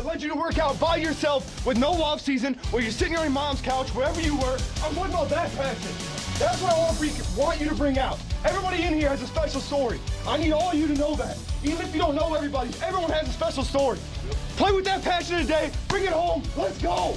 led you to work out by yourself with no off season, where you're sitting on your mom's couch, wherever you were. I'm talking about that passion. That's what I want you to bring out. Everybody in here has a special story. I need all of you to know that. Even if you don't know everybody, everyone has a special story. Play with that passion today. Bring it home. Let's go.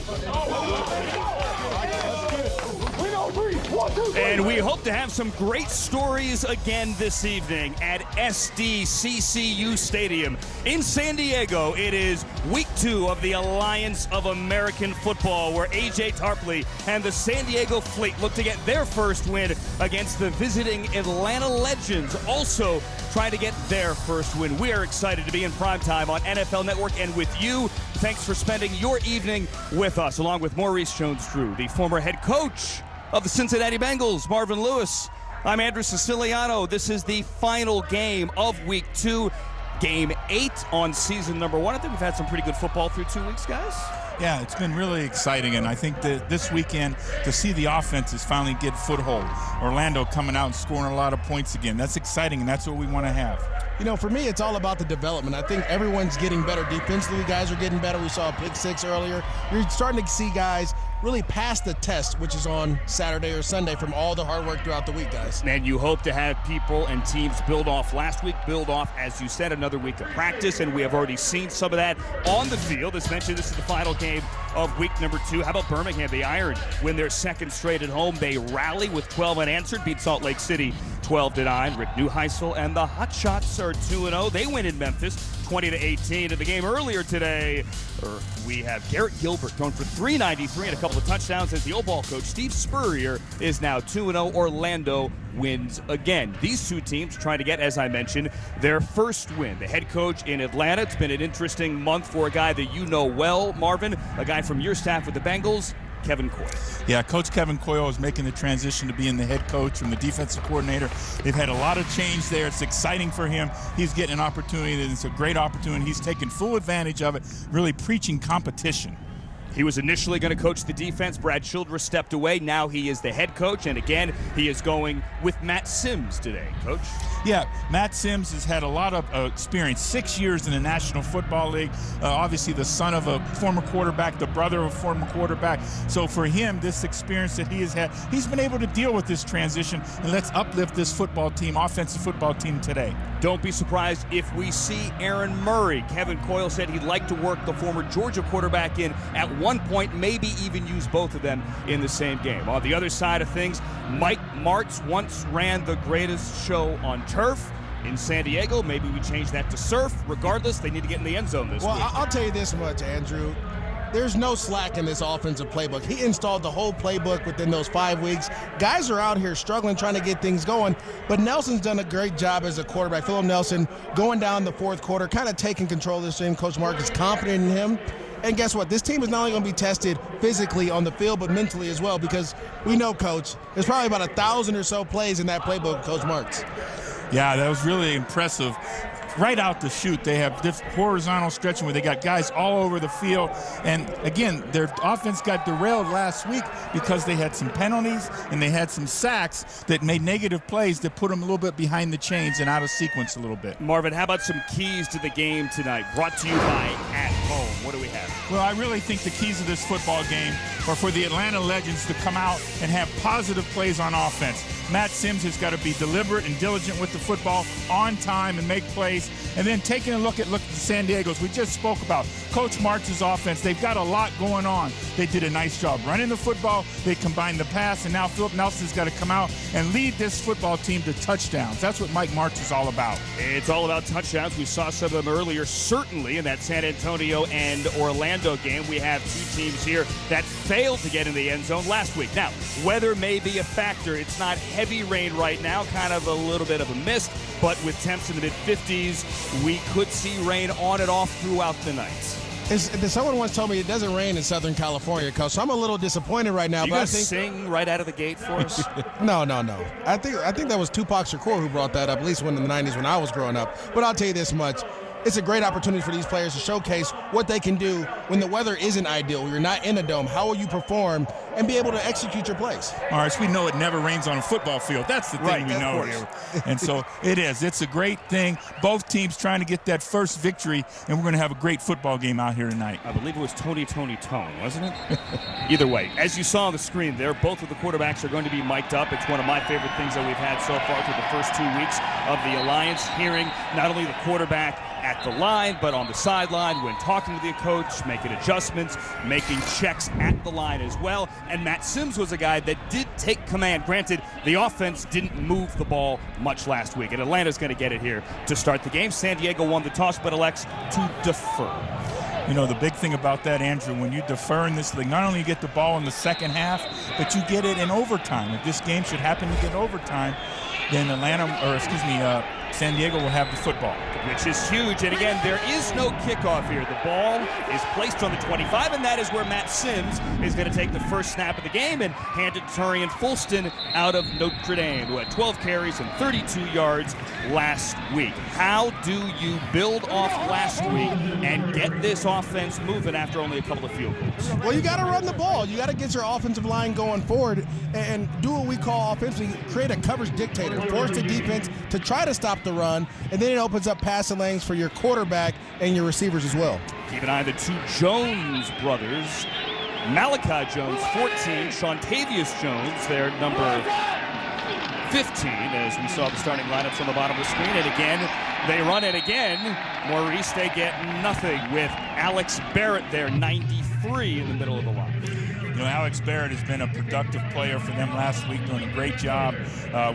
And we hope to have some great stories again this evening at SDCCU Stadium in San Diego. It is week 2 of the Alliance of American Football, where AJ Tarpley and the San Diego Fleet look to get their first win against the visiting Atlanta Legends, also trying to get their first win. We are excited to be in primetime on NFL Network and with you. Thanks for spending your evening with us, along with Maurice Jones-Drew, the former head coach of the Cincinnati Bengals, Marvin Lewis. I'm Andrew Siciliano. This is the final game of week 2, game 8 on season number 1. I think we've had some pretty good football through 2 weeks, guys. Yeah, it's been really exciting, and I think that this weekend to see the offenses finally get foothold. Orlando coming out and scoring a lot of points again. That's exciting, and that's what we want to have. You know, for me, it's all about the development. I think everyone's getting better defensively. Guys are getting better. We saw a pick 6 earlier. You're starting to see guys really pass the test, which is on Saturday or Sunday, from all the hard work throughout the week, guys. And you hope to have people and teams build off last week, build off, as you said, another week of practice, and we have already seen some of that on the field. As mentioned, this is the final game of week number 2. How about Birmingham? The Iron win their second straight at home. They rally with 12 unanswered, beat Salt Lake City 12-9. Rick Neuheisel and the Hotshots are 2-0. They win in Memphis 20-18. In the game earlier today, we have Garrett Gilbert thrown for 393 and a couple of touchdowns, as the Old Ball coach Steve Spurrier is now 2-0. Orlando wins again. These two teams trying to get, as I mentioned, their first win. The head coach in Atlanta. It's been an interesting month for a guy that you know well, Marvin, a guy from your staff with the Bengals, Kevin Coyle. Yeah, Coach Kevin Coyle is making the transition to being the head coach from the defensive coordinator. They've had a lot of change there. It's exciting for him. He's getting an opportunity, and it's a great opportunity. He's taking full advantage of it, really preaching competition. He was initially going to coach the defense. Brad Childress stepped away. Now he is the head coach, and again, he is going with Matt Sims today. Coach? Yeah, Matt Sims has had a lot of experience, 6 years in the National Football League, obviously the son of a former quarterback, the brother of a former quarterback. So for him, this experience that he has had, he's been able to deal with this transition, and let's uplift this football team, offensive football team today. Don't be surprised if we see Aaron Murray. Kevin Coyle said he'd like to work the former Georgia quarterback in at one point, maybe even use both of them in the same game. On the other side of things, Mike Martz once ran the greatest show on turf in San Diego. Maybe we change that to surf. Regardless, they need to get in the end zone this week. Well, I'll tell you this much, Andrew. There's no slack in this offensive playbook. He installed the whole playbook within those 5 weeks. Guys are out here struggling, trying to get things going, but Nelson's done a great job as a quarterback. Philip Nelson going down the fourth quarter, kind of taking control of this team. Coach Mark is confident in him. And guess what? This team is not only going to be tested physically on the field, but mentally as well, because we know, Coach, there's probably about 1,000 or so plays in that playbook, Coach Marks. Yeah, that was really impressive. Right out the chute, they have this horizontal stretching where they got guys all over the field. And again, their offense got derailed last week because they had some penalties and they had some sacks that made negative plays that put them a little bit behind the chains and out of sequence a little bit. Marvin, how about some keys to the game tonight, brought to you by At Home? What do we have? Well, I really think the keys of this football game are for the Atlanta Legends to come out and have positive plays on offense. Matt Sims has got to be deliberate and diligent with the football, on time, and make plays. And then taking a look at the San Diego's we just spoke about. Coach Martz's offense, they've got a lot going on. They did a nice job running the football. They combined the pass, and now Philip Nelson's got to come out and lead this football team to touchdowns. That's what Mike Martz is all about. It's all about touchdowns. We saw some of them earlier, certainly in that San Antonio and Orlando game. We have two teams here that failed to get in the end zone last week. Now, weather may be a factor. It's not heavy rain right now, kind of a little bit of a mist, but with temps in the mid-50s, we could see rain on and off throughout the night. Someone once told me it doesn't rain in Southern California, Coach, so I'm a little disappointed right now. You but gonna I think sing right out of the gate for us? No. I think that was Tupac Shakur who brought that up, at least in the 90s when I was growing up. But I'll tell you this much. it's a great opportunity for these players to showcase what they can do when the weather isn't ideal. You're not in a dome. How will you perform and be able to execute your plays? Morris, we know it never rains on a football field. That's the thing we know here. And so it is. It's a great thing. Both teams trying to get that first victory, and we're going to have a great football game out here tonight. I believe it was Tony, wasn't it? Either way, as you saw on the screen there, both of the quarterbacks are going to be mic'd up. It's one of my favorite things that we've had so far through the first 2 weeks of the Alliance, hearing not only the quarterback at the line, but on the sideline when talking to the coach, making adjustments, making checks at the line as well. And Matt Sims was a guy that did take command. Granted, the offense didn't move the ball much last week, and Atlanta's going to get it here to start the game. San Diego won the toss, but elects to defer. You know, the big thing about that, Andrew, when you defer in this league, not only you get the ball in the second half, but you get it in overtime. If this game should happen to get overtime, then San Diego will have the football. Which is huge, and again, there is no kickoff here. The ball is placed on the 25, and that is where Matt Sims is going to take the first snap of the game and hand it to Turian Fulston out of Notre Dame, who had 12 carries and 32 yards last week. How do you build off last week and get this offense moving after only a couple of field goals? Well, you got to run the ball. You got to get your offensive line going forward and do what we call offensively, create a coverage dictator, force the defense to try to stop the run, and then it opens up passing lanes for your quarterback and your receivers as well. Keep an eye on the two Jones brothers. Malachi Jones, 14. Shontavious Jones, their number 15, as we saw the starting lineups on the bottom of the screen. And again, they run it again. Maurice, they get nothing with Alex Barrett there, 93 in the middle of the line. You know, Alex Barrett has been a productive player for them last week, doing a great job.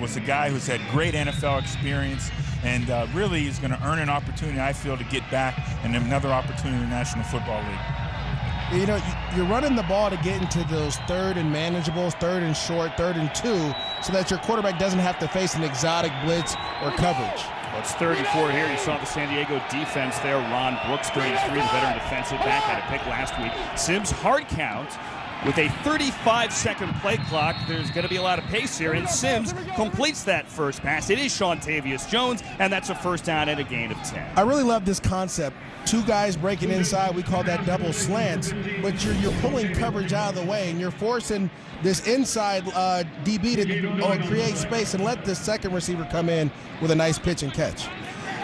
Was a guy who's had great NFL experience and really is going to earn an opportunity, I feel, to get back and another opportunity in the National Football League. You know, you're running the ball to get into those third and manageables, third and short, third and 2, so that your quarterback doesn't have to face an exotic blitz or coverage. Well, it's 34 here. You saw the San Diego defense there. Ron Brooks, 33, the veteran defensive back, had a pick last week. Sims, hard count. With a 35-second play clock, there's going to be a lot of pace here, and Sims completes that first pass. It is Shontavious Jones, and that's a first down and a gain of 10. I really love this concept. Two guys breaking inside, we call that double slants, but you're pulling coverage out of the way, and you're forcing this inside DB to create space and let the second receiver come in with a nice pitch and catch.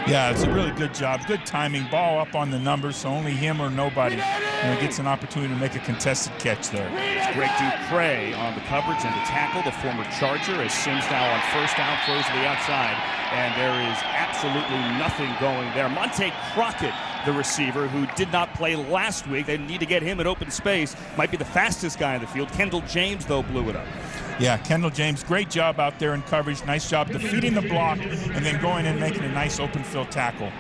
Yeah, it's a really good job. Good timing. Ball up on the numbers, so only him or nobody gets an opportunity to make a contested catch there. Greg Dupre on the coverage and the tackle, the former Charger, as Sims now on first down, throws to the outside, and there is absolutely nothing going there. Monte Crockett, the receiver, who did not play last week. They need to get him in open space. Might be the fastest guy in the field. Kendall James, though, blew it up. Yeah, Kendall James, great job out there in coverage. Nice job defeating the block and then going and making a nice open field tackle.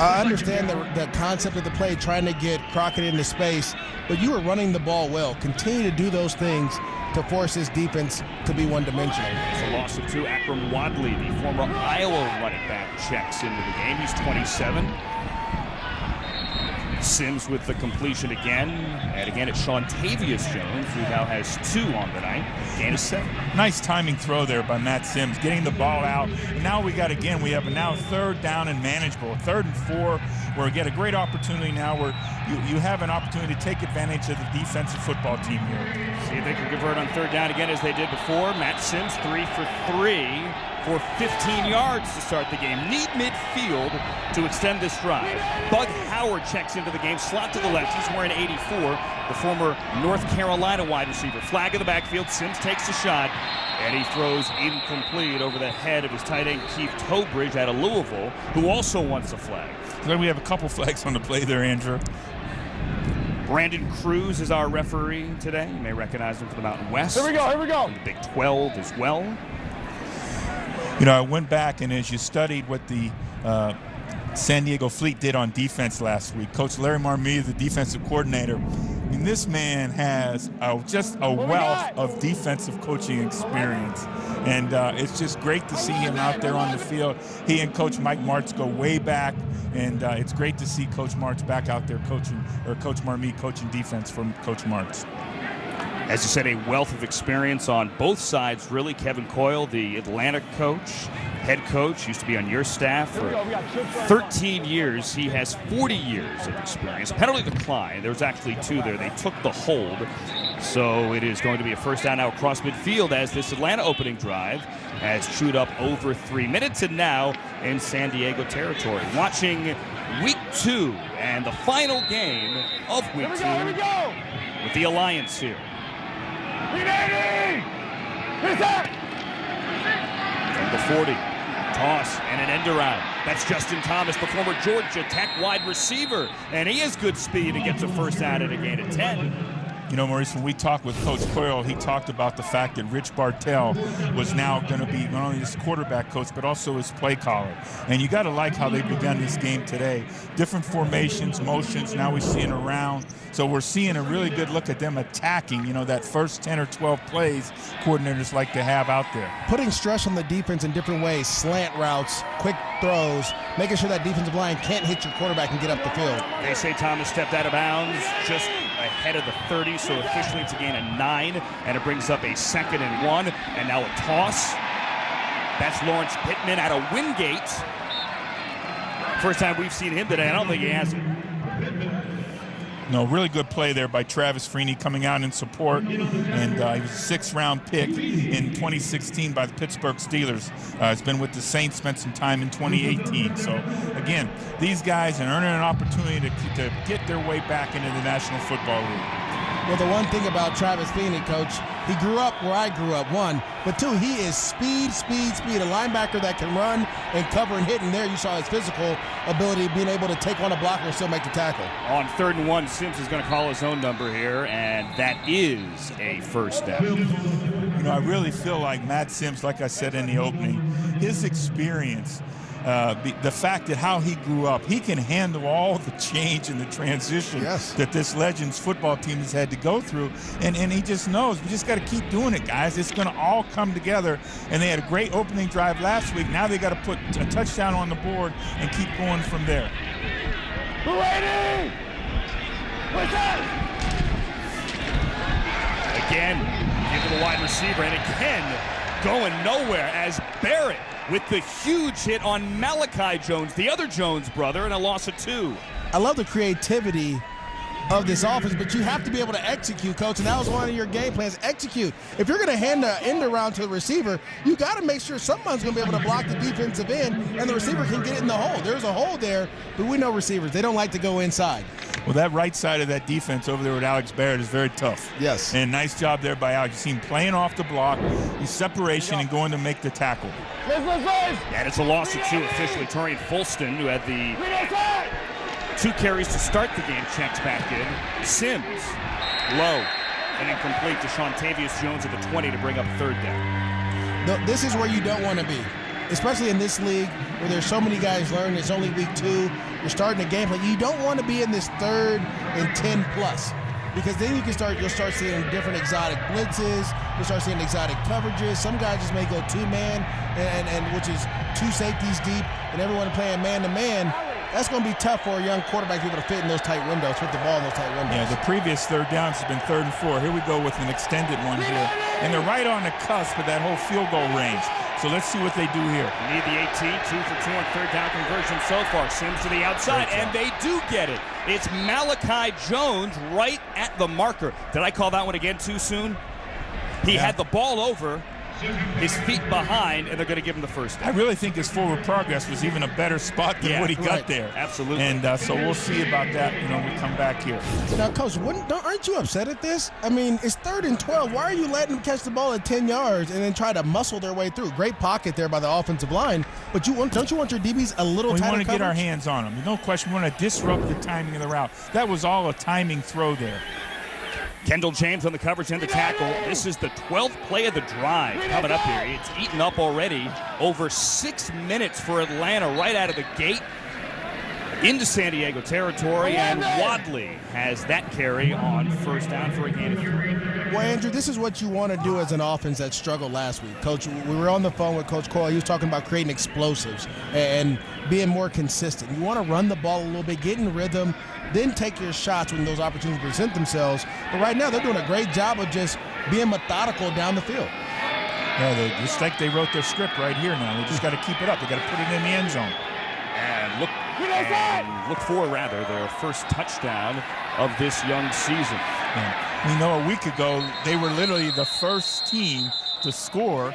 I understand the concept of the play, trying to get Crockett into space, but you were running the ball well. Continue to do those things to force this defense to be one-dimensional. It's a loss of 2. Akram Wadley, the former Iowa running back, checks into the game. He's 27. Sims with the completion again, and again it's Shontavious Jones, who now has 2 on the night. Gain of 7. Nice timing throw there by Matt Sims, getting the ball out. And now we have now third down and manageable, 3rd and 4, where we get a great opportunity now where you have an opportunity to take advantage of the defensive football team here. See if they can convert on 3rd down again as they did before. Matt Sims 3 for 3 for 15 yards to start the game. Need midfield to extend this drive. Bug Howard checks into the game, slot to the left. He's wearing 84, the former North Carolina wide receiver. Flag in the backfield. Sims takes a shot, and he throws incomplete over the head of his tight end, Keith Tobridge, out of Louisville, who also wants a flag. So we have a couple flags on the play there, Andrew. Brandon Cruz is our referee today. You may recognize him from the Mountain West. Here we go. From the Big 12 as well. You know, I went back, and as you studied what the San Diego Fleet did on defense last week, Coach Larry Marmia, the defensive coordinator, I mean, this man has just a wealth of defensive coaching experience. And it's just great to see him out there on the field. He and Coach Mike Martz go way back, and it's great to see Coach Martz back out there coaching, or Coach Marmia coaching defense from Coach Martz. As you said, a wealth of experience on both sides, really. Kevin Coyle, the Atlanta coach, head coach, used to be on your staff for 13 years. He has 40 years of experience. Penalty decline. There was actually 2 there. They took the hold. So it is going to be a first down now across midfield as this Atlanta opening drive has chewed up over 3 minutes, and now in San Diego territory. Watching week 2 and the final game of week 2 with the Alliance here. From the 40, toss and an end around. That's Justin Thomas, the former Georgia Tech wide receiver, and he has good speed and gets a first down at a gain of 10. You know, Maurice, when we talked with Coach Coyle, he talked about the fact that Rich Bartell was now going to be not only his quarterback coach, but also his play caller. And you got to like how they begun this game today. Different formations, motions, now we're seeing around. So we're seeing a really good look at them attacking, you know, that first 10 or 12 plays coordinators like to have out there. Putting stress on the defense in different ways, slant routes, quick throws, making sure that defensive line can't hit your quarterback and get up the field. They say Thomas stepped out of bounds just ahead of the 30, so officially it's a gain of 9, and it brings up a 2nd and 1, and now a toss. That's Lawrence Pittman out of Wingate. First time we've seen him today. I don't think he has it. No, really good play there by Travis Freeney coming out in support, and he was a 6th-round pick in 2016 by the Pittsburgh Steelers. Has been with the Saints, spent some time in 2018. So, again, these guys are earning an opportunity to get their way back into the National Football League. Well, the one thing about Travis Freeney, Coach, he grew up where I grew up, 1. But 2, he is speed. A linebacker that can run and cover and hit. And there you saw his physical ability, being able to take on a blocker and still make the tackle. On 3rd and 1, Sims is going to call his own number here, and that is a first down. You know, I really feel like Matt Sims, like I said in the opening, his experience, the fact that how he grew up, he can handle all the change and the transition that this Legends football team has had to go through, and he just knows we just got to keep doing it, guys. It's going to all come together, and they had a great opening drive last week. Now they got to put a touchdown on the board and keep going from there. Again, into the wide receiver, and again going nowhere as Barrett with the huge hit on Malachi Jones, the other Jones brother, and a loss of 2. I love the creativity of this offense, but you have to be able to execute, Coach, and that was one of your game plans. Execute. If you're going to hand the end around to the receiver, you got to make sure someone's going to be able to block the defensive end and the receiver can get it in the hole. There's a hole there, but we know receivers, they don't like to go inside. Well, that right side of that defense over there with Alex Barrett is very tough. Yes. And nice job there by Alex. You see him playing off the block, his separation, and going to make the tackle. And it's a loss of 2 officially. Torian Fulston, who had the 2 carries to start the game, checks back in. Sims, low and incomplete to Shontavius Jones at the 20 to bring up 3rd down. This is where you don't want to be, especially in this league where there's so many guys learning. It's only week 2. You're starting a game plan. You don't want to be in this 3rd and 10 plus, because then you'll start seeing different exotic blitzes. You'll start seeing exotic coverages. Some guys just may go 2-man, and which is 2 safeties deep, and everyone playing man-to-man. That's going to be tough for a young quarterback to be able to fit in those tight windows, fit the ball in those tight windows. Yeah, the previous 3rd downs has been 3rd and 4. Here we go with an extended one here. And they're right on the cusp of that whole field goal range. So let's see what they do here. Need the 18, 2 for 2 on 3rd down conversion so far. Sims to the outside, and they do get it. It's Malachi Jones right at the marker. Did I call that one again too soon? He had the ball over, his feet behind, and they're going to give him the first down. I really think his forward progress was even a better spot than what he got there. Absolutely. And so we'll see about that, when we come back here. Now, Coach, aren't you upset at this? I mean, it's 3rd and 12. Why are you letting them catch the ball at 10 yards and then try to muscle their way through? Great pocket there by the offensive line, but don't you want your DBs a little tighter coverage? We want to get our hands on them. No question. We want to disrupt the timing of the route. That was all a timing throw there. Kendall James on the coverage and the tackle. This is the 12th play of the drive coming up here. It's eaten up already. Over 6 minutes for Atlanta right out of the gate into San Diego territory, and Wadley has that carry on first down for a gain of 3. Well, Andrew, this is what you want to do as an offense that struggled last week. Coach, we were on the phone with Coach Coyle. He was talking about creating explosives and being more consistent. You want to run the ball a little bit, get in rhythm, then take your shots when those opportunities present themselves. But right now, they're doing a great job of just being methodical down the field. Yeah, just like they wrote their script right here now. They just got to keep it up. They got to put it in the end zone. And look for their first touchdown of this young season. Yeah. We know a week ago they were literally the first team to score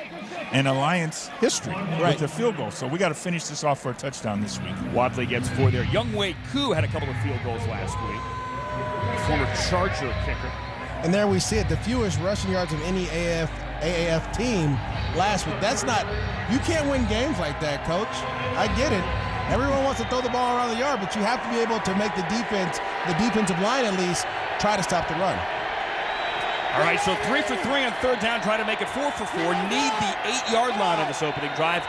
in Alliance history with a field goal. So we got to finish this off for a touchdown this week. Wadley gets 4 there. Younghoe Koo had a couple of field goals last week. Former Charger kicker. And there we see it, the fewest rushing yards of any AAF team last week. That's not, you can't win games like that, Coach. I get it. Everyone wants to throw the ball around the yard, but you have to be able to make the defensive line at least, try to stop the run. All right, so 3 for 3 on third down, try to make it 4 for 4. Need the 8-yard line on this opening drive.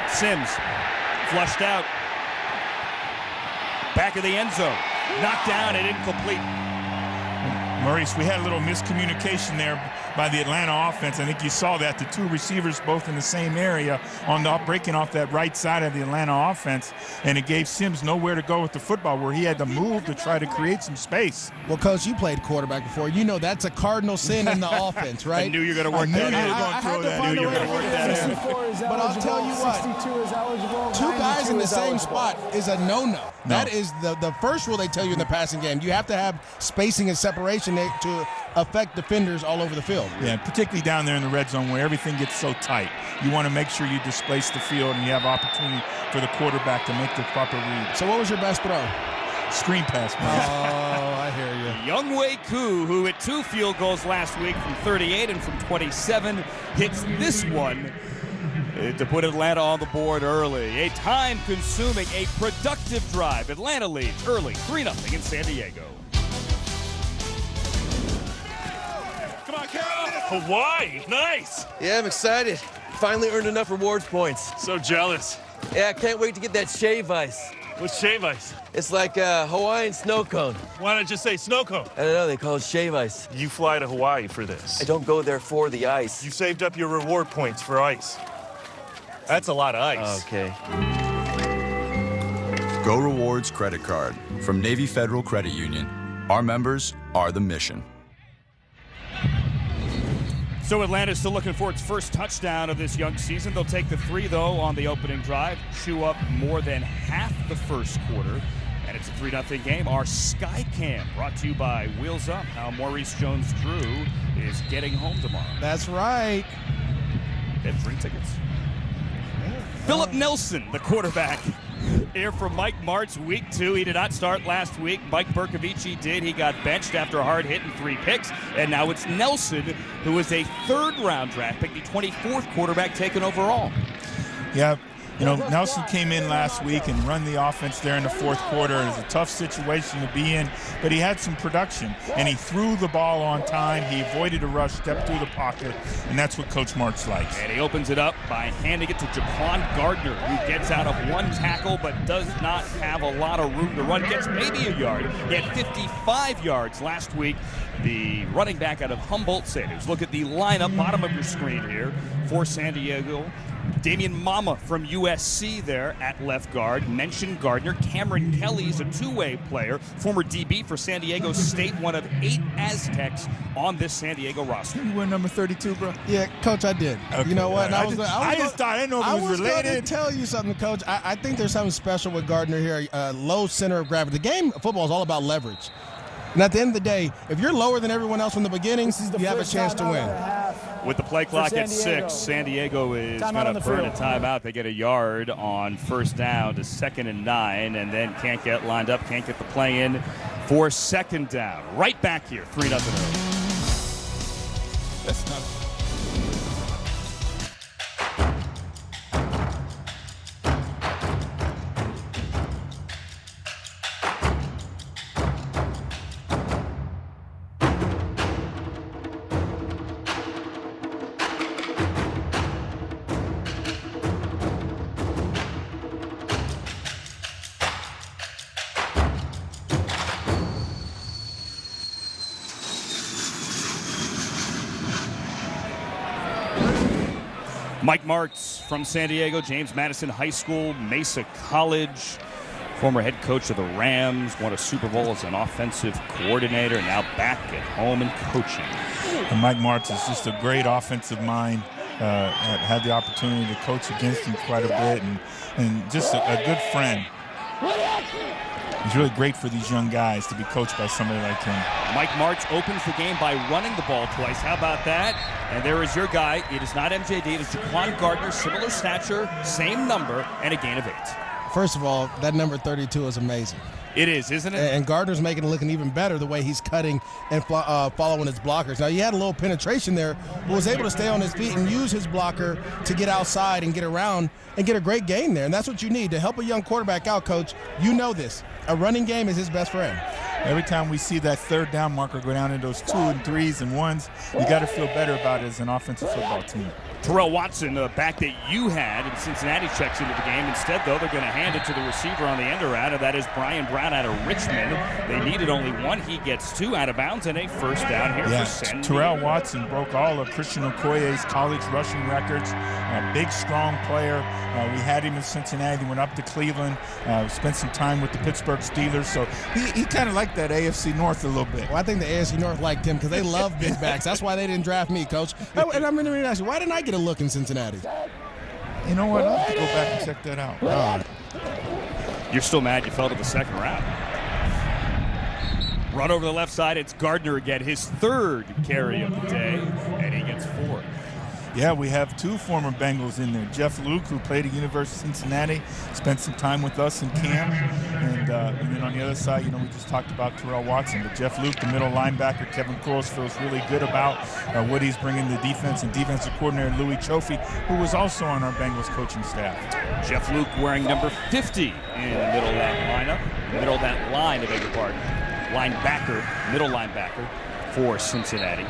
Sims flushed out. Back of the end zone. Knocked down and incomplete. Maurice, we had a little miscommunication there by the Atlanta offense. I think you saw that. The two receivers both in the same area breaking off that right side of the Atlanta offense, and it gave Sims nowhere to go with the football where he had to move to try to create some space. Well, Coach, you played quarterback before. You know that's a cardinal sin in the offense, right? I knew you were going to work that in. But I'll tell you what, 2 guys in the same spot is a no-no. That is the first rule they tell you in the passing game. You have to have spacing and separation to affect defenders all over the field. Yeah, particularly down there in the red zone where everything gets so tight. You want to make sure you displace the field and you have opportunity for the quarterback to make the proper read. So what was your best throw? Screen pass, man. Oh, I hear you. Younghoe Koo, who hit 2 field goals last week from 38 and from 27, hits this one to put Atlanta on the board early. A time-consuming, a productive drive. Atlanta leads early, 3-0 in San Diego. Come on, Carol. Hawaii, nice. Yeah, I'm excited. Finally earned enough rewards points. So jealous. Yeah, I can't wait to get that shave ice. What's shave ice? It's like a Hawaiian snow cone. Why not just say snow cone? I don't know, they call it shave ice. You fly to Hawaii for this. I don't go there for the ice. You saved up your reward points for ice. That's a lot of ice. Okay. Go Rewards credit card from Navy Federal Credit Union. Our members are the mission. So Atlanta's still looking for its first touchdown of this young season. They'll take the 3, though, on the opening drive. Chew up more than half the first quarter. And it's a 3-0 game. Our Skycam brought to you by Wheels Up. How Maurice Jones-Drew is getting home tomorrow. That's right. They have 3 tickets. Philip Nelson, the quarterback, here for Mike Martz, week 2. He did not start last week. Mike Bercovici did. He got benched after a hard hit and 3 picks. And now it's Nelson, who is a 3rd-round draft pick, the 24th quarterback taken overall. Yeah, you know, Nelson came in last week and run the offense there in the 4th quarter. It was a tough situation to be in, but he had some production, and he threw the ball on time. He avoided a rush, stepped through the pocket, and that's what Coach Martz likes. And he opens it up by handing it to Jaquan Gardner, who gets out of 1 tackle but does not have a lot of room to run. Gets maybe a yard. He had 55 yards last week. The running back out of Humboldt State. Look at the lineup, bottom of your screen here, for San Diego. Damian Mama from USC there at left guard. Mentioned Gardner. Cameron Kelly's a 2-way player, former DB for San Diego State, one of 8 Aztecs on this San Diego roster. You wear number 32, bro? Yeah, Coach, I did. Okay. You know what? I just thought, I didn't know if it was related. I was going to tell you something, Coach. I think there's something special with Gardner here. Low center of gravity. The game of football is all about leverage. And at the end of the day, if you're lower than everyone else from the beginning, you have a chance to win. With the play clock at 6, San Diego is going to burn a timeout. They get a yard on first down to 2nd and 9, and then can't get lined up, can't get the play in for 2nd down. Right back here, 3-0. That's not. Mike Martz from San Diego, James Madison High School, Mesa College, Former head coach of the Rams, won a Super Bowl as an offensive coordinator, now back at home and coaching. And Mike Martz is just a great offensive mind. Had the opportunity to coach against him quite a bit, and just a good friend. It's really great for these young guys to be coached by somebody like him. Mike Martz opens the game by running the ball twice. How about that? And there is your guy. It is not MJD. It is Jaquan Gardner, similar stature, same number, and a gain of 8. First of all, that number 32 is amazing. It is, isn't it? And Gardner's making it looking even better the way he's cutting and following his blockers. Now, he had a little penetration there, but was able to stay on his feet and use his blocker to get outside and get around and get a great gain there. And that's what you need to help a young quarterback out, Coach. You know this. A running game is his best friend. Every time we see that third down marker go down in those 2 and 3s and 1s, you got to feel better about it as an offensive football team. Terrell Watson, the back that you had in Cincinnati, checks into the game. Instead, though, they're going to hand it to the receiver on the end around, and that is Brian Brown out of Richmond. They needed only 1. He gets 2 out of bounds and a first down here for San Diego. Terrell Watson broke all of Christian Okoye's college rushing records. A big, strong player. We had him in Cincinnati, went up to Cleveland, spent some time with the Pittsburgh Steelers. So he kind of liked that AFC North a little bit. Well, I think the AFC North liked him because they love big backs. That's why they didn't draft me, Coach. And I'm going to ask you, why didn't I get a look in Cincinnati? You know what? I'll have to go back and check that out. You're still mad you fell to the second round. Run over the left side. It's Gardner again, his 3rd carry of the day, and he gets 4. Yeah, we have 2 former Bengals in there. Jeff Luke, who played at University of Cincinnati, spent some time with us in camp. And then on the other side, we just talked about Terrell Watson. But Jeff Luke, the middle linebacker, Kevin Cross feels really good about what he's bringing to defense. And defensive coordinator Louis Chofie, who was also on our Bengals coaching staff. Jeff Luke wearing number 50 in the middle of that lineup. Middle of that line, I beg your pardon. Linebacker, middle linebacker for Cincinnati.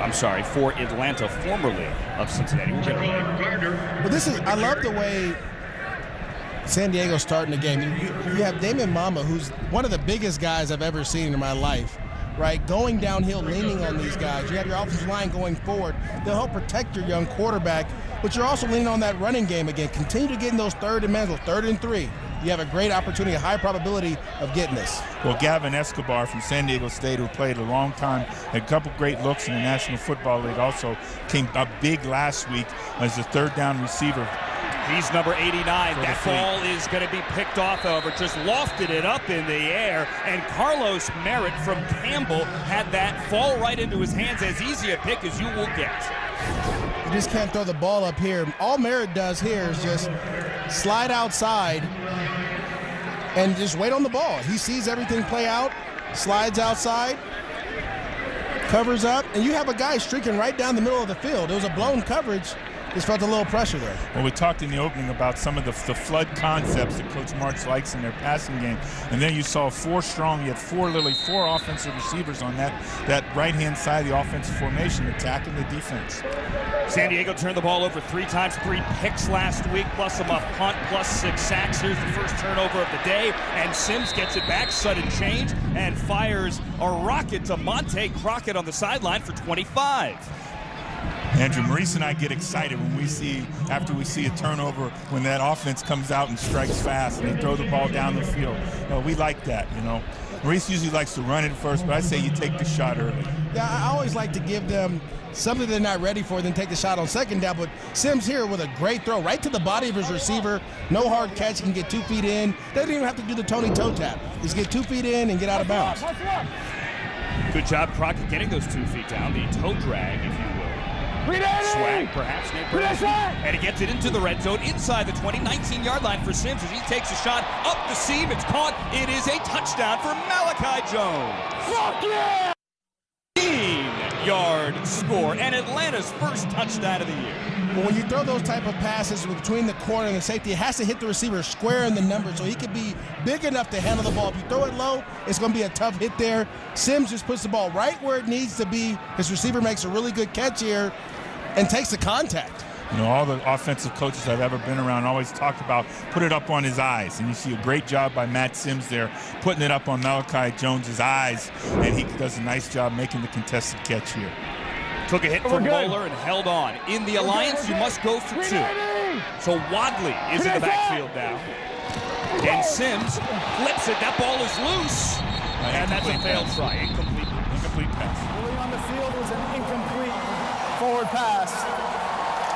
I'm sorry, for Atlanta, formerly of Cincinnati. Well, I love the way San Diego's starting the game. You have Damon Mama, who's one of the biggest guys I've ever seen in my life, right? Going downhill, leaning on these guys. You have your offensive line going forward. They'll help protect your young quarterback, but you're also leaning on that running game again. Continue to get in those 3rd and mental, 3rd and 3. You have a great opportunity, a high probability of getting this. Well, Gavin Escobar from San Diego State, who played a long time, had a couple great looks in the National Football League, also came up big last week as a 3rd down receiver. He's number 89. That ball is going to be picked off, however, just lofted it up in the air, and Carlos Merritt from Campbell had that fall right into his hands. As easy a pick as you will get. You just can't throw the ball up here. All Merritt does here is just slide outside and just wait on the ball. He sees everything play out, slides outside, covers up, and you have a guy streaking right down the middle of the field. It was a blown coverage. Just felt a little pressure there. Well, we talked in the opening about some of the flood concepts that Coach Martz likes in their passing game. And then you saw 4 strong. You had 4 offensive receivers on that right-hand side of the offensive formation attacking the defense. San Diego turned the ball over 3 times, 3 picks last week, plus a muff punt, plus 6 sacks. Here's the first turnover of the day, and Sims gets it back, sudden change, and fires a rocket to Monte Crockett on the sideline for 25. Andrew, Maurice and I get excited after we see a turnover, when that offense comes out and strikes fast and they throw the ball down the field. We like that, Maurice usually likes to run it first, but I say you take the shot early. Yeah, I always like to give them something they're not ready for, then take the shot on 2nd down. But Sims here with a great throw right to the body of his receiver. No hard catch. He can get 2 feet in. Doesn't even have to do the Tony toe tap. Just get 2 feet in and get out of bounds. Good job, Crockett, getting those 2 feet down. The toe drag, if you will. Swag, perhaps, and he gets it into the red zone inside the 19-yard line for Sims as he takes a shot up the seam. It's caught. It is a touchdown for Malachi Jones. Fuck yeah! 15-yard score, and Atlanta's first touchdown of the year. But when you throw those type of passes between the corner and the safety, it has to hit the receiver square in the number so he can be big enough to handle the ball. If you throw it low, it's going to be a tough hit there. Sims just puts the ball right where it needs to be. His receiver makes a really good catch here and takes the contact. All the offensive coaches I've ever been around always talk about put it up on his eyes. And you see a great job by Matt Sims there, putting it up on Malachi Jones's eyes. And he does a nice job making the contested catch here. Took a hit from Bowler and held on. In the alliance, you must go for 2. So Wadley is in the backfield now. And Sims flips it. That ball is loose. And that's a failed try. Incomplete pass. Really on the field was an incomplete forward pass.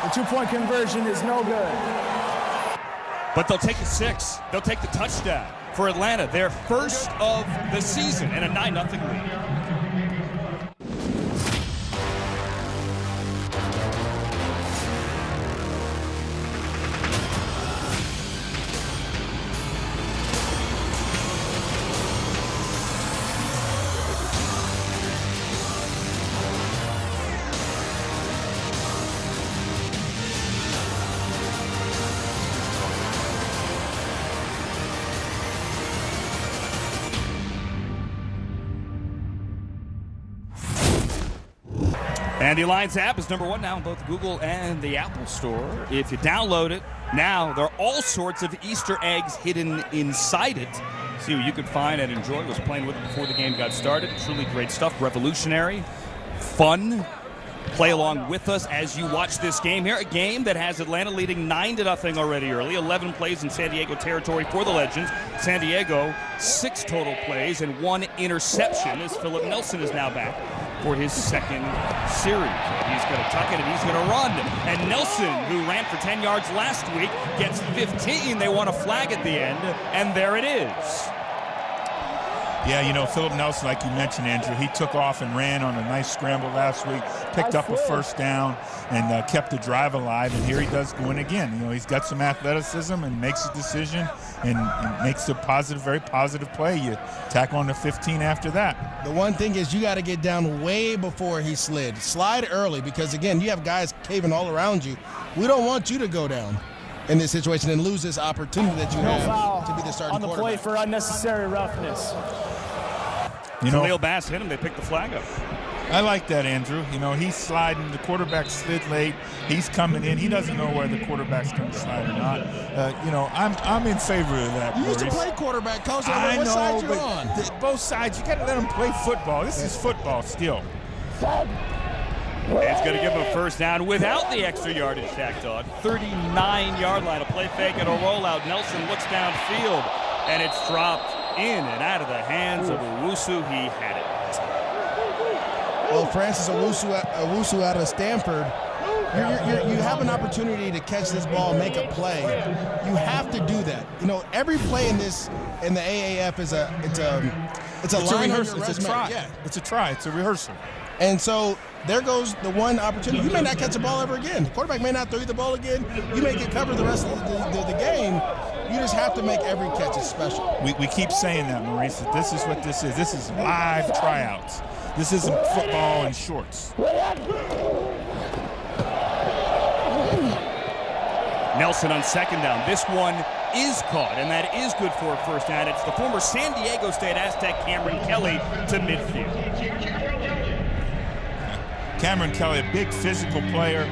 The two-point conversion is no good. But they'll take the 6. They'll take the touchdown for Atlanta. Their first of the season and a 9-0 lead. And the Alliance app is #1 now in both Google and the Apple Store. If you download it, now there are all sorts of Easter eggs hidden inside it. See what you could find and enjoy. I was playing with it before the game got started. Truly great stuff. Revolutionary. Fun. Play along with us as you watch this game here. A game that has Atlanta leading 9-0 already early. 11 plays in San Diego territory for the Legends. San Diego, 6 total plays and 1 interception as Philip Nelson is now back for his second series. He's going to tuck it and he's going to run. And Nelson, who ran for 10 yards last week, gets 15. They want a flag at the end, and there it is. Yeah, you know, Philip Nelson, like you mentioned, Andrew, he took off and ran on a nice scramble last week, picked up a first down, and kept the drive alive. And here he does going again. You know, he's got some athleticism and makes a decision and makes a positive, very positive play. You tack on the 15 after that. The one thing is you got to get down way before he slid. Slide early because, again, you have guys caving all around you. We don't want you to go down in this situation and lose this opportunity that you have to be the starting on the play for unnecessary roughness. You know, Khalil Bass hit him. They picked the flag up. I like that, Andrew. You know, he's sliding. The quarterback slid late. He's coming in. He doesn't know whether the quarterback's going to slide or not. You know, I'm in favor of that. You used to Maurice. play quarterback, Coach. I what know, side you're but on. both sides, you got to let them play football. This is football still. It's going to give him a first down without the extra yardage tacked on. 39-yard line. A play fake and a rollout. Nelson looks downfield, and it's dropped in and out of the hands of Owusu. He had it. Well, Francis Owusu out of Stanford, you have an opportunity to catch this ball and make a play. You have to do that. You know, every play in the AAF is a line on your resume. It's a try. Yeah. It's a try. It's a rehearsal. And so there goes the one opportunity. You may not catch a ball ever again. The quarterback may not throw you the ball again. You may get covered the rest of the game. You just have to make every catch special. We keep saying that, Maurice, that this is what this is. This is live tryouts. This isn't football in shorts. Nelson on second down. This one is caught, and that is good for a first down. It's the former San Diego State Aztec Cameron Kelly to midfield. Cameron Kelly, a big physical player.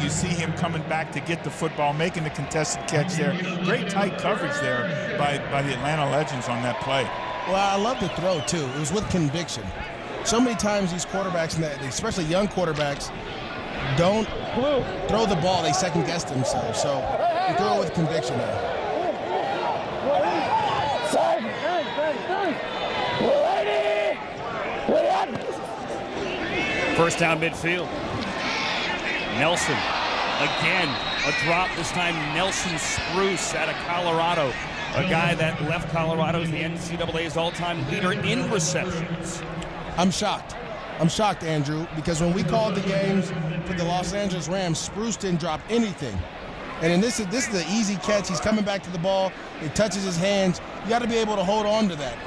You see him coming back to get the football, making the contested catch there. Great tight coverage there by the Atlanta Legends on that play. Well, I love the throw, too. It was with conviction. So many times these quarterbacks, especially young quarterbacks, don't throw the ball. They second-guess themselves. So you throw it with conviction there. First down midfield. Nelson again, a drop. This time Nelson Spruce out of Colorado, a guy that left Colorado as the NCAA's all-time leader in receptions. I'm shocked. I'm shocked, Andrew, because when we called the games for the Los Angeles Rams, Spruce didn't drop anything. And this is the easy catch. He's coming back to the ball. It touches his hands. You got to be able to hold on to that.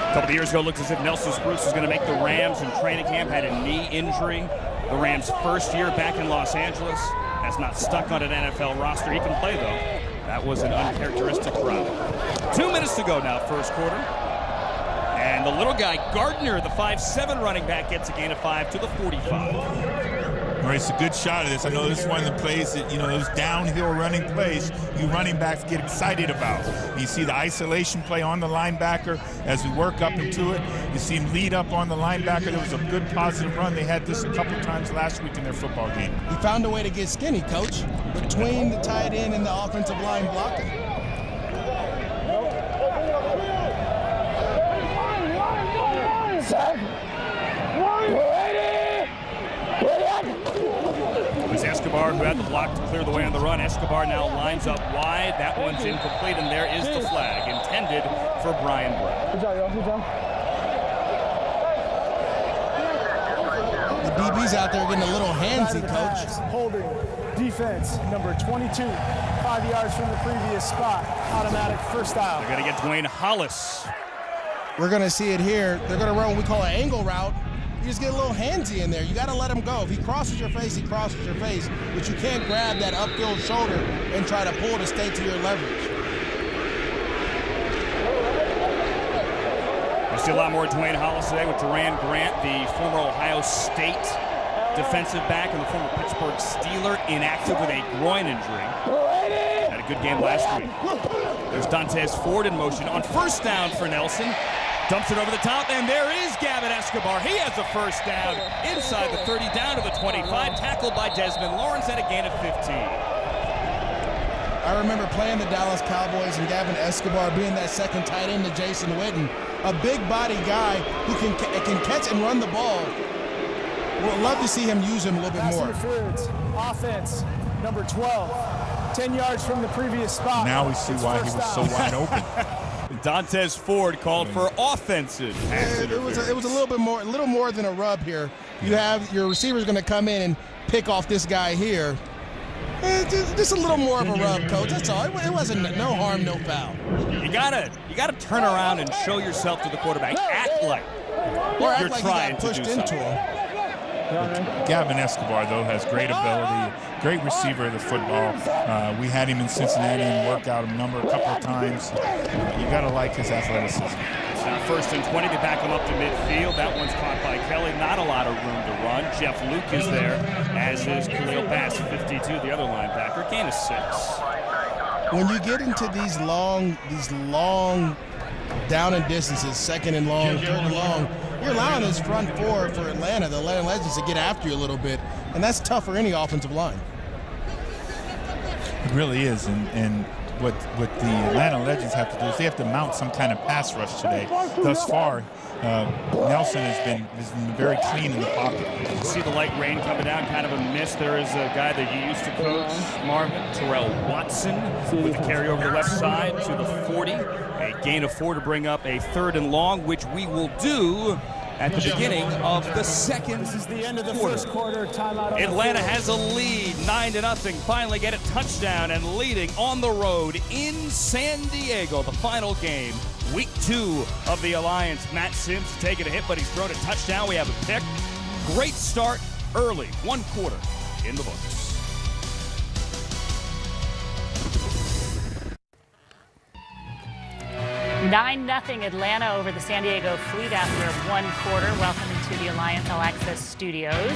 A couple of years ago, it looked as if Nelson Spruce was going to make the Rams in training camp, had a knee injury. The Rams' first year back in Los Angeles. Has not stuck on an NFL roster. He can play, though. That was an uncharacteristic drop. 2 minutes to go now, first quarter. And the little guy, Gardner, the 5'7" running back, gets a gain of 5 to the 45. All right, it's a good shot of this. I know this is one of the plays that, those downhill running plays you running backs get excited about. You see the isolation play on the linebacker as we work up into it. You see him lead up on the linebacker. There was a good positive run. They had this a couple times last week in their football game. He found a way to get skinny, Coach, between the tight end and the offensive line blocking. It was Escobar who had the block to clear the way on the run. Escobar now lines up wide. That one's incomplete, and there is the flag intended for Brian Brown. Good job, y'all. Good job. The DB's out there getting a little handsy, Coach. Holding defense, number 22, 5 yards from the previous spot. Automatic first down. They're going to get Dwayne Hollis. We're going to see it here. They're going to run what we call an angle route. You just get a little handsy in there. You got to let him go. If he crosses your face, he crosses your face. But you can't grab that upfield shoulder and try to pull to stay to your leverage. We see a lot more Dwayne Hollis today with Duran Grant, the former Ohio State defensive back and the former Pittsburgh Steeler, inactive with a groin injury. Had a good game last week. There's Dantes Ford in motion on first down for Nelson. Dumps it over the top, and there is Gavin Escobar. He has a first down inside the 30, down to the 25, tackled by Desmond Lawrence at a gain of 15. I remember playing the Dallas Cowboys and Gavin Escobar being that second tight end to Jason Witten, a big body guy who can catch and run the ball. We'd love to see him use him a little bit more. Interference, offense, number 12, 10 yards from the previous spot. Now we see why he was so wide open. Dantes Ford called for offensive pass interference. It was a little more than a rub here. You have your receiver's going to come in and pick off this guy here. Just a little more of a rub, Coach. That's all. It wasn't no harm, no foul. You gotta turn around and show yourself to the quarterback. Act like you're trying to do something. Gavin Escobar, though, has great ability, great receiver of the football. We had him in Cincinnati and worked out a couple of times. You got to like his athleticism. It's now 1st and 20. They back him up to midfield. That one's caught by Kelly. Not a lot of room to run. Jeff Luke is there, as is Khalil Bass, 52, the other linebacker. Gain of 6. When you get into these long down and distances, second and long, third and long, you're allowing this front four for Atlanta, the Atlanta Legends, to get after you a little bit, and that's tough for any offensive line. It really is, and what the Atlanta Legends have to do is they have to mount some kind of pass rush today. Thus far, Nelson has been very clean in the pocket. You see the light rain coming down, kind of a miss. There is a guy that you used to coach, Marvin, Terrell Watson, with the carry over the left side to the 40. A gain of 4 to bring up a 3rd and long, which we will do at the beginning of the second This is the end of the first quarter. Timeout. Atlanta has a lead, 9-0. Finally get a touchdown and leading on the road in San Diego. The final game, week 2 of the Alliance. Matt Sims taking a hit, but he's thrown a touchdown. We have a pick. Great start early, 1 quarter in the books. Nine 0 Atlanta over the San Diego Fleet after 1 quarter. Welcome into the Alliance All Access Studios.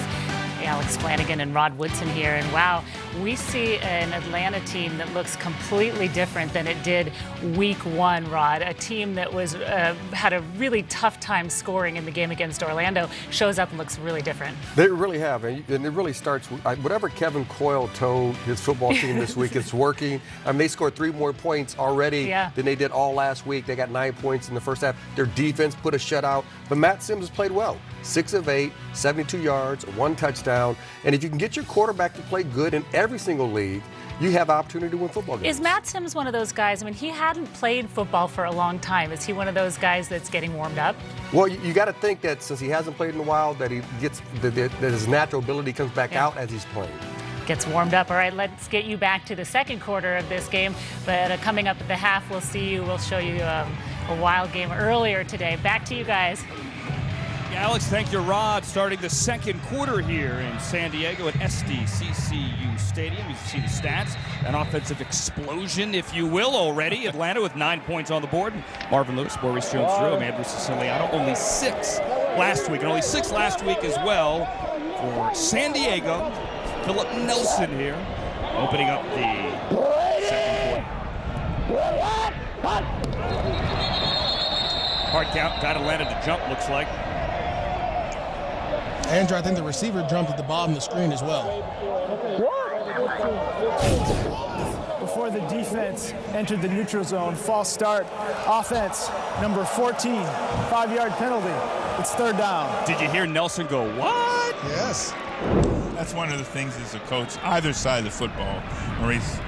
Alex Flanagan and Rod Woodson here, and wow, we see an Atlanta team that looks completely different than it did week 1, Rod. A team that was had a really tough time scoring in the game against Orlando shows up and looks really different. They really have, and it really starts with whatever Kevin Coyle told his football team this week, it's working. I mean, they scored 3 more points already than they did all last week. They got 9 points in the first half. Their defense put a shutout, but Matt Sims has played well. 6 of 8, 72 yards, 1 touchdown. And if you can get your quarterback to play good in every single league, you have opportunity to win football games. Is Matt Sims one of those guys? I mean, he hadn't played football for a long time. Is he one of those guys that's getting warmed up? Well, you got to think that since he hasn't played in a while, that he gets that his natural ability comes back out as he's playing. Gets warmed up. All right, let's get you back to the second quarter of this game. But coming up at the half, we'll show you a wild game earlier today. Back to you guys. Alex, thank you, Rod. Starting the second quarter here in San Diego at SDCCU Stadium. You see the stats. An offensive explosion, if you will, already. Atlanta with 9 points on the board. Marvin Lewis, Boris Jones-Drew, Andrew Siciliano. Only 6 last week, and only 6 last week as well for San Diego. Philip Nelson here, opening up the second quarter. Hard count, got Atlanta to jump, looks like. Andrew, I think the receiver jumped at the bottom of the screen as well. Before the defense entered the neutral zone, false start, offense, number 14, 5-yard penalty. It's third down. Did you hear Nelson go, what? Yes. That's one of the things as a coach, either side of the football, Maurice,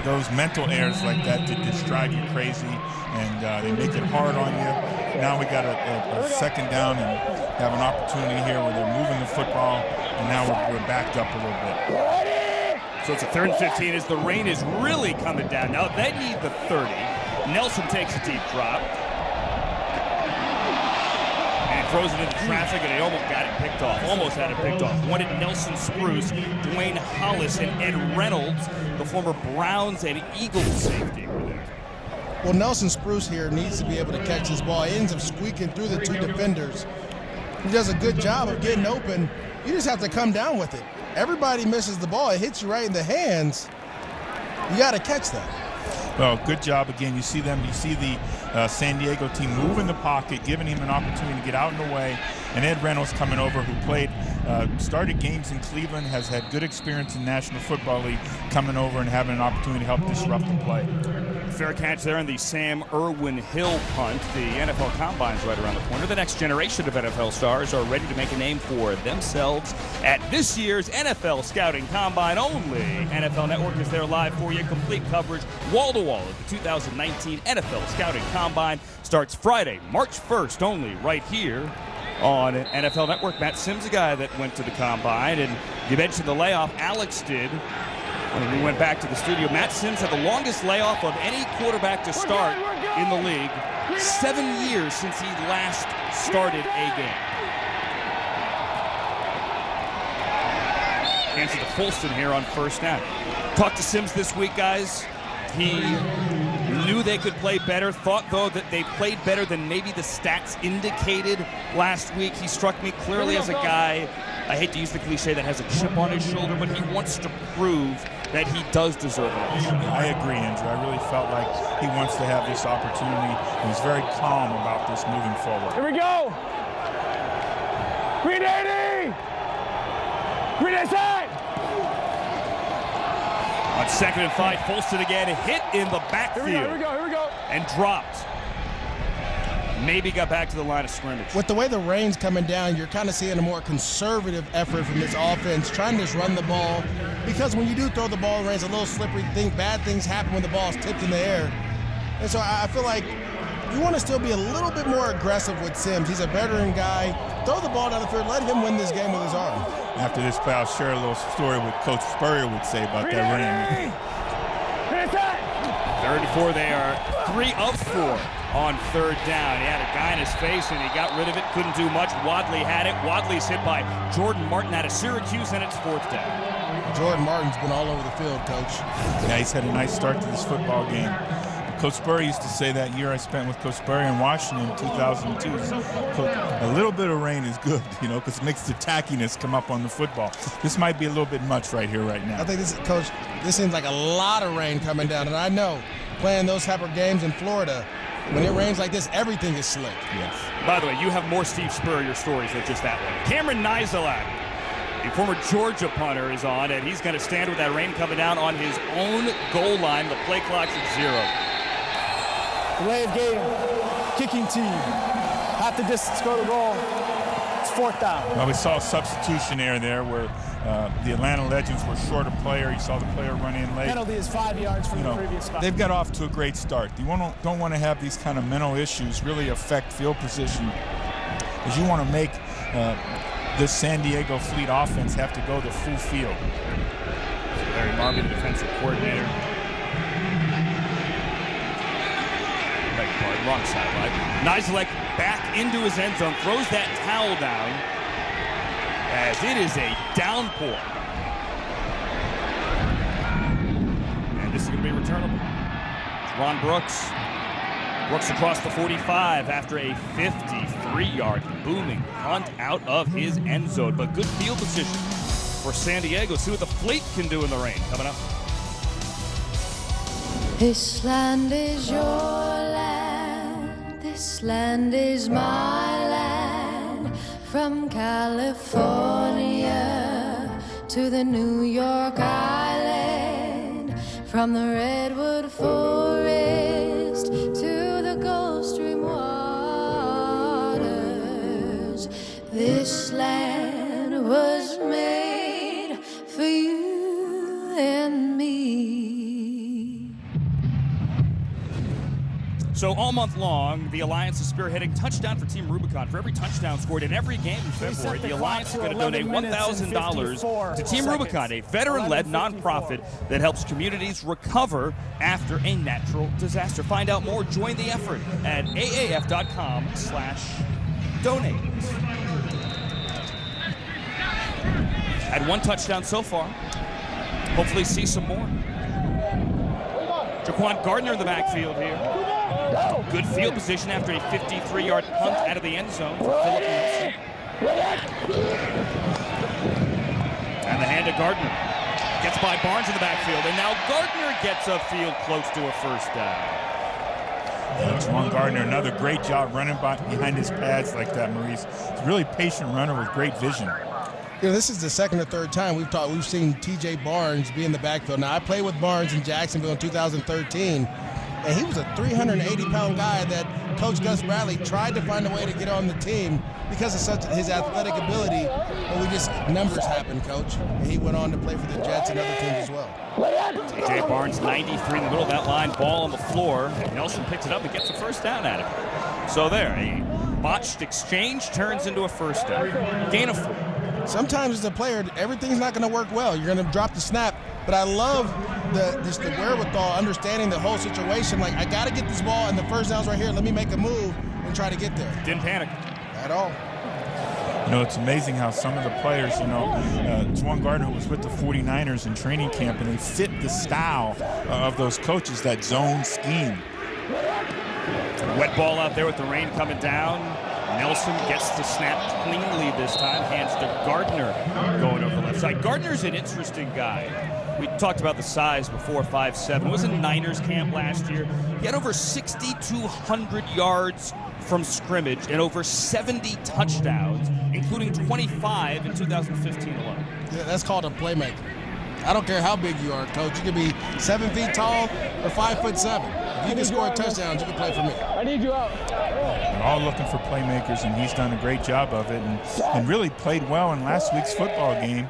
those mental errors like that just drive you crazy, and they make it hard on you. Now we got a second down and have an opportunity here where they're moving the football, and now we're backed up a little bit. So it's a 3rd and 15 as the rain is really coming down. Now they need the 30. Nelson takes a deep drop. And throws it into traffic, and he almost got it picked off. Almost had it picked off. Wanted Nelson Spruce, Dwayne Hollis, and Ed Reynolds, the former Browns and Eagles safety, were there. Well, Nelson Spruce here needs to be able to catch his ball. He ends up squeaking through the 2 defenders. He does a good job of getting open. You just have to come down with it. Everybody misses the ball. It hits you right in the hands. You got to catch that. Well, good job again. You see them. You see the San Diego team move in the pocket, giving him an opportunity to get out in the way. And Ed Reynolds coming over, who started games in Cleveland, has had good experience in National Football League, coming over and having an opportunity to help disrupt the play. Fair catch there on the Sam Irwin-Hill punt. The NFL Combine's right around the corner. The next generation of NFL stars are ready to make a name for themselves at this year's NFL Scouting Combine. Only NFL Network is there live for you. Complete coverage, wall-to-wall of the 2019 NFL Scouting Combine starts Friday, March 1st, only right here on NFL Network. Matt Sims, a guy that went to the Combine, and you mentioned the layoff. Alex did. When we went back to the studio, Matt Sims had the longest layoff of any quarterback to start in the league. 7 years since he last started a game. Hands it to Folston here on first down. Talked to Sims this week, guys. He knew they could play better, thought, though, that they played better than maybe the stats indicated last week. He struck me clearly as a guy, I hate to use the cliche, that has a chip on his shoulder, but he wants to prove that he does deserve it. I agree, Andrew. I really felt like he wants to have this opportunity. He's very calm about this moving forward. Here we go. Green 80. Green inside. On 2nd and 5, Folston again, hit in the backfield. Here we go. And dropped. Maybe got back to the line of scrimmage. With the way the rain's coming down, you're kind of seeing a more conservative effort from this offense, trying to just run the ball. Because when you do throw the ball in the rain, it's a little slippery. Bad things happen when the ball's tipped in the air. And so I feel like you want to still be a little bit more aggressive with Sims. He's a veteran guy. Throw the ball down the field. Let him win this game with his arm. After this play, I'll share a little story what Coach Spurrier would say about that rain. 3rd and 4, they are 3 of 4 on 3rd down. He had a guy in his face, and he got rid of it. Couldn't do much. Wadley had it. Wadley's hit by Jordan Martin out of Syracuse, and it's 4th down. Jordan Martin's been all over the field, Coach. Yeah, he's had a nice start to this football game. Coach Spurrier used to say that year I spent with Coach Spurrier in Washington in 2002. A little bit of rain is good, because it makes the tackiness come up on the football. This might be a little bit much right here, right now. I think Coach, this seems like a lot of rain coming down, and I know playing those type of games in Florida, when it rains like this, everything is slick. Yes. By the way, you have more Steve Spurrier stories than just that one. Cameron Nizelak, the former Georgia punter, is on, and he's going to stand with that rain coming down on his own goal line. The play clock's at 0. Delay of game, kicking team. Half the distance, go to goal. It's 4th down. Well, we saw a substitution error there where the Atlanta Legends were short a player. You saw the player run in late. Penalty is 5 yards from the previous spot. They've got off to a great start. You don't want to have these kind of mental issues really affect field position, because you want to make this San Diego Fleet offense have to go the full field. So Larry Marby, the defensive coordinator. Wrong side, right? Nizelak back into his end zone, throws that towel down as it is a downpour. And this is going to be returnable. It's Ron Brooks. Works across the 45 after a 53-yard booming punt out of his end zone. But good field position for San Diego. See what the Fleet can do in the rain. Coming up. This land is your land. This land is my land. From California to the New York Island. From the Redwood Forest to the Gulf Stream waters. This land was made for you and me. So all month long, the Alliance is spearheading touchdown for Team Rubicon. For every touchdown scored in every game in February, the Alliance is going to donate $1,000 to Team Rubicon, a veteran-led nonprofit that helps communities recover after a natural disaster. Find out more, join the effort at aaf.com/donate. Had one touchdown so far. Hopefully see some more. Jaquan Gardner in the backfield here. Good field position after a 53-yard punt out of the end zone for Philip Nelson. And the hand to Gardner. Gets by Barnes in the backfield, and now Gardner gets upfield close to a first down. Jaquan Gardner, another great job running behind his pads like that, Maurice. He's a really patient runner with great vision. You know, this is the second or third time we've seen T.J. Barnes be in the backfield. Now, I played with Barnes in Jacksonville in 2013, and he was a 380-pound guy that Coach Gus Bradley tried to find a way to get on the team because of his athletic ability, but numbers happened, Coach. And he went on to play for the Jets and other teams as well. T.J. Barnes, 93 in the middle of that line, ball on the floor. Nelson picks it up and gets a first down out of it. So there, a botched exchange turns into a first down. Gain of 4. Sometimes as a player, everything's not going to work well. You're going to drop the snap, but I love the wherewithal, understanding the whole situation. Like, I got to get this ball, and the first down's right here. Let me make a move and try to get there. Didn't panic at all. You know, it's amazing how some of the players, Jaquan Gardner was with the 49ers in training camp, and they fit the style of those coaches, that zone scheme. Wet ball out there with the rain coming down. Nelson gets the snap cleanly this time, hands to Gardner going over the left side. Gardner's an interesting guy. We talked about the size before, 5'7". Was in Niners camp last year. He had over 6,200 yards from scrimmage and over 70 touchdowns, including 25 in 2015 alone. Yeah, that's called a playmaker. I don't care how big you are, Coach. You could be 7 feet tall or 5'7". If you can score touchdowns, you can play for me. I need you out. They're all looking for playmakers, and he's done a great job of it and really played well in last week's football game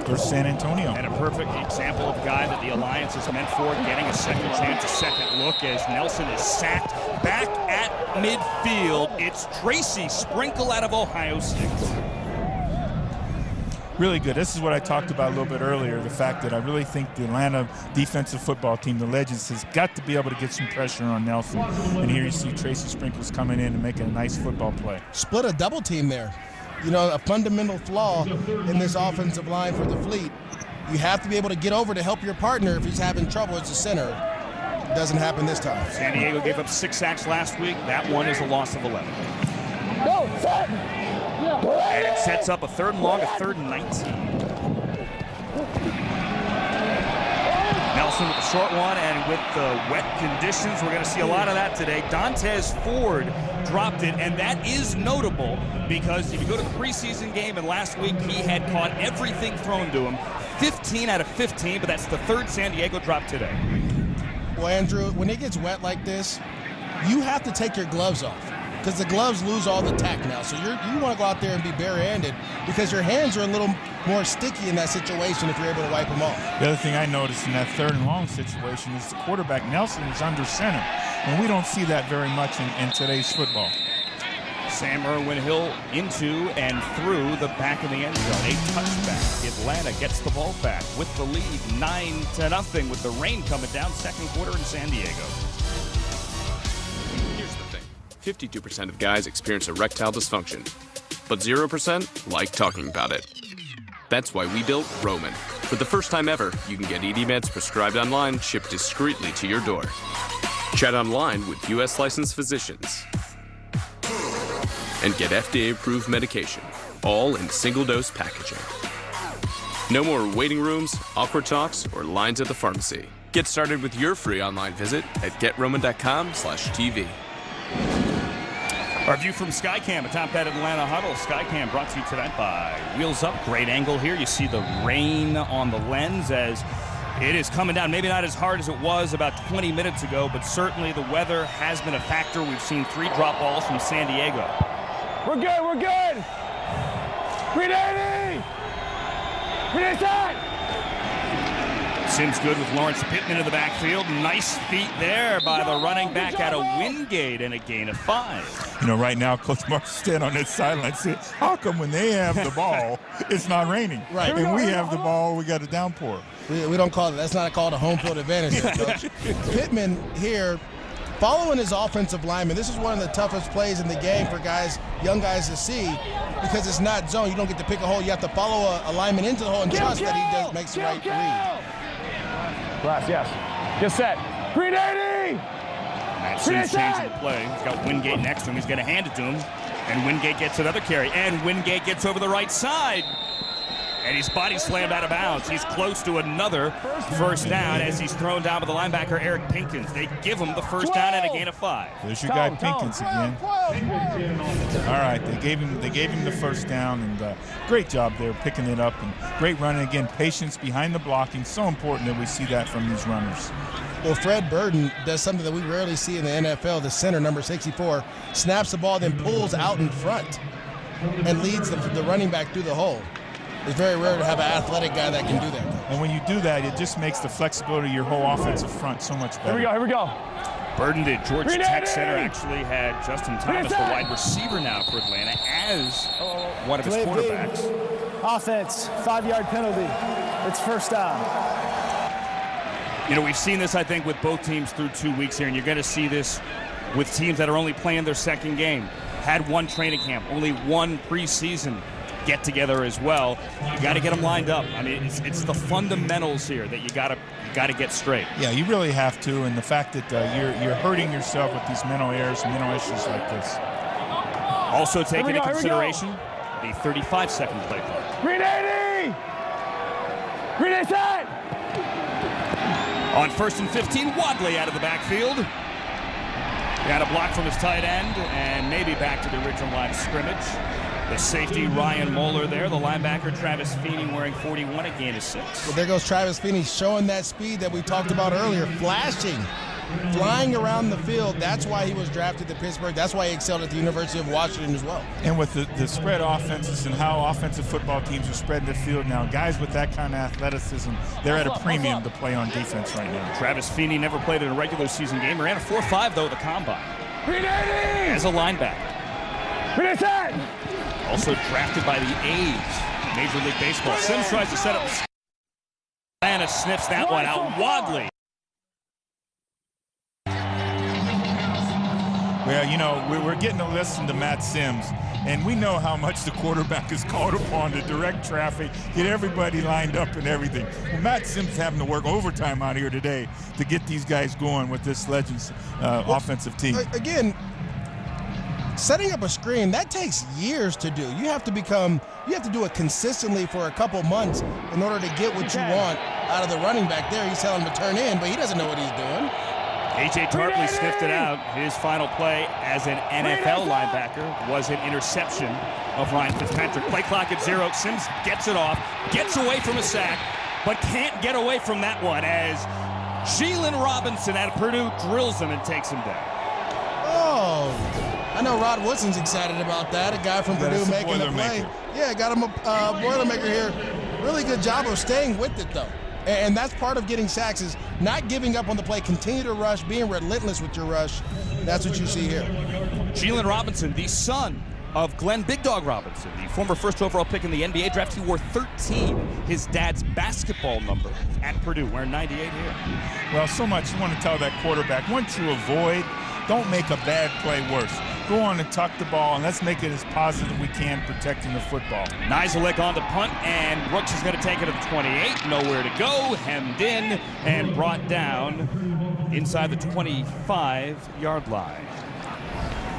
for San Antonio. And a perfect example of a guy that the Alliance is meant for, getting a second chance, a second look as Nelson is sacked back at midfield. It's Tracy Sprinkle out of Ohio State. Really good. This is what I talked about a little bit earlier, the fact that I really think the Atlanta defensive football team, the Legends, has got to be able to get some pressure on Nelson. And here you see Tracy Sprinkles coming in and making a nice football play. Split a double team there. You know, a fundamental flaw in this offensive line for the Fleet. You have to be able to get over to help your partner if he's having trouble as a center. It doesn't happen this time. San Diego gave up 6 sacks last week. That one is a loss of 11. Go, set. And it sets up a 3rd and long, a 3rd and 19. Nelson with the short one, and with the wet conditions, we're going to see a lot of that today. Dontez Ford dropped it, and that is notable because if you go to the preseason game and last week, he had caught everything thrown to him. 15 out of 15, but that's the 3rd San Diego drop today. Well, Andrew, when it gets wet like this, you have to take your gloves off, because the gloves lose all the tack now. So you want to go out there and be barehanded because your hands are a little more sticky in that situation if you're able to wipe them off. The other thing I noticed in that 3rd and long situation is the quarterback, Nelson, is under center. And we don't see that very much in today's football. Sam Irwin-Hill into and through the back of the end zone. A touchback. Atlanta gets the ball back with the lead 9-0 with the rain coming down 2nd quarter in San Diego. 52% of guys experience erectile dysfunction, but 0% like talking about it. That's why we built Roman. For the first time ever, you can get ED meds prescribed online, shipped discreetly to your door. Chat online with U.S. licensed physicians. And get FDA-approved medication, all in single-dose packaging. No more waiting rooms, awkward talks, or lines at the pharmacy. Get started with your free online visit at GetRoman.com/TV. Our view from Skycam atop that Atlanta huddle. Skycam brought to you tonight by Wheels Up. Great angle here. You see the rain on the lens as it is coming down. Maybe not as hard as it was about 20 minutes ago, but certainly the weather has been a factor. We've seen 3 drop balls from San Diego. We're good, we're good. 380. 380. Sims good with Lawrence Pittman in the backfield. Nice feet there by the running back out of Wingate and a gain of 5. You know, right now, Coach Mark's standing on that sideline saying, how come when they have the ball, it's not raining? Right. And we have the ball, we got a downpour. We don't call it, that's not called a home field advantage here, Coach. Pittman here, following his offensive lineman. This is one of the toughest plays in the game for guys, young guys to see, because it's not zone. You don't get to pick a hole. You have to follow a lineman into the hole and trust that he makes the right read. Last, yes. Get set. 380! Matt Sims changing the play. He's got Wingate next to him. He's going to hand it to him. And Wingate gets another carry. And Wingate gets over the right side. And his body slammed out of bounds. He's close to another first down as he's thrown down by the linebacker, Eric Pinkins. They give him the first down and a gain of 5. There's your guy Pinkins again. All right, they gave him the first down, and great job there picking it up, and great running again. Patience behind the blocking, so important that we see that from these runners. Well, Fred Burden does something that we rarely see in the NFL. The center, number 64, snaps the ball, then pulls out in front and leads the running back through the hole. It's very rare to have an athletic guy that can do that. And when you do that, it just makes the flexibility of your whole offensive front so much better. Here we go. Burden did. Georgia Tech center actually had Justin Thomas, the wide receiver now for Atlanta, as one of his quarterbacks. Offense, 5-yard penalty. It's first down. You know, we've seen this, I think, with both teams through 2 weeks here, and you're going to see this with teams that are only playing their second game. Had one training camp, only one preseason get together as well. You got to get them lined up. I mean, it's the fundamentals here that you got to get straight. Yeah, you really have to, and the fact that you're hurting yourself with these mental errors and mental issues like this. Also take into consideration the 35-second play clock. 380! 380! On 1st and 15, Wadley out of the backfield. Got a block from his tight end, and maybe back to the original line of scrimmage. The safety, Ryan Moeller there. The linebacker, Travis Feeney, wearing 41, a gain of 6. Well, there goes Travis Feeney showing that speed that we talked about earlier, flashing, flying around the field. That's why he was drafted to Pittsburgh. That's why he excelled at the University of Washington as well. And with the spread offenses and how offensive football teams are spreading the field now, guys with that kind of athleticism, they're at a premium to play on defense right now. Travis Feeney never played in a regular season game. Ran a 4.5, though, at the combine. 380! As a linebacker. 380! Also drafted by the A's, Major League Baseball. Sims tries to set up. Atlanta sniffs that one out. Wadley. Well, you know, we're getting to listen to Matt Sims, and we know how much the quarterback is called upon to direct traffic, get everybody lined up and everything. Well, Matt Sims is having to work overtime out here today to get these guys going with this Legends offensive team. Again, setting up a screen, that takes years to do. You have to do it consistently for a couple months in order to get what you want out of the running back there. He's telling him to turn in, but he doesn't know what he's doing. A.J. Tarpley sniffed it out. His final play as an NFL linebacker was an interception of Ryan Fitzpatrick. Play clock at 0. Sims gets it off, gets away from a sack, but can't get away from that one as Jalen Robinson out of Purdue drills him and takes him down. Oh, I know Rod Woodson's excited about that. A guy from Purdue making a play. Yeah, got him a Boilermaker here. Really good job of staying with it, though. And that's part of getting sacks, is not giving up on the play. Continue to rush, being relentless with your rush. That's what you see here. Jalen Robinson, the son of Glenn Big Dog Robinson, the former first overall pick in the NBA draft. He wore 13, his dad's basketball number at Purdue, wearing 98 here. Well, so much you want to tell that quarterback. Once you avoid, don't make a bad play worse. Go on and tuck the ball, and let's make it as positive we can protecting the football. Nizilik on the punt, and Brooks is going to take it to the 28. Nowhere to go, hemmed in, and brought down inside the 25-yard line.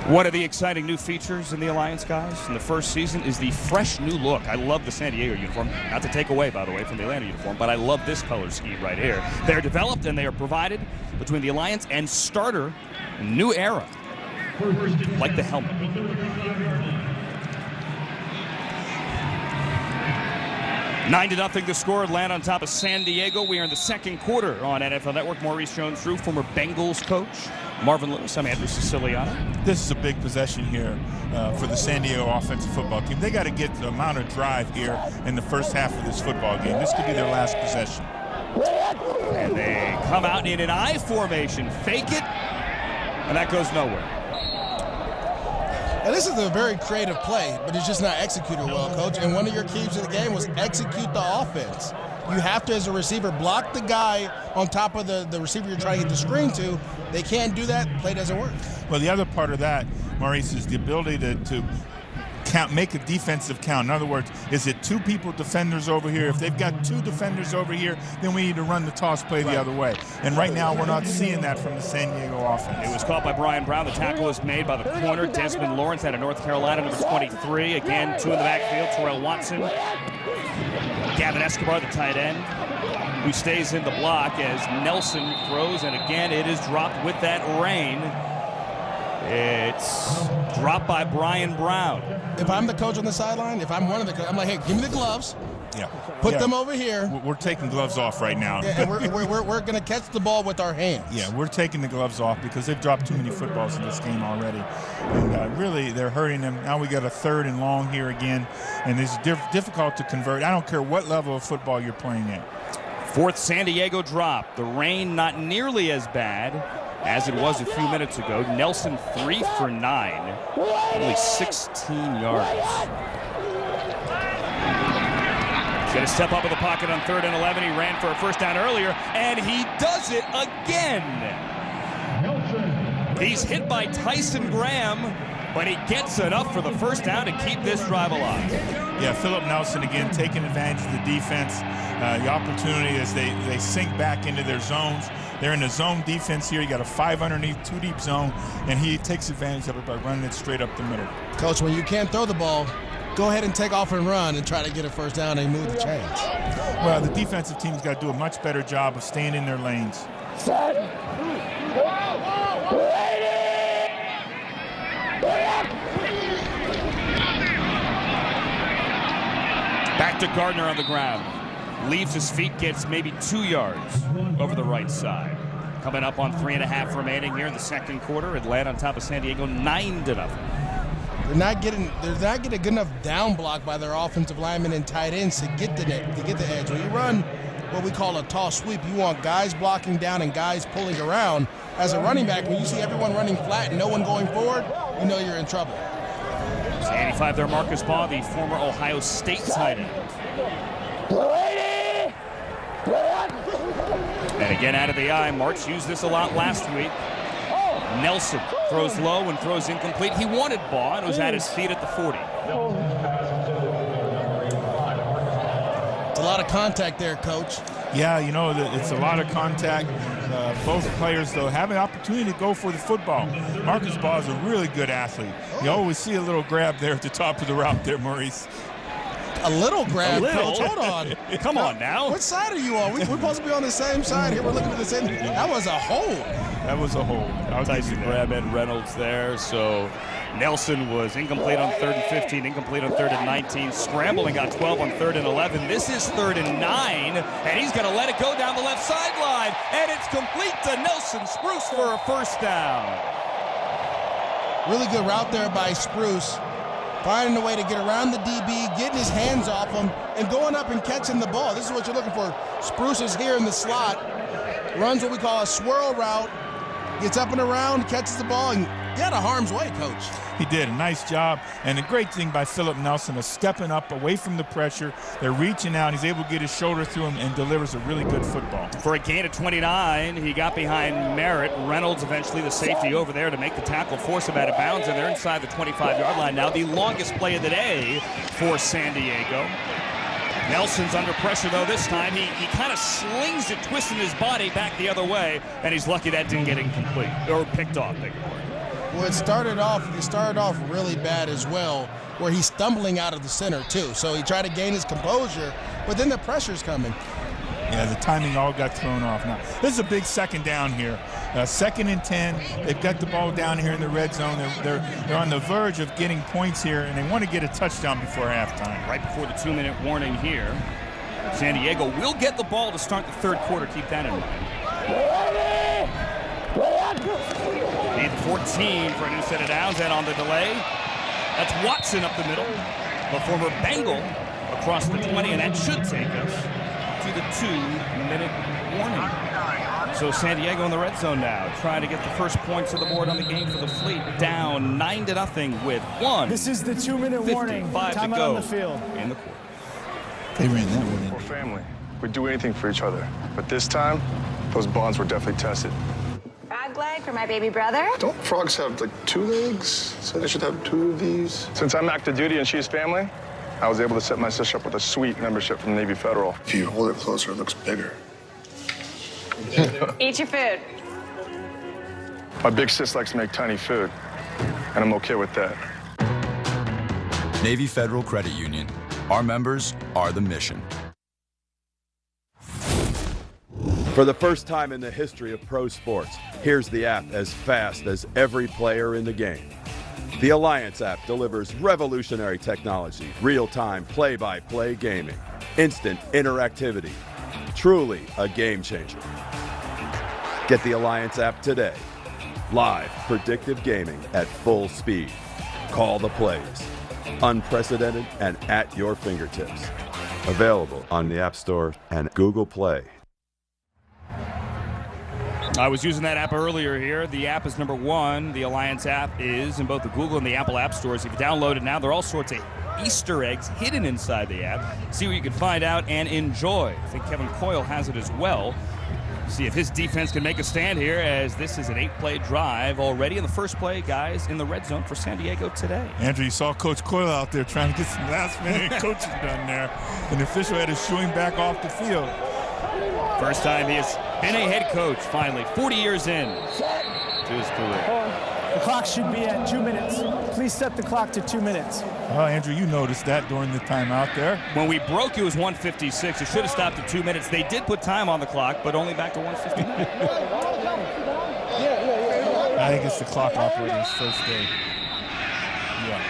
One of the exciting new features in the Alliance, guys, in the first season is the fresh new look. I love the San Diego uniform. Not to take away, by the way, from the Atlanta uniform, but I love this color scheme right here. They're developed and they are provided between the Alliance and Starter. New era. Like the helmet. 9-0 the score. Atlanta on top of San Diego. We are in the second quarter on NFL Network. Maurice Jones-Drew, former Bengals coach. Marvin Lewis, I'm Andrew Siciliano. This is a big possession here for the San Diego offensive football team. They got to get the amount of drive here in the first half of this football game. This could be their last possession. And they come out in an I formation. Fake it, and that goes nowhere. Now, this is a very creative play, but it's just not executed well, Coach. And one of your keys of the game was execute the offense. You have to, as a receiver, block the guy on top of the receiver you're trying to get the screen to. They can't do that. Play doesn't work. Well, the other part of that, Maurice, is the ability to count, make a defensive count. In other words, is it two people, defenders over here? If they've got two defenders over here, then we need to run the toss play the other way. And right now, we're not seeing that from the San Diego offense. It was caught by Brian Brown. The tackle was made by the corner, Desmond Lawrence out of North Carolina, number 23. Again, two in the backfield, Terrell Watson. Gavin Escobar, the tight end, who stays in the block as Nelson throws, and again, it is dropped with that rain. It's dropped by Brian Brown. If I'm the coach on the sideline, if I'm one of the coaches, I'm like, hey, give me the gloves. Yeah. Put them over here. We're taking gloves off right now. Yeah, and we're going to catch the ball with our hands. Yeah, we're taking the gloves off because they've dropped too many footballs in this game already. And really, they're hurting them. Now we got a 3rd and long here again, and it's difficult to convert. I don't care what level of football you're playing at. 4th San Diego drop. The rain not nearly as bad as it was a few minutes ago. Nelson 3 for 9, only 16 yards. Going to step up in the pocket on 3rd and 11. He ran for a first down earlier, and he does it again. He's hit by Tyson Graham, but he gets enough for the first down to keep this drive alive. Yeah, Philip Nelson again taking advantage of the defense, the opportunity as they sink back into their zones. They're in the zone defense here. You got a 5 underneath, 2 deep zone, and he takes advantage of it by running it straight up the middle. Coach, when you can't throw the ball, go ahead and take off and run and try to get a first down and move the chains. Well, the defensive team's got to do a much better job of staying in their lanes. Back to Gardner on the ground. Leaves his feet, gets maybe 2 yards over the right side. Coming up on 3.5 remaining here in the second quarter. Atlanta on top of San Diego, 9-0. They're not getting a good enough down block by their offensive linemen and tight ends to get the edge. When you run what we call a toss sweep, you want guys blocking down and guys pulling around. As a running back, when you see everyone running flat and no one going forward, you know you're in trouble. 85 there, Marcus Baugh, the former Ohio State tight end. And again out of the eye, March used this a lot last week. Nelson throws low and throws incomplete. He wanted Baugh and was at his feet at the 40. It's a lot of contact there, Coach. Yeah, you know, it's a lot of contact. Both players, though, have an opportunity to go for the football. Marcus Baugh is a really good athlete. You always see a little grab there at the top of the route there, Maurice. A little grab, Coach. Hold on. Come on now. What side are you on? We're supposed to be on the same side here. We're looking at the same. That was a hold. That was a hold. Tyson grab Ed Reynolds there. So Nelson was incomplete on 3rd and 15, incomplete on 3rd and 19. Scrambling, got 12 on 3rd and 11. This is 3rd and 9, and he's going to let it go down the left sideline. And it's complete to Nelson Spruce for a first down. Really good route there by Spruce. Finding a way to get around the DB, getting his hands off him, and going up and catching the ball. This is what you're looking for. Spruce is here in the slot, runs what we call a swirl route, gets up and around, catches the ball, and get out of harm's way, Coach. He did a nice job, and the great thing by Philip Nelson is stepping up away from the pressure. They're reaching out. He's able to get his shoulder through him and delivers a really good football. For a gain of 29, he got behind Merritt. Reynolds eventually the safety over there to make the tackle, force him out of bounds, and they're inside the 25-yard line now. The longest play of the day for San Diego. Nelson's under pressure, though, this time. He kind of slings it, twisting his body back the other way, and he's lucky that didn't get incomplete, or picked off, beg your pardon. Well, it started off really bad as well, where he's stumbling out of the center, too. So he tried to gain his composure, but then the pressure's coming. Yeah, the timing all got thrown off. Now, this is a big second down here. 2nd and 10. They've got the ball down here in the red zone. They're on the verge of getting points here, and they want to get a touchdown before halftime. Right before the 2-minute warning here. San Diego will get the ball to start the third quarter. Keep that in mind. Need 14 for a new set of downs, and on the delay, that's Watson up the middle. The former Bengal across the 20, and that should take us to the 2-minute warning. So San Diego in the red zone now, trying to get the first points of the board on the game for the Fleet. Down 9-0 with 1. This is the 2-minute warning. Time to go on the field. In the quarter. They ran that one in. We're family. We'd do anything for each other. But this time, those bonds were definitely tested. Frog leg for my baby brother. Don't frogs have, like, 2 legs? So they should have 2 of these? Since I'm active duty and she's family, I was able to set my sister up with a sweet membership from Navy Federal. If you hold it closer, it looks bigger. Eat your food. My big sis likes to make tiny food, and I'm okay with that. Navy Federal Credit Union. Our members are the mission. For the first time in the history of pro sports, here's the app as fast as every player in the game. The Alliance app delivers revolutionary technology, real-time play-by-play gaming, instant interactivity. Truly a game changer. Get the Alliance app today. Live predictive gaming at full speed. Call the plays. Unprecedented and at your fingertips. Available on the App Store and Google Play. I was using that app earlier here. The app is #1. The Alliance app is in both the Google and the Apple app stores. If you download it now, there are all sorts of Easter eggs hidden inside the app. See what you can find out and enjoy. I think Kevin Coyle has it as well. See if his defense can make a stand here, as this is an 8-play drive already in the first play, guys, in the red zone for San Diego today. Andrew, you saw Coach Coyle out there trying to get some last-minute coaching done there. And the official had to shoo him back off the field. First time he has been a head coach, finally, 40 years in to his career. The clock should be at 2 minutes. Please set the clock to 2 minutes. Well, Andrew, you noticed that during the timeout there. When we broke, it was 1:56. It should have stopped at 2 minutes. They did put time on the clock, but only back to 1:59. I think it's the clock operator's first day. Yeah.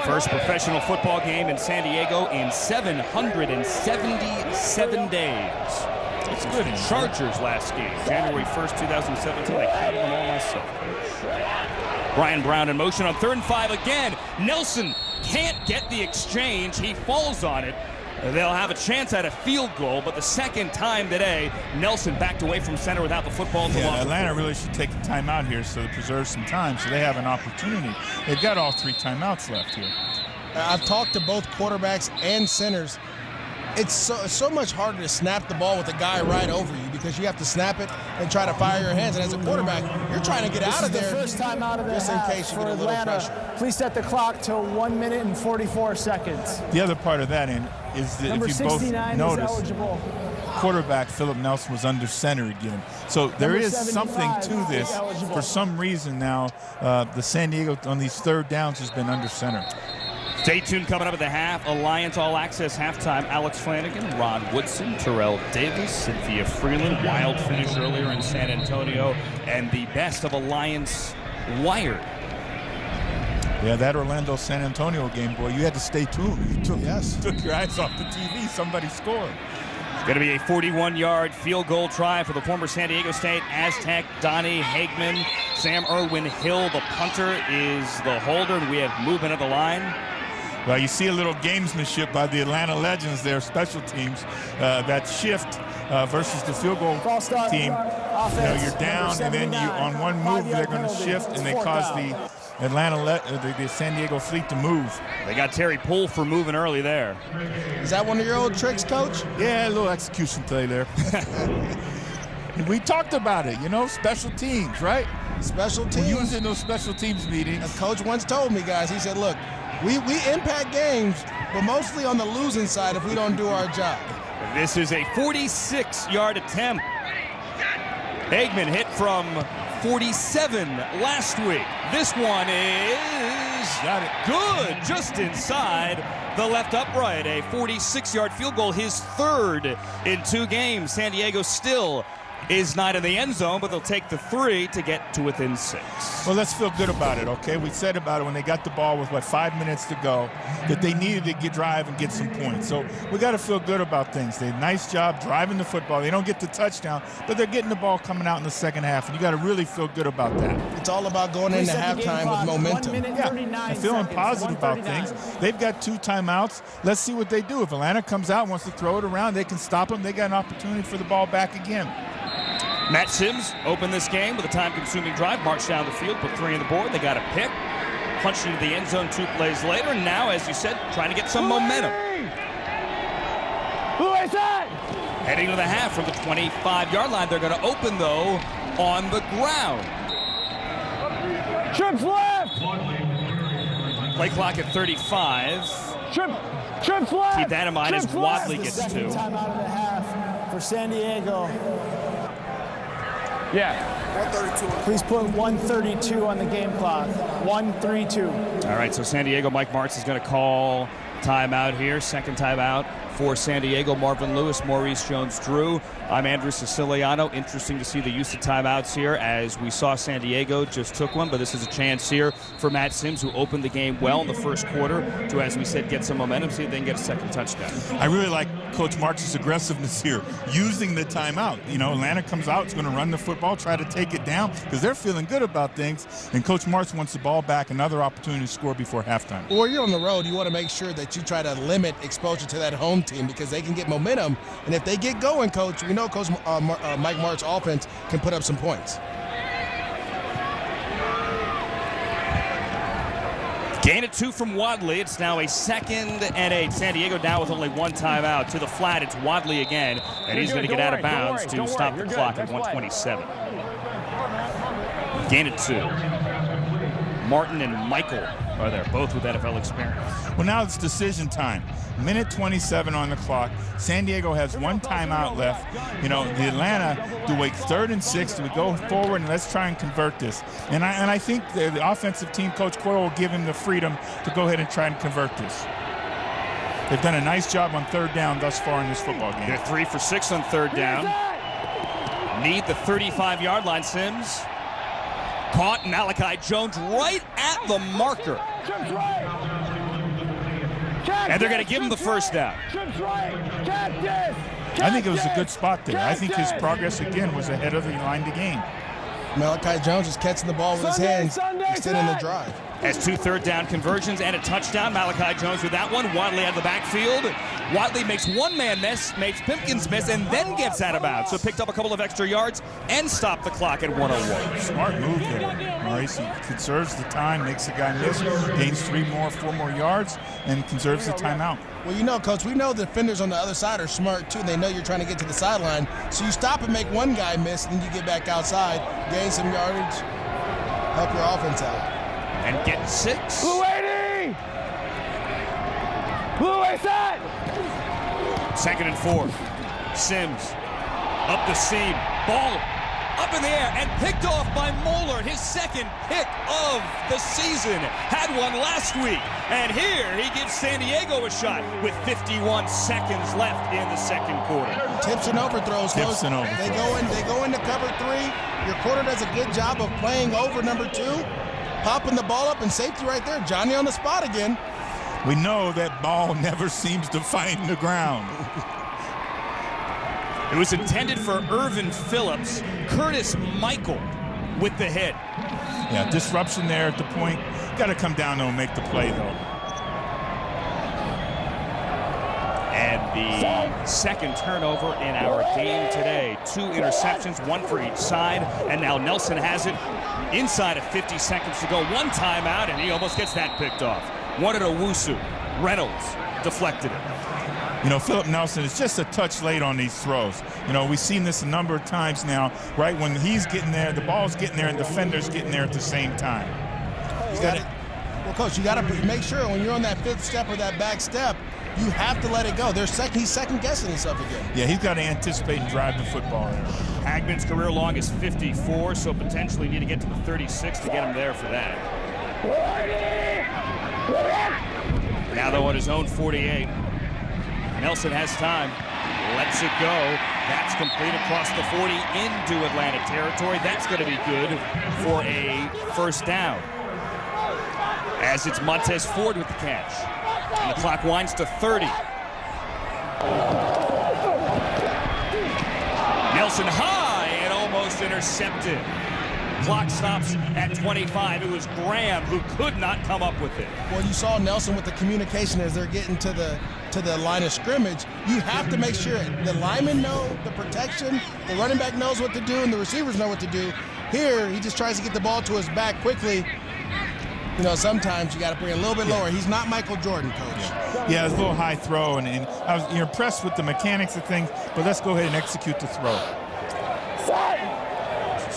First professional football game in San Diego in 777 days. It's good. Chargers last game, January 1st, 2017. I counted them all myself. Brian Brown in motion on 3rd and 5 again. Nelson can't get the exchange. He falls on it. They'll have a chance at a field goal, but the second time today, Nelson backed away from center without the football. Yeah, Atlanta really should take a timeout here so to preserve some time, so they have an opportunity. They've got all 3 timeouts left here. I've talked to both quarterbacks and centers. It's so much harder to snap the ball with a guy right over you, because you have to snap it and try to fire your hands. And as a quarterback, you're trying to get out of there. This is the first time out of the just in case you get a little pressure. Please set the clock to 1 minute and 44 seconds. The other part of that is that Number if you both 69 notice, is eligible. quarterback Philip Nelson was under center again. So there is something to this. For some reason now, the San Diego on these 3rd downs has been under center. Stay tuned, coming up at the half. Alliance All Access halftime. Alex Flanagan, Ron Woodson, Terrell Davis, Cynthia Freeland. Wild finish earlier in San Antonio. And the best of Alliance Wired. Yeah, that Orlando-San Antonio game, boy, you had to stay tuned. You took your eyes off the TV. Somebody scored. It's going to be a 41-yard field goal try for the former San Diego State Aztec, Donnie Hagman. Sam Irwin Hill, the punter, is the holder, and we have movement at the line. Well, you see a little gamesmanship by the Atlanta Legends, their special teams. That shift versus the field goal team. You're down, and then on one move they're going to shift, and they cause the the San Diego Fleet to move. They got Terry Poole for moving early there. Is that one of your old tricks, Coach? Yeah, a little execution play there. We talked about it, special teams, right? Special teams. We're using those special teams meetings. A coach once told me, guys, he said, look, we impact games, but mostly on the losing side if we don't do our job. This is a 46-yard attempt. Hagman hit from 47 last week. This one is got it good, just inside the left upright. A 46-yard field goal, his third in 2 games. San Diego still is not in the end zone, but they'll take the 3 to get to within 6. Well, let's feel good about it, okay? We said about it when they got the ball with, 5 minutes to go, that they needed to drive and get some points. So we got to feel good about things. They did a nice job driving the football. They don't get the touchdown, but they're getting the ball coming out in the second half, and you got to really feel good about that. It's all about going into halftime with momentum. And feeling positive about things. They've got 2 timeouts. Let's see what they do. If Atlanta comes out and wants to throw it around, they can stop them. They got an opportunity for the ball back again. Matt Sims opened this game with a time-consuming drive, marched down the field, put 3 on the board. They got a pick, punched into the end zone 2 plays later, and now, as you said, trying to get some momentum. Who is that? Heading to the half from the 25-yard line. They're going to open, though, on the ground. Trips left. Play clock at 35. Trips left. Keep that in mind as Wadley gets 2. Time out of the half for San Diego. Yeah. 132. Please put 132 on the game clock. 132. All right, so San Diego, Mike Martz is going to call timeout here. Second timeout for San Diego. Marvin Lewis, Maurice Jones-Drew. I'm Andrew Siciliano. Interesting to see the use of timeouts here, as we saw San Diego just took one, but this is a chance here for Matt Sims, who opened the game well in the first quarter, to, as we said, get some momentum, see if they can get a second touchdown. I really like Coach Martz's aggressiveness here, using the timeout. Atlanta comes out, it's going to run the football, try to take it down, because they're feeling good about things, and Coach Martz wants the ball back, another opportunity to score before halftime. Or you're on the road, you want to make sure that you try to limit exposure to that home team, because they can get momentum, and if they get going, Coach, we know Coach Mike Martz's offense can put up some points. Gain of 2 from Wadley. It's now a 2nd and 8. San Diego now with only 1 timeout. To the flat, it's Wadley again, and he's going to get out of bounds to stop the clock at 1:27. Gain of 2. Martin and Michael are there, both with NFL experience. Well, now it's decision time. Minute 27 on the clock. San Diego has 1 timeout left. The Atlanta, do we 3rd and 6? Do we go forward and let's try and convert this? And I think the offensive team, Coach Coyle, will give him the freedom to go ahead and try and convert this. They've done a nice job on 3rd down thus far in this football game. They're 3 for 6 on 3rd down. Need the 35-yard line. Sims caught. Malachi Jones right at the marker. And they're going to give him the first down. I think it was a good spot there. I think his progress, again, was ahead of the line to gain. Malachi Jones is catching the ball with his hands, extending the drive. Has 2 third down conversions and a touchdown. Malachi Jones with that one. Wadley out of the backfield. Wadley makes one man miss, makes Pimpkins miss, and then gets out of bounds. So picked up a couple of extra yards and stopped the clock at 1:01. Smart move there, Maurice. He conserves the time, makes the guy miss, gains 4 more yards, and conserves the timeout. Well, Coach, we know the defenders on the other side are smart, too. They know you're trying to get to the sideline. So you stop and make one guy miss, and then you get back outside, gain some yardage, help your offense out. And get 6. Blue 80! Blue 87! 2nd and 4. Sims up the seam. Ball up in the air and picked off by Moeller. His 2nd pick of the season. Had one last week. And here he gives San Diego a shot with 51 seconds left in the 2nd quarter. Tips and overthrows. Tips and overthrows. They go into cover 3. Your quarter does a good job of playing over number 2. Popping the ball up, and safety right there. Johnny on the spot again. We know that ball never seems to find the ground. It was intended for Irvin Phillips. Curtis Michael with the hit. Yeah, disruption there at the point. Got to come down and make the play, though. And the 2nd turnover in our game today. 2 interceptions, 1 for each side. And now Nelson has it inside of 50 seconds to go. 1 timeout, and he almost gets that picked off. One at Owusu. Reynolds deflected it. You know, Philip Nelson is just a touch late on these throws. You know, we've seen this a number of times now, right? When he's getting there, the ball's getting there, and defender's getting there at the same time. Well, Coach, you got to make sure when you're on that fifth step or that back step, you have to let it go. He's second-guessing himself again. Yeah, he's got to anticipate and drive the football there. Hagman's career long is 54, so potentially need to get to the 36 to get him there for that. Now, though, on his own 48. Nelson has time, lets it go. That's complete across the 40 into Atlanta territory. That's going to be good for a first down. As it's Montez Ford with the catch. And the clock winds to 30. Nelson high and almost intercepted. Clock stops at 25. It was Graham who could not come up with it. Well, you saw Nelson with the communication as they're getting to the line of scrimmage. You have to make sure the linemen know the protection, the running back knows what to do, and the receivers know what to do. Here, he just tries to get the ball to his back quickly. You know, sometimes you got to bring it a little bit lower. He's not Michael Jordan, Coach. Yeah, it's a little high throw, and I was impressed with the mechanics of things, but let's go ahead and execute the throw.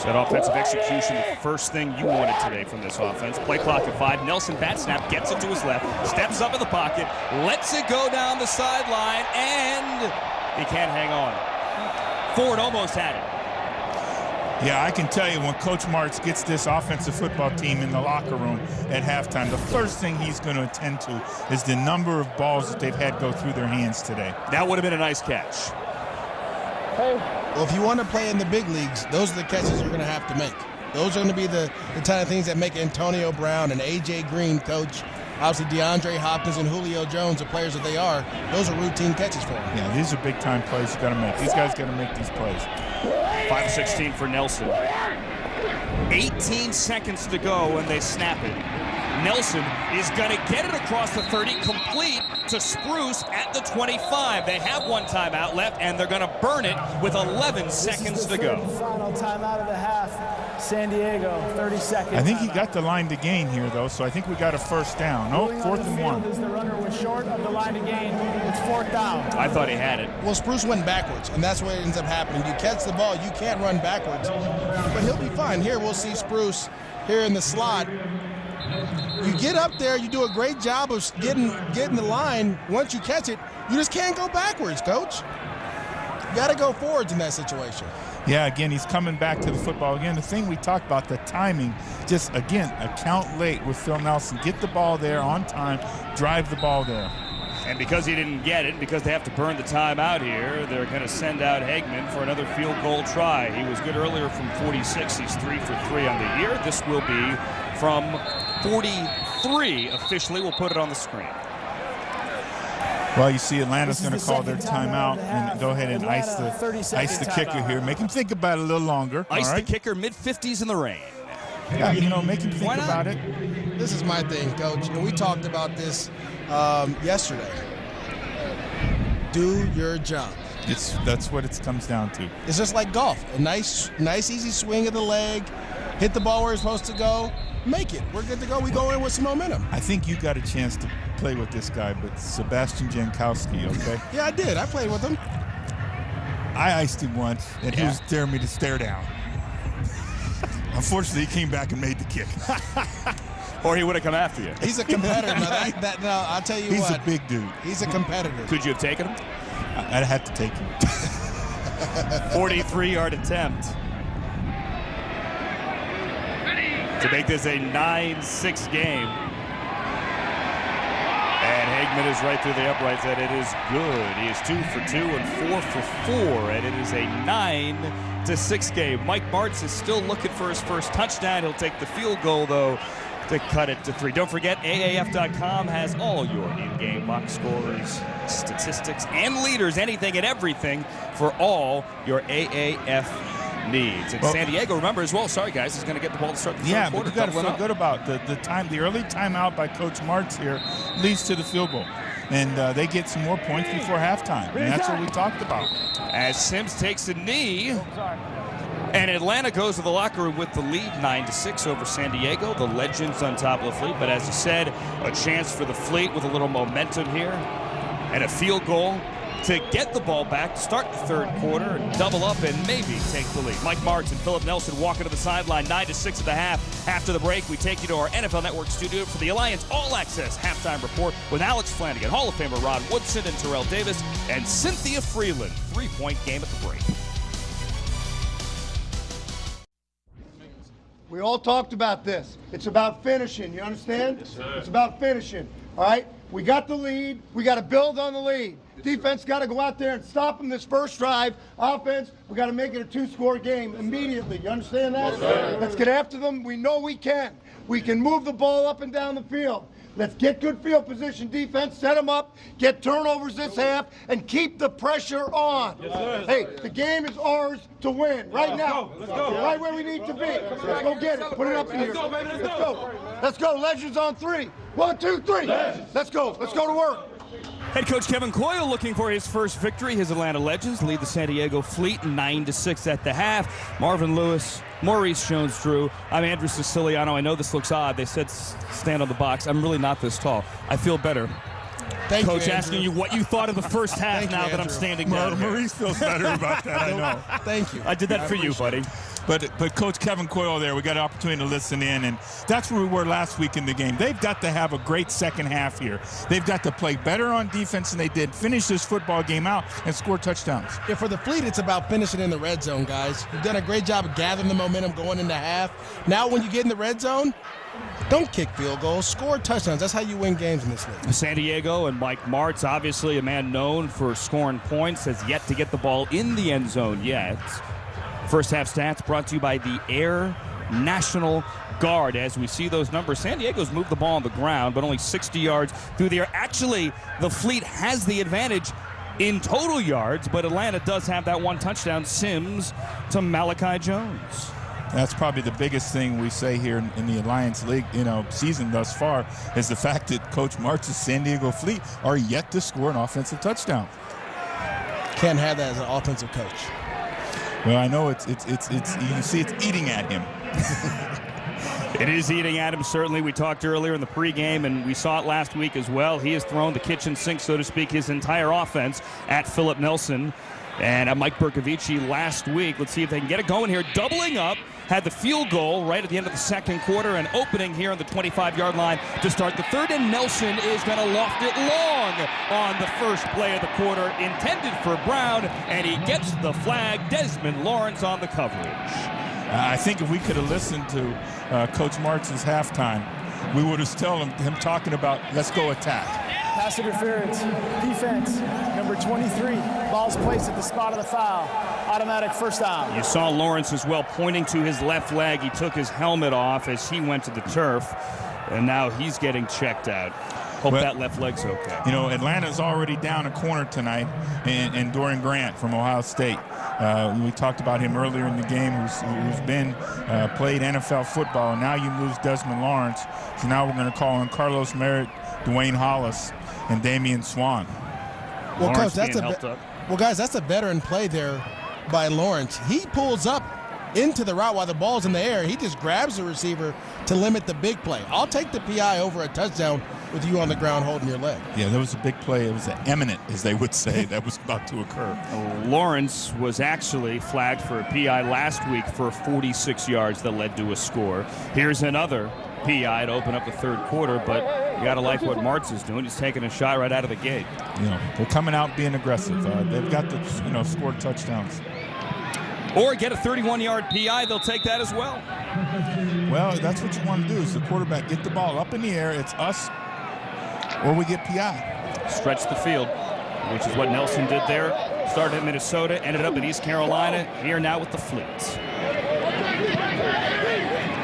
That offensive execution, the first thing you wanted today from this offense. Play clock at 5. Nelson bat snap, gets it to his left, steps up in the pocket, lets it go down the sideline, and he can't hang on. Ford almost had it. Yeah, I can tell you when Coach Martz gets this offensive football team in the locker room at halftime, the first thing he's going to attend to is the number of balls that they've had go through their hands today. That would have been a nice catch. Well, if you want to play in the big leagues, those are the catches you're going to have to make. Those are going to be the kind of things that make Antonio Brown and A.J. Green, Coach, obviously DeAndre Hopkins and Julio Jones, the players that they are, those are routine catches for them. Yeah, these are big-time plays you got to make. These guys got to make these plays. 5:16 for Nelson. 18 seconds to go when they snap it. Nelson is going to get it across the 30, complete to Spruce at the 25. They have one timeout left, and they're going to burn it with 11 seconds to go. Final timeout of the half. San Diego, 30 seconds. I think he got the line to gain here, though, so I think we got a first down. No, 4th and 1. As the runner was short of the line to gain, it's 4th down. I thought he had it. Well, Spruce went backwards, and that's what ends up happening. You catch the ball, you can't run backwards, but he'll be fine. Here we'll see Spruce here in the slot. You get up there, you do a great job of getting the line. Once you catch it, you just can't go backwards, Coach. You got to go forwards in that situation. Yeah, again, he's coming back to the football. Again, the thing we talked about, the timing, just, again, account late with Phil Nelson. Get the ball there on time, drive the ball there. And because he didn't get it, because they have to burn the timeout here, they're going to send out Hagman for another field goal try. He was good earlier from 46. He's 3 for 3 on the year. This will be from 43 officially. We'll put it on the screen. Well, you see Atlanta's going to call their timeout and go ahead and ice the kicker here. Make him think about it a little longer. Ice the kicker, mid-50s in the rain. Yeah, you know, make him think about it. This is my thing, Coach, and we talked about this yesterday. Do your job. That's what it comes down to. It's just like golf. A nice, easy swing of the leg, hit the ball where it's supposed to go, make it. We're good to go. We go in with some momentum. I think you got a chance to play with this guy, but Sebastian Jankowski, okay? Yeah, I did. I played with him. I iced him once, and he was daring me to stare down. Unfortunately, he came back and made the kick. Or he would have come after you. He's a competitor. No, I'll tell you He's what. a big dude. He's a competitor. Could you have taken him? I'd have to take him. 43-yard attempt. To make this a 9-6 game. And Hagman is right through the uprights, and it is good. He is 2 for 2 and 4 for 4, and it is a 9-6 game. Mike Martz is still looking for his first touchdown. He'll take the field goal, though, to cut it to 3. Don't forget, AAF.com has all your in-game box scores, statistics, and leaders, anything and everything for all your AAF needs. And San Diego, remember as well, sorry guys, is going to get the ball to start the third quarter. But you got to feel good about the early timeout by Coach Martz here leads to the field goal. And they get some more points before halftime. And that's what we talked about. As Sims takes a knee. And Atlanta goes to the locker room with the lead 9-6 over San Diego. The Legends on top of the Fleet. But as you said, a chance for the Fleet with a little momentum here. and a field goal to get the ball back, to start the third quarter, and double up and maybe take the lead. Mike Martz and Philip Nelson walking to the sideline, 9-6 at the half. After the break, we take you to our NFL Network studio for the Alliance All Access Halftime Report with Alex Flanagan, Hall of Famer Rod Woodson, and Terrell Davis, and Cynthia Freeland. 3-point game at the break. We all talked about this. It's about finishing, you understand? Yes, sir. It's about finishing, all right? We got the lead. We got to build on the lead. Defense got to go out there and stop them this first drive. Offense, we got to make it a 2-score game immediately. You understand that? Yes, let's get after them. We know we can. We can move the ball up and down the field. Let's get good field position defense, set them up, get turnovers this half, and keep the pressure on. Yes, hey, the game is ours to win right now. Let's go. Right where we need to be. Let's go get it. Put it up in here. Let's go. Let's go. Legends on 3. 1, 2, 3. Let's go. Let's go to work. Head coach Kevin Coyle looking for his first victory. His Atlanta Legends lead the San Diego Fleet 9-6 at the half. Marvin Lewis, Maurice Jones-Drew. I'm Andrew Siciliano. I know this looks odd. They said stand on the box. I'm really not this tall. I feel better. Thank Coach you, asking you what you thought of the first half now that I'm standing down here. Maurice feels better about that, I know. Thank you. I did that for you, buddy. But Coach Kevin Coyle there, we got an opportunity to listen in, and that's where we were last week in the game. They've got to have a great second half here. They've got to play better on defense than they did, finish this football game out, and score touchdowns. Yeah, for the Fleet, it's about finishing in the red zone, guys. You've done a great job of gathering the momentum going into half. Now when you get in the red zone, don't kick field goals, score touchdowns. That's how you win games in this league. San Diego and Mike Martz, obviously a man known for scoring points, has yet to get the ball in the end zone yet. First half stats brought to you by the Air National Guard. As we see those numbers, San Diego's moved the ball on the ground, but only 60 yards through the air. Actually, the Fleet has the advantage in total yards, but Atlanta does have that one touchdown, Sims to Malachi Jones. That's probably the biggest thing we say here in the Alliance League, season thus far, is the fact that Coach Martz's San Diego Fleet are yet to score an offensive touchdown. Can't have that as an offensive coach. Well, I know it's you can see it's eating at him. It is eating at him, certainly. We talked earlier in the pregame, and we saw it last week as well. He has thrown the kitchen sink, so to speak, his entire offense at Philip Nelson and at Mike Bercovici last week. Let's see if they can get it going here. Doubling up. Had the field goal right at the end of the second quarter and opening here on the 25-yard line to start the third, and Nelson is going to loft it long on the first play of the quarter, intended for Brown, and he gets the flag. Desmond Lawrence on the coverage. I think if we could have listened to Coach Martz's halftime, we would have still him talking about let's go attack. Pass interference, defense, number 23. Ball's placed at the spot of the foul. Automatic first down. You saw Lawrence as well pointing to his left leg. He took his helmet off as he went to the turf, and now he's getting checked out. Hope that left leg's okay. Atlanta's already down a corner tonight, and Dorian Grant from Ohio State. We talked about him earlier in the game, who's been played NFL football, and now you lose Desmond Lawrence. So now we're going to call on Carlos Merritt, Dwayne Hollis, and Damian Swan. Well, Coach, guys, that's a veteran play there by Lawrence. He pulls up into the route while the ball's in the air. He just grabs the receiver to limit the big play. I'll take the PI over a touchdown with you on the ground holding your leg. Yeah, that was a big play. It was an imminent, as they would say, that was about to occur. Lawrence was actually flagged for a PI last week for 46 yards that led to a score. Here's another PI to open up the third quarter, but you got to like what Martz is doing. He's taking a shot right out of the gate. They're coming out being aggressive. They've got to, score touchdowns. Or get a 31-yard PI, they'll take that as well. Well, that's what you want to do is the quarterback get the ball up in the air. It's us or we get PI. Stretch the field, which is what Nelson did there. Started at Minnesota, ended up in East Carolina, here now with the Fleet.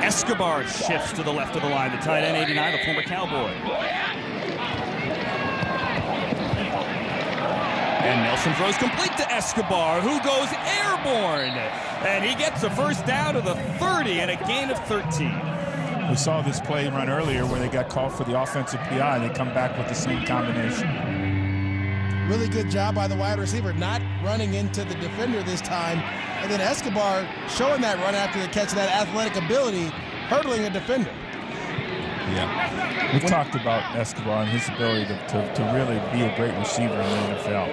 Escobar shifts to the left of the line, the tight end 89, the former Cowboy. And Nelson throws complete to Escobar, who goes airborne. And he gets a first down to the 30 and a gain of 13. We saw this play run earlier where they got called for the offensive PI, and they come back with the same combination. Really good job by the wide receiver, not running into the defender this time. And then Escobar showing that run after the catch, that athletic ability, hurdling a defender. Yeah. We've talked about Escobar and his ability to really be a great receiver in the NFL.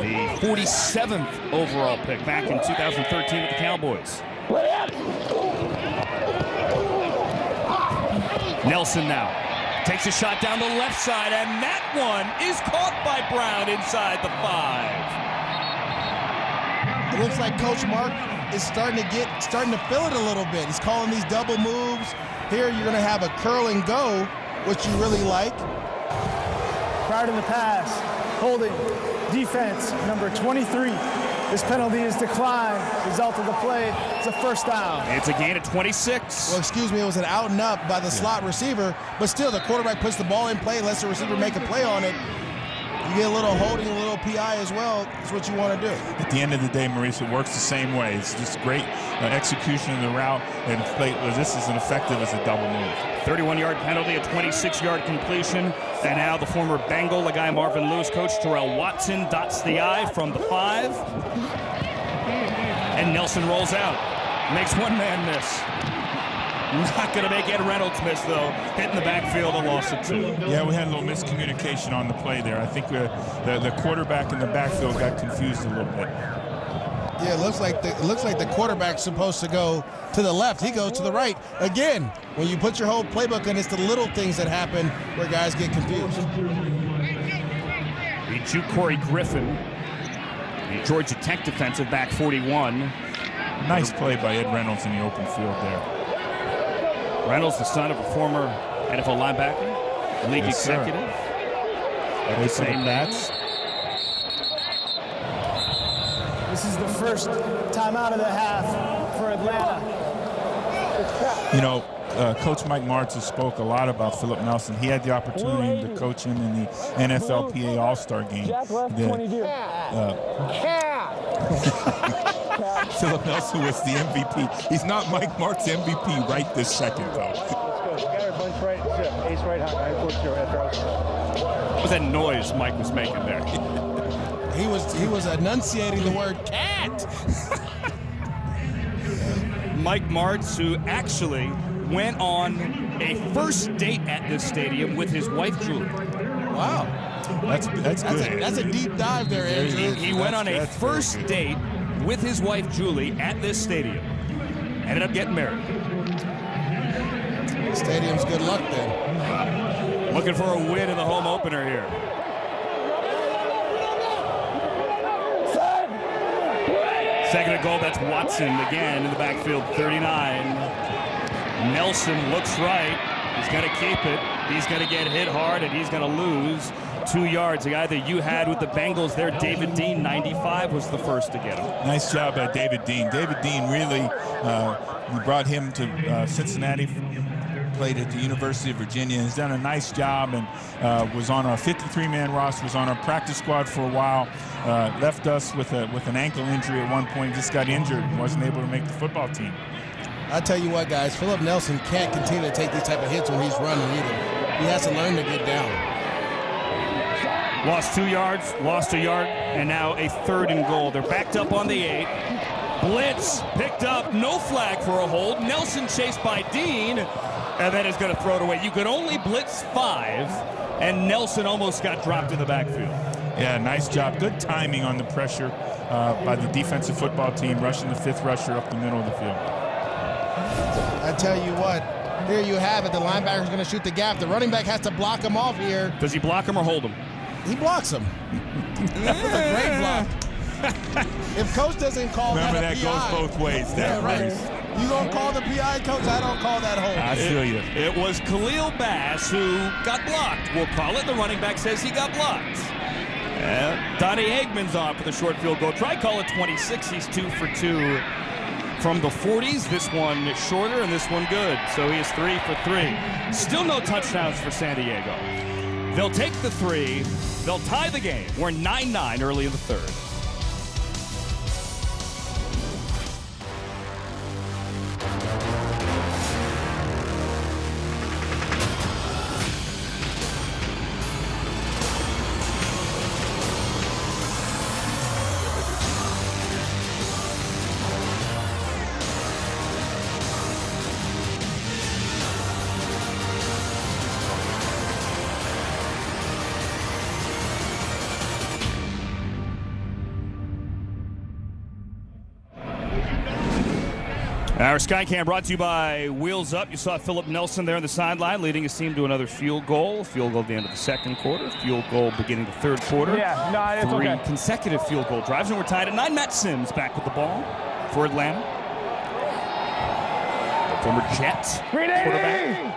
The 47th overall pick back in 2013 with the Cowboys. Nelson now takes a shot down the left side, and that one is caught by Brown inside the 5. It looks like Coach Mark is starting to feel it a little bit. He's calling these double moves. Here you're going to have a curl and go, which you really like. Prior to the pass, holding, defense, number 23. This penalty is declined. Result of the play is a first down. It's a gain of 26. Well, excuse me, it was an out and up by the slot receiver, but still the quarterback puts the ball in play, lets the receiver make a play on it. You get a little holding, a little PI as well. That's what you want to do. At the end of the day, Maurice, it works the same way. It's just great execution of the route, and this is as effective as a double move. 31-yard penalty, a 26-yard completion, and now the former Bengal, the guy Marvin Lewis, Coach Terrell Watson dots the I from the 5. And Nelson rolls out. Makes one man miss. Not going to make Ed Reynolds miss, though. Hit in the backfield, a loss of 2. Yeah, we had a little miscommunication on the play there. I think the quarterback in the backfield got confused a little bit. Yeah, it looks like the quarterback's supposed to go to the left. He goes to the right. Again, when you put your whole playbook in, it's the little things that happen where guys get confused. The Jew Corey Griffin, the Georgia Tech defensive back, 41. Nice play by Ed Reynolds in the open field there. Reynolds, the son of a former NFL linebacker, league executive. They same bats. This is the first time out of the half for Atlanta. You know, Coach Mike Martz spoke a lot about Philip Nelson. He had the opportunity to coach him in the NFLPA All-Star game. Philip Nelson was the MVP. He's not Mike Martz's MVP right this second, though. What was that noise Mike was making there? He was enunciating the word cat. Mike Martz, who actually went on a first date at this stadium with his wife, Julie. Wow. That's good. That's a deep dive there, Andrew. He went on a first date with his wife, Julie, at this stadium. Ended up getting married. Stadium's good luck then. Looking for a win in the home opener here. Second and goal, that's Watson again in the backfield, 39. Nelson looks right. He's going to keep it. He's going to get hit hard, and he's going to lose 2 yards. The guy that you had with the Bengals there, David Dean, 95, was the first to get him. Nice job by David Dean. David Dean really, we brought him to Cincinnati, played at the University of Virginia. He's done a nice job and was on our 53-man roster, was on our practice squad for a while, left us with an ankle injury at one point, just got injured and wasn't able to make the football team. I tell you what, guys, Philip Nelson can't continue to take these type of hits when he's running either. He has to learn to get down. Lost 2 yards, lost a yard, and now a 3rd and goal. They're backed up on the 8. Blitz picked up, no flag for a hold. Nelson chased by Dean, and then is going to throw it away. You could only blitz 5, and Nelson almost got dropped in the backfield. Yeah, nice job. Good timing on the pressure by the defensive football team, rushing the 5th rusher up the middle of the field. I tell you what, here you have it. The linebacker's going to shoot the gap. The running back has to block him off here. Does he block him or hold him? He blocks him. That's a great block. If Coach doesn't call Remember that a that PI, goes both ways. Yeah, right. You gonna call the PI, Coach? I don't call that hold. I feel you. It was Khalil Bass who got blocked. We'll call it. The running back says he got blocked. Donnie Hagman's on for the short field goal. Try call it 26. He's 2 for 2 from the 40s. This one shorter and this one good. So he is 3 for 3. Still no touchdowns for San Diego. They'll take the 3. They'll tie the game. We're 9-9 early in the 3rd. Our Skycam brought to you by Wheels Up. You saw Philip Nelson there on the sideline leading his team to another field goal. Field goal at the end of the second quarter. Field goal beginning the third quarter. Yeah, no, it's Three okay. consecutive field goal drives, and we're tied at 9. Matt Sims back with the ball for Atlanta. The former Jet quarterback.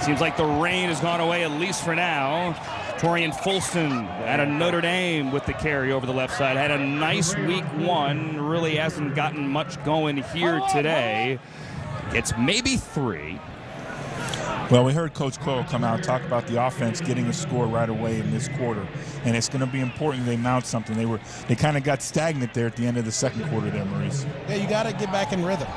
Seems like the rain has gone away, at least for now. Torian Fulston out of Notre Dame with the carry over the left side. Had a nice week 1. Really hasn't gotten much going here today. It's maybe 3. Well, we heard Coach Coyle come out and talk about the offense getting a score right away in this quarter, and it's going to be important they mount something. They kind of got stagnant there at the end of the second quarter there, Maurice. Yeah, you got to get back in rhythm.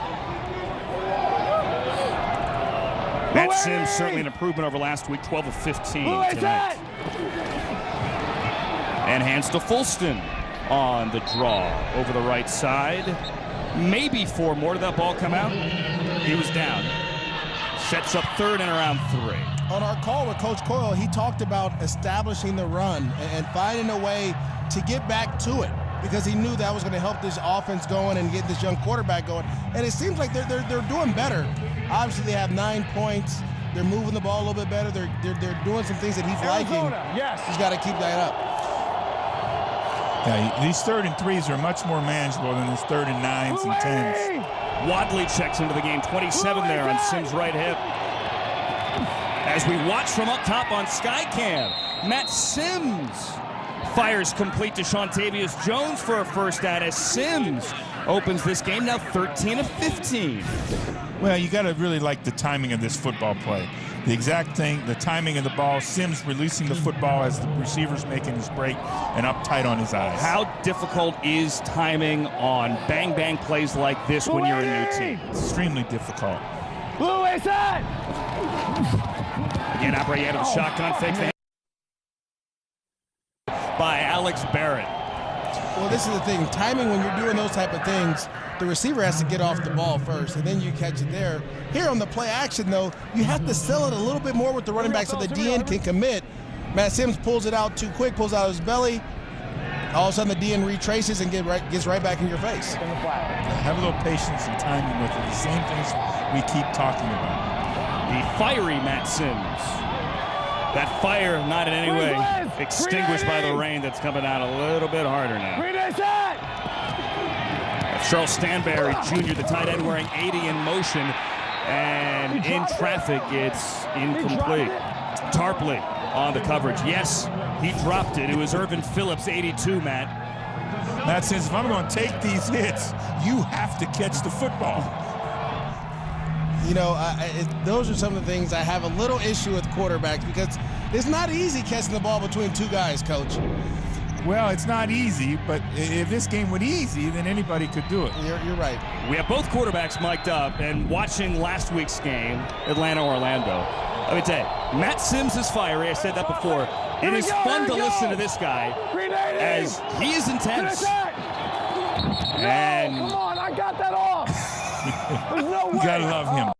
Matt Sims certainly an improvement over last week, 12 of 15 tonight. And hands to Fulston on the draw over the right side. Maybe 4 more. Did that ball come out? He was down. Sets up third and around 3. On our call with Coach Coyle, he talked about establishing the run and finding a way to get back to it, because he knew that was going to help this offense going and get this young quarterback going. And it seems like they're doing better. Obviously, they have 9 points. They're moving the ball a little bit better. They're doing some things that he's liking. Yes. He's got to keep that up. Yeah, these 3rd and 3s are much more manageable than his 3rd and 9s and 10s. Wadley checks into the game, 27 there on Sims' right hip. As we watch from up top on Skycam, Matt Sims fires complete to Shontavious Jones for a first down as Sims opens this game now 13 of 15. Well, you got to really like the timing of this football play. The exact thing, the timing of the ball, Sims releasing the football as the receiver's making his break and up tight on his eyes. How difficult is timing on bang-bang plays like this when you're a new team? Extremely difficult. Again, operating out of the shotgun fake by Alex Barrett. Well, this is the thing. Timing, when you're doing those type of things, the receiver has to get off the ball first, and then you catch it there. Here on the play action, though, you have to sell it a little bit more with the running back so the DN can commit. Matt Sims pulls it out too quick, pulls out his belly. All of a sudden, the DN retraces and gets right back in your face. Have a little patience and timing with it. The same things we keep talking about. The fiery Matt Sims. That fire not in any way extinguished by the rain that's coming out a little bit harder now. Charles Stanberry Jr., the tight end, wearing 80 in motion, and in traffic, it's incomplete. Tarpley on the coverage. Yes, he dropped it. It was Irvin Phillips, 82, Matt. Matt says, if I'm going to take these hits, you have to catch the football. You know, those are some of the things I have a little issue with quarterbacks, because it's not easy catching the ball between 2 guys, Coach. Well, it's not easy, but if this game were easy, then anybody could do it. You're right. We have both quarterbacks mic'd up, and watching last week's game, Atlanta-Orlando, let me tell you, Matt Sims is fiery. I said that before. It is fun to listen to this guy as he is intense. And come on, I got that off. There's no way. You gotta love him.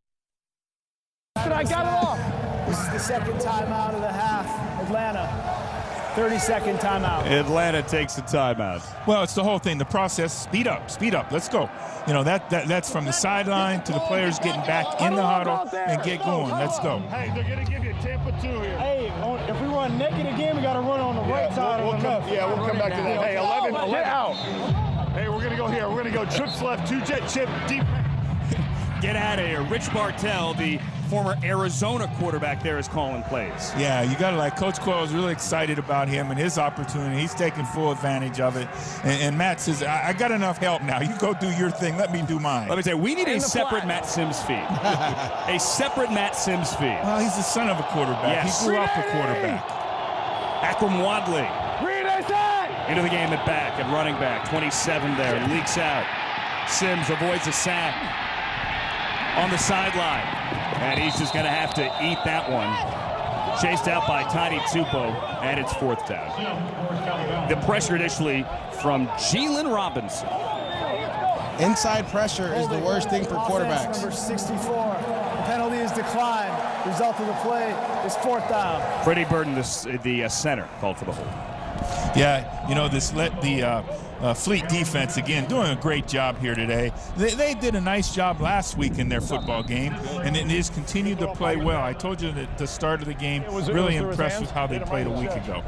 I got it off. This is the second timeout of the half. Atlanta. 30-second timeout. Atlanta takes a timeout. Well, it's the whole thing. The process, speed up, let's go. You know, that's from the sideline to the players getting back in the huddle and get going. Let's go. Hey, they're going to give you Tampa 2 here. Hey, if we run naked again, we got to run on the right side of the left. Yeah, we'll come back to that. Hey, 11 out. Hey, we're going to go here. We're going to go trips left, 2-jet chip, deep. Get out of here. Rich Bartell, the former Arizona quarterback there, is calling plays. Yeah, you got to like, Coach Coyle is really excited about him and his opportunity. He's taking full advantage of it. And Matt says, I got enough help now. You go do your thing. Let me do mine. Let me tell you, we need a separate Matt Sims feed. A separate Matt Sims feed. Well, he's the son of a quarterback. Yes. He grew up a quarterback. Akram Wadley into the game at back and running back. 27 there. Leaks out. Sims avoids a sack on the sideline. And he's just going to have to eat that one. Chased out by Tiny Tupou, and it's 4th down. The pressure initially from Jalen Robinson. Inside pressure is the worst thing for quarterbacks. Number 64. The penalty is declined. Result of the play is 4th down. Freddie Burton, the center, called for the hold. Yeah, you know, Fleet defense, again, doing a great job here today. They did a nice job last week in their football game, and they just continued to play well. I told you at the start of the game, really impressed with how they played a week ago.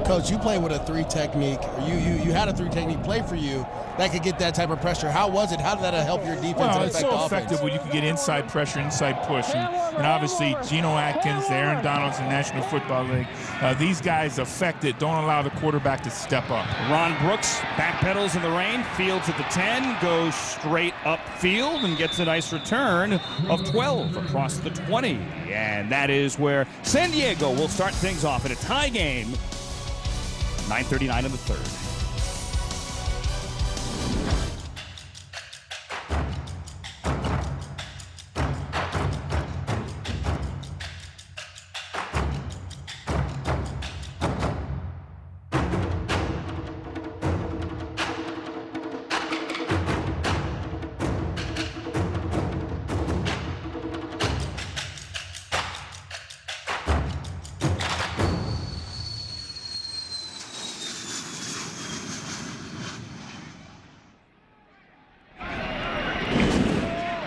Coach, you play with a 3 technique. You had a 3 technique play for you that could get that type of pressure. How was it? How did that help your defense? Well, and it's affect so the effective offense? when you can get inside pressure, inside push. And obviously, Geno Atkins, the Aaron Donalds in the National Football League, these guys affect it, don't allow the quarterback to step up. Ron Brooks backpedals in the rain, fields at the 10, goes straight upfield and gets a nice return of 12 across the 20. And that is where San Diego will start things off in a tie game. 9:39 in the third.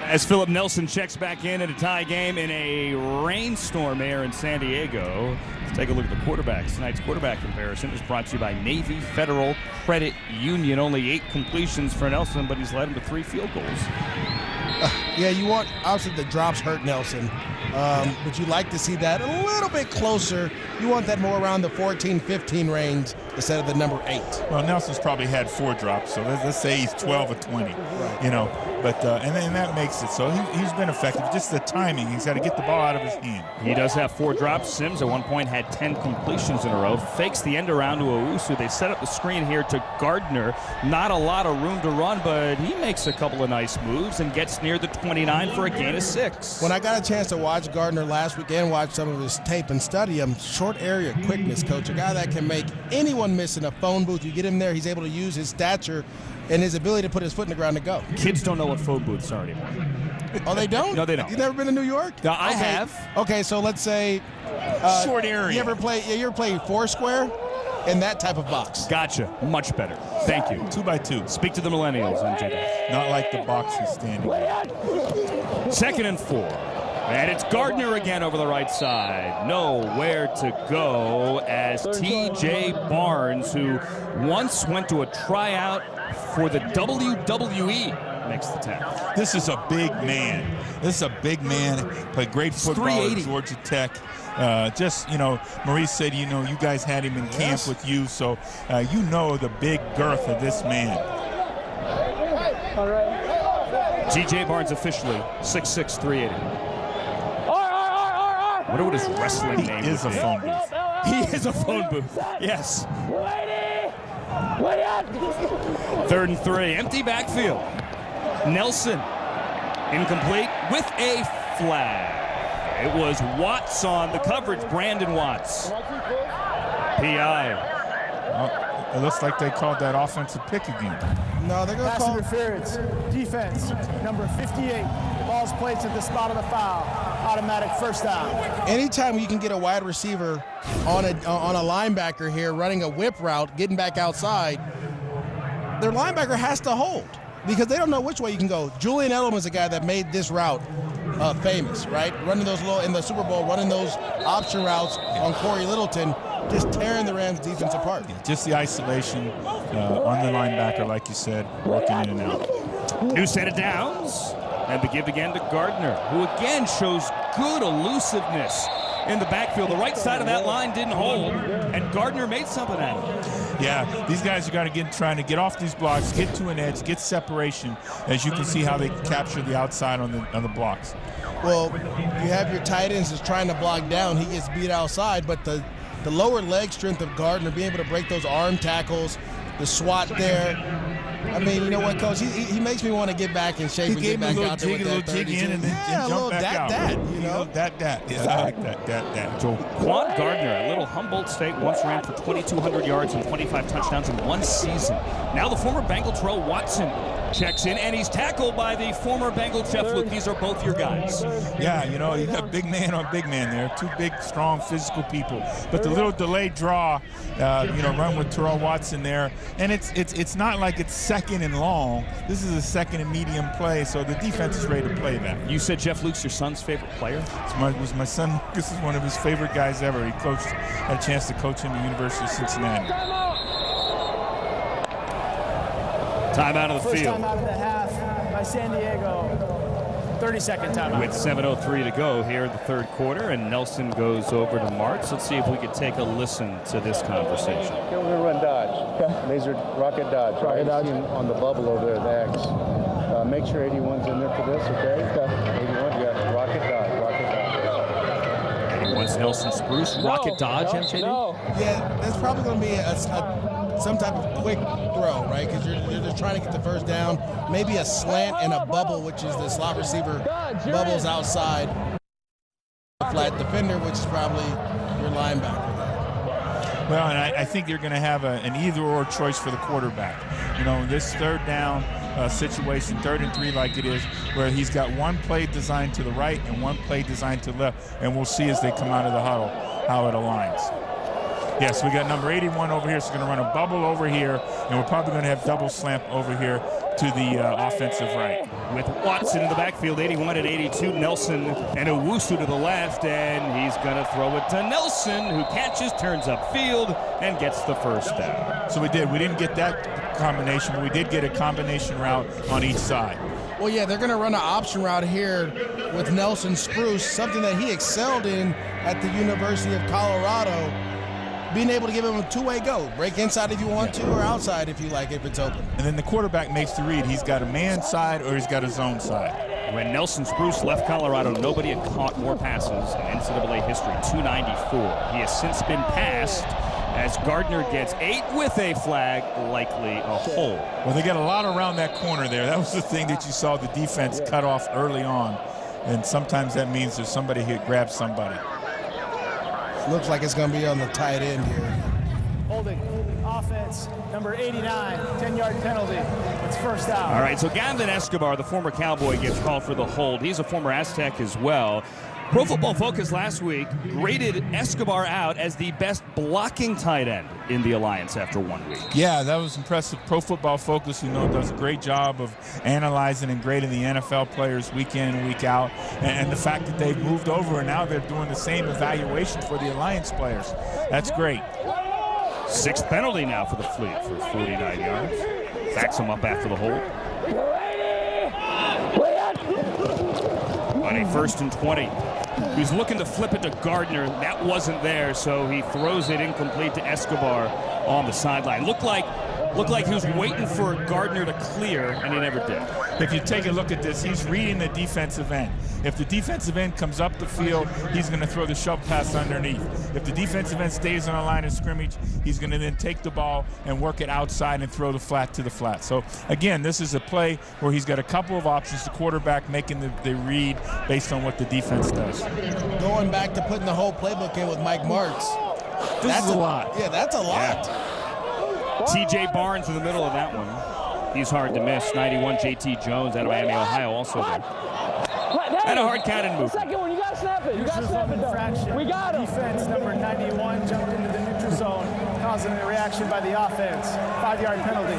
As Philip Nelson checks back in a tie game in a rainstorm here in San Diego. Let's take a look at the quarterbacks. Tonight's quarterback comparison is brought to you by Navy Federal Credit Union. Only 8 completions for Nelson, but he's led him to 3 field goals. Yeah, you want, obviously the drops hurt Nelson, but you like to see that a little bit closer. You want that more around the 14-15 range instead of the number 8. Well, Nelson's probably had 4 drops, so let's say he's 12 or 20, you know. But and then that makes it so he's been effective. Just the timing, he's got to get the ball out of his hand. He does have 4 drops. Sims at one point had 10 completions in a row. Fakes the end around to Owusu. They set up the screen here to Gardner. Not a lot of room to run, but he makes a couple of nice moves and gets near the 29 for a gain of 6. When I got a chance to watch Gardner last week and watch some of his tape and study him, short area quickness, coach, a guy that can make anyone miss in a phone booth. You get him there, he's able to use his stature and his ability to put his foot in the ground to go. Kids don't know what phone booths are anymore. Oh, they don't? No, they don't. You never been to New York? No, I have. Okay, so let's say short area. You ever play Foursquare in that type of box? Gotcha. Much better. Thank you. 2x2. Speak to the millennials, MJ. Not like the box he's standing in. 2nd and 4. And it's Gardner again over the right side. Nowhere to go as T.J. Barnes, who once went to a tryout for the WWE, makes the 10. This is a big man. Played great football at Georgia Tech. Just, you know, Maurice said, you know, you guys had him in camp with you, so you know the big girth of this man. All right. T.J. Barnes officially 6'6", 380. I wonder what his wrestling name is. He is a phone booth. He is a phone booth. Yes. 3rd and 3. Empty backfield. Nelson incomplete with a flag. It was Watts on the coverage. Brandon Watts. PI. Well, it looks like they called that offensive pick again. No, they're going to call interference. Defense, number 58. Ball's played to the spot of the foul. Automatic first down. Anytime you can get a wide receiver on a linebacker here running a whip route, getting back outside, their linebacker has to hold because they don't know which way you can go. Julian Edelman is a guy that made this route famous, right? Running those in the Super Bowl, running those option routes on Corey Littleton, just tearing the Rams defense apart. Yeah, just the isolation on the linebacker, like you said, working in and out. New set of downs. And the give again to Gardner, who again shows good elusiveness in the backfield. The right side of that line didn't hold, and Gardner made something out of it. Yeah, these guys are trying to get off these blocks, get to an edge, get separation, as you can see how they capture the outside on the blocks. Well, you have your tight ends that's trying to block down. He gets beat outside, but the lower leg strength of Gardner, being able to break those arm tackles, the swat there. I mean, you know what, Coach? He makes me want to get back in shape and get back out there with that 32. In and then jump back out. You know? That. Yeah, I like that. So Quan Gardner, a little Humboldt State, once ran for 2,200 yards and 25 touchdowns in one season. Now the former Bengal Terrell Watson checks in, and he's tackled by the former Bengal Jeff Luke. These are both your guys. Yeah, you know, you got big man on big man there. Two big, strong, physical people. But the little delayed draw, run with Terrell Watson there. And it's not like it's second and long. This is a second and medium play, so the defense is ready to play that. You said Jeff Luke's your son's favorite player? It was my son. This is one of his favorite guys ever. He had a chance to coach him at the University of Cincinnati. Timeout of the First field. timeout of the half by San Diego. 30-second timeout. With 7:03 to go here in the third quarter, and Nelson goes over to Martz. Let's see if we could take a listen to this conversation. We're going to run Dodge. Okay. Laser Rocket Dodge. Rocket Dodge. On the bubble over there, the X. Make sure 81's in there for this, okay? 81, yeah. Rocket Dodge. Rocket Dodge. 81's Nelson Spruce. Rocket Dodge, MJD? No. Yeah, that's probably going to be some type of quick throw, right? Because you're just trying to get the first down. Maybe a slant and a bubble, which is the slot receiver bubbles outside. A flat defender, which is probably your linebacker. Well, and I think you're going to have an either-or choice for the quarterback. You know, this third down situation, 3rd and 3 like it is, where he's got one play designed to the right and one play designed to the left, and we'll see as they come out of the huddle how it aligns. Yes, we got number 81 over here, so we're going to run a bubble over here, and we're probably going to have double slant over here to the offensive right. With Watson in the backfield, 81 and 82, Nelson and Owusu to the left, and he's going to throw it to Nelson, who catches, turns upfield, and gets the first down. So we didn't get that combination, but we did get a combination route on each side. Well, yeah, they're going to run an option route here with Nelson Spruce, something that he excelled in at the University of Colorado. Being able to give him a two-way go. Break inside if you want to, or outside if you like, if it's open. And then the quarterback makes the read. He's got a man side or he's got a zone side. When Nelson Spruce left Colorado, nobody had caught more passes in NCAA history, 294. He has since been passed as Gardner gets 8 with a flag, likely a hold. Well, they got a lot around that corner there. That was the thing that you saw the defense cut off early on. And sometimes that means there's somebody who grabs somebody. Looks like it's going to be on the tight end here. Holding offense, number 89, 10-yard penalty. It's first down. All right, so Gavin Escobar, the former Cowboy, gets called for the hold. He's a former Aztec as well. Pro Football Focus last week rated Escobar out as the best blocking tight end in the Alliance after 1 week. Yeah, that was impressive. Pro Football Focus, does a great job of analyzing and grading the NFL players week in and week out. And the fact that they've moved over and now they're doing the same evaluation for the Alliance players. That's great. 6th penalty now for the Fleet for 49 yards. Backs him up after the hold. On a 1st and 20. He's looking to flip it to Gardner. That wasn't there, so he throws it incomplete to Escobar on the sideline. Looked like he was waiting for Gardner to clear, and he never did. If you take a look at this, he's reading the defensive end. If the defensive end comes up the field, he's going to throw the shove pass underneath. If the defensive end stays on the line of scrimmage, he's going to then take the ball and work it outside and throw the flat to the flat. So, again, this is a play where he's got a couple of options, the quarterback making the read based on what the defense does. Going back to putting the whole playbook in with Mike Martz. That's a lot. Yeah, that's a lot. Yeah. T.J. Barnes in the middle of that one. He's hard to miss. 91, J.T. Jones out of Miami, Ohio, also there. And a hard cannon move. Second one, you got to snap it. You got to snap it, though. We got him. Defense number 91 jumped into the neutral zone, causing a reaction by the offense. 5-yard penalty.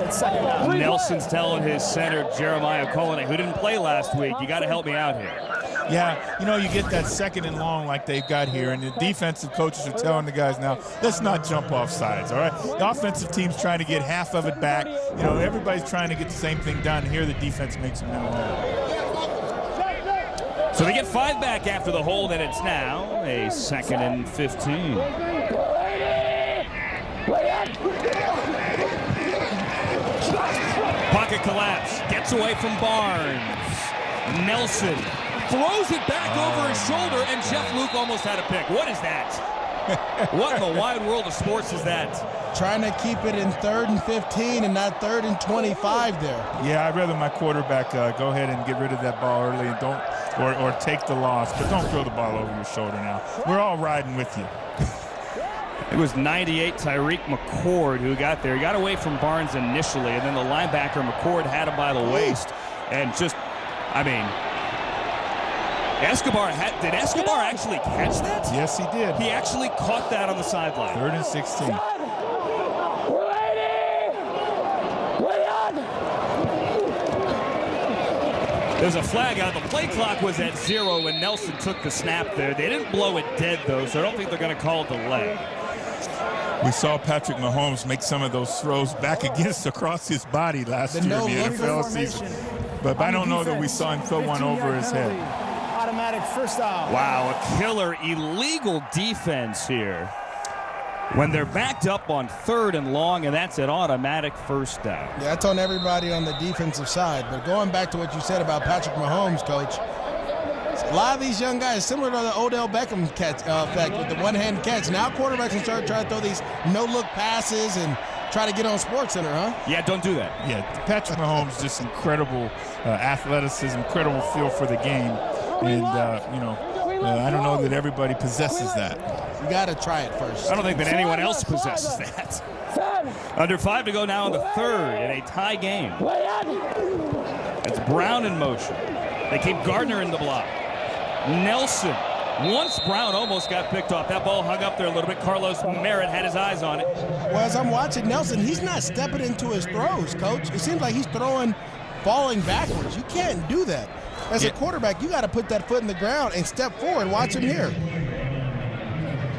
It's second down. Nelson's telling his center, Jeremiah Colin, who didn't play last week, you got to help me out here. Yeah, you get that 2nd and long like they've got here, and the defensive coaches are telling the guys now, let's not jump off sides, all right? The offensive team's trying to get half of it back. Everybody's trying to get the same thing done. Here the defense makes them no. So they get 5 back after the hold, and it's now a 2nd and 15. Pocket collapse, gets away from Barnes. Nelson throws it back over his shoulder, and Jeff Luke almost had a pick. What is that? What in the wide world of sports is that? Trying to keep it in 3rd and 15 and not 3rd and 25 there. Yeah, I'd rather my quarterback go ahead and get rid of that ball early and or take the loss, but don't throw the ball over your shoulder now. We're all riding with you. It was 98 Tyreek McCord who got there. He got away from Barnes initially, and then the linebacker McCord had him by the waist. And just, I mean, did Escobar actually catch that? Yes, he did. He actually caught that on the sideline. 3rd and 16. There's a flag out. The play clock was at 0 when Nelson took the snap there. They didn't blow it dead, though, so I don't think they're going to call delay. We saw Patrick Mahomes make some of those throws back across his body last year in the NFL season. But I don't know that we saw him throw one over his head. Automatic first down. Wow, a killer illegal defense here. When they're backed up on 3rd and long, and that's an automatic first down. Yeah, that's on everybody on the defensive side. But going back to what you said about Patrick Mahomes, Coach, a lot of these young guys, similar to the Odell Beckham catch effect with the one-hand catch. Now quarterbacks can start trying to throw these no-look passes and try to get on SportsCenter, huh? Yeah, don't do that. Yeah, Patrick Mahomes, just incredible athleticism, incredible feel for the game. And, I don't know that everybody possesses that. You got to try it first. I don't think that anyone else possesses that. Under 5 to go now in the 3rd in a tie game. It's Brown in motion. They keep Gardner in the block. Nelson. Once Brown almost got picked off. That ball hung up there a little bit. Carlos Merritt had his eyes on it. Well, as I'm watching Nelson, he's not stepping into his throws, Coach. It seems like he's falling backwards. You can't do that. As a quarterback, you got to put that foot in the ground and step forward. Watch him here.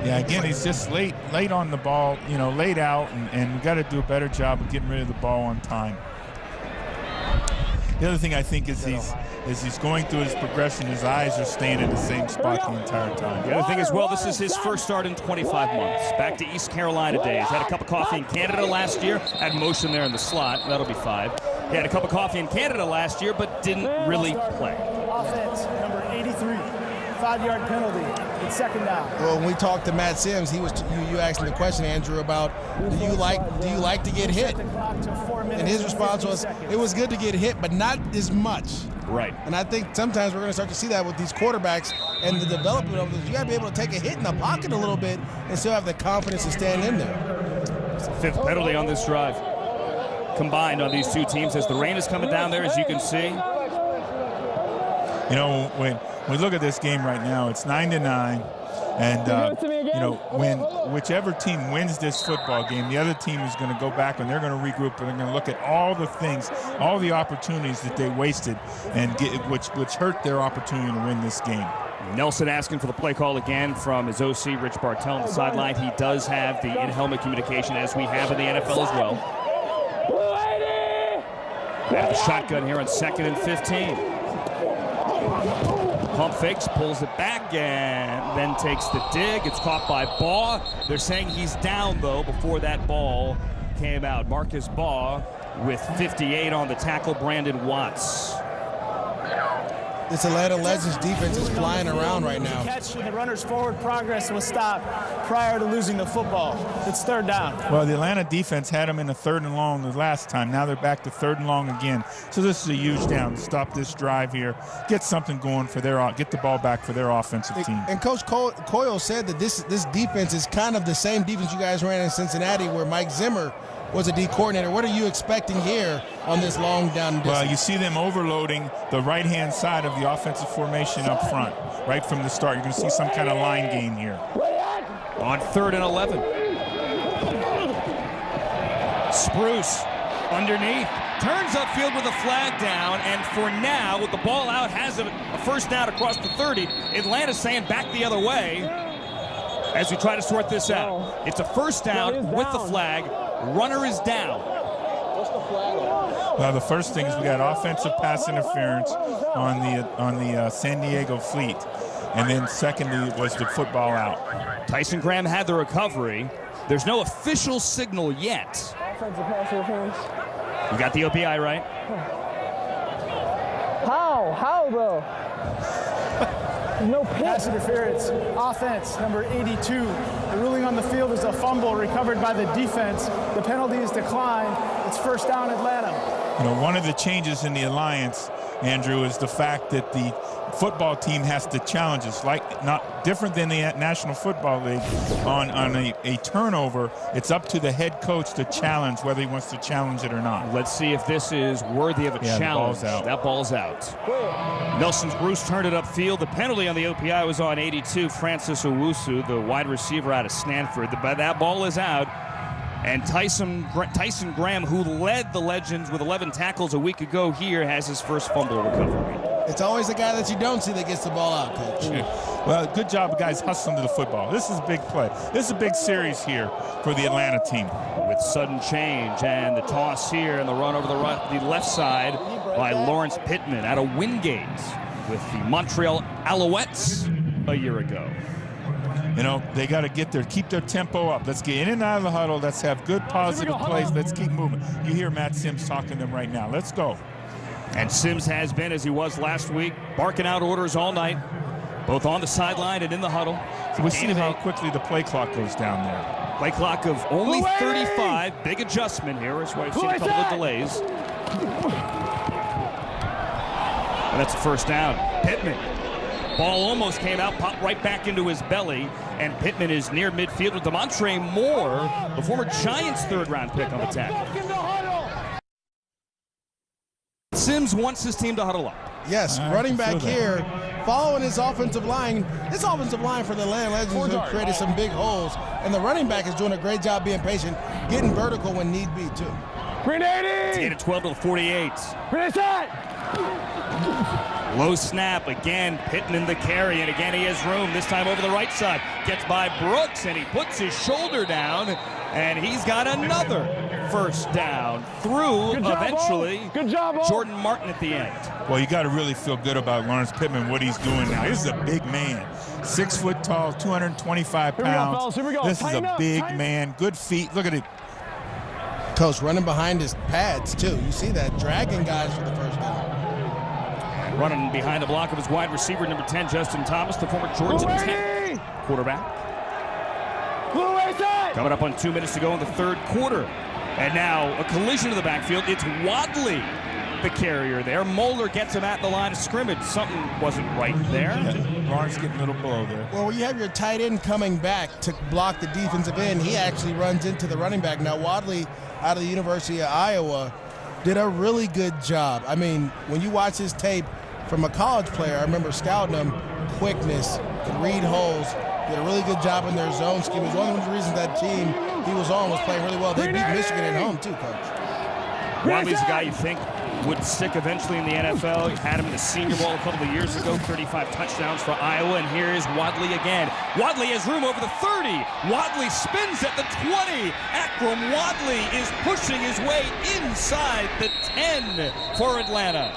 Yeah, again, he's just late on the ball, laid out, and we got to do a better job of getting rid of the ball on time. The other thing I think is he's going through his progression. His eyes are staying in the same spot the entire time. The other thing as well, this is his first start in 25 months. Back to East Carolina days. Had a cup of coffee in Canada last year. Had motion there in the slot. That'll be 5. He had a cup of coffee in Canada last year, but didn't really play. Offense, number 83. 5-yard penalty. It's 2nd down. Well, when we talked to Matt Sims, you asked him the question, Andrew, about do you like to get hit? And his response was, it was good to get hit, but not as much. Right. And I think sometimes we're going to start to see that with these quarterbacks and the development of this. You got to be able to take a hit in the pocket a little bit and still have the confidence to stand in there. It's the 5th penalty on this drive. Combined on these two teams as the rain is coming down there, as you can see. When we look at this game right now, it's 9-9, and when whichever team wins this football game, the other team is going to go back and they're going to regroup and they're going to look at all the things, all the opportunities that they wasted, and which hurt their opportunity to win this game. Nelson asking for the play call again from his OC, Rich Bartell, on the sideline. He does have the in-helmet communication, as we have in the NFL as well. They have the shotgun here on 2nd and 15. Pump fakes, pulls it back, and then takes the dig. It's caught by Baugh. They're saying he's down, though, before that ball came out. Marcus Baugh with 58 on the tackle. Brandon Watts. This Atlanta Legends defense is flying around right now. Catch and the runner's forward progress was stopped prior to losing the football. It's 3rd down. Well, the Atlanta defense had them in the 3rd and long the last time. Now they're back to 3rd and long again. So this is a huge down. Stop this drive here. Get something going for get the ball back for their offensive team. And Coach Coyle said that this defense is kind of the same defense you guys ran in Cincinnati, where Mike Zimmer was a D coordinator. What are you expecting here on this long down distance? Well, you see them overloading the right-hand side of the offensive formation up front, right from the start. You're going to see some kind of line gain here. On 3rd and 11. Spruce underneath. Turns upfield with a flag down, and for now, with the ball out, has a first down across the 30. Atlanta's saying back the other way as we try to sort this out. It's a first down with the flag. Runner is down. Well, the first thing is we got offensive pass interference on the San Diego Fleet, and then secondly was the football out. Tyson Graham had the recovery. There's no official signal yet. Offensive pass interference. You got the OBI right? How though? No pass interference. Offense, number 82. The ruling on the field is a fumble recovered by the defense. The penalty is declined. It's first down, Atlanta. One of the changes in the Alliance Andrew, is the fact that the football team has to challenge us, like not different than the National Football League. On a turnover, it's up to the head coach to challenge whether he wants to challenge it or not. Let's see if this is worthy of a challenge. That ball's out. Nelson Bruce turned it upfield. The penalty on the OPI was on 82, Francis Owusu, the wide receiver out of Stanford. That ball is out. And Tyson Graham, who led the Legends with 11 tackles a week ago here, has his first fumble recovery. It's always the guy that you don't see that gets the ball out, Coach. Well, good job of guys hustling to the football. This is a big play. This is a big series here for the Atlanta team. With sudden change and the toss here and the run over the left side by Lawrence Pittman out of Wingate with the Montreal Alouettes a year ago. You know, they got to keep their tempo up. Let's get in and out of the huddle. Let's have good positive plays. Let's keep moving. You hear Matt Sims talking to them right now. Let's go. And Sims has been, as he was last week, barking out orders all night, both on the sideline and in the huddle. So we see how quickly the play clock goes down there. Play clock of only 35. Big adjustment here. That's why we've seen a couple of delays. And that's a first down. Pittman. Ball almost came out, popped right back into his belly, and Pittman is near midfield with Demontre Moore, the former Giants third-round pick on the tackle. Sims wants his team to huddle up. Yes, running back here, following his offensive line. This offensive line for the Atlanta Legends have created some big holes, and the running back is doing a great job being patient, getting vertical when need be, too. Green 80! It's 8 at 12 to the 48. Low snap, again, Pittman the carry, and again he has room, this time over the right side. Gets by Brooks, and he puts his shoulder down, and he's got another first down through, eventually, Jordan Martin at the end. Well, you got to really feel good about Lawrence Pittman, what he's doing now. This is a big man. 6 foot tall, 225 pounds. This is a big man, good feet. Look at it. Coach running behind his pads, too. You see that, dragging guys for the first down. Running behind the block of his wide receiver, number 10, Justin Thomas, the former Georgia Tech quarterback. Coming up on 2 minutes to go in the third quarter. And now a collision to the backfield. It's Wadley, the carrier there. Moeller gets him at the line of scrimmage. Something wasn't right there. Yeah. Lawrence getting a little blow there. Well, when you have your tight end coming back to block the defensive end, he actually runs into the running back. Now, Wadley out of the University of Iowa did a really good job. I mean, when you watch his tape from a college player, I remember scouting him, quickness, could read holes, did a really good job in their zone scheme. It was one of the reasons that team he was on was playing really well. They beat Michigan at home too, Coach. Wadley's a guy you think would stick eventually in the NFL. You had him in the Senior Bowl a couple of years ago, 35 touchdowns for Iowa, and here is Wadley again. Wadley has room over the 30. Wadley spins at the 20. Akram Wadley is pushing his way inside the 10 for Atlanta.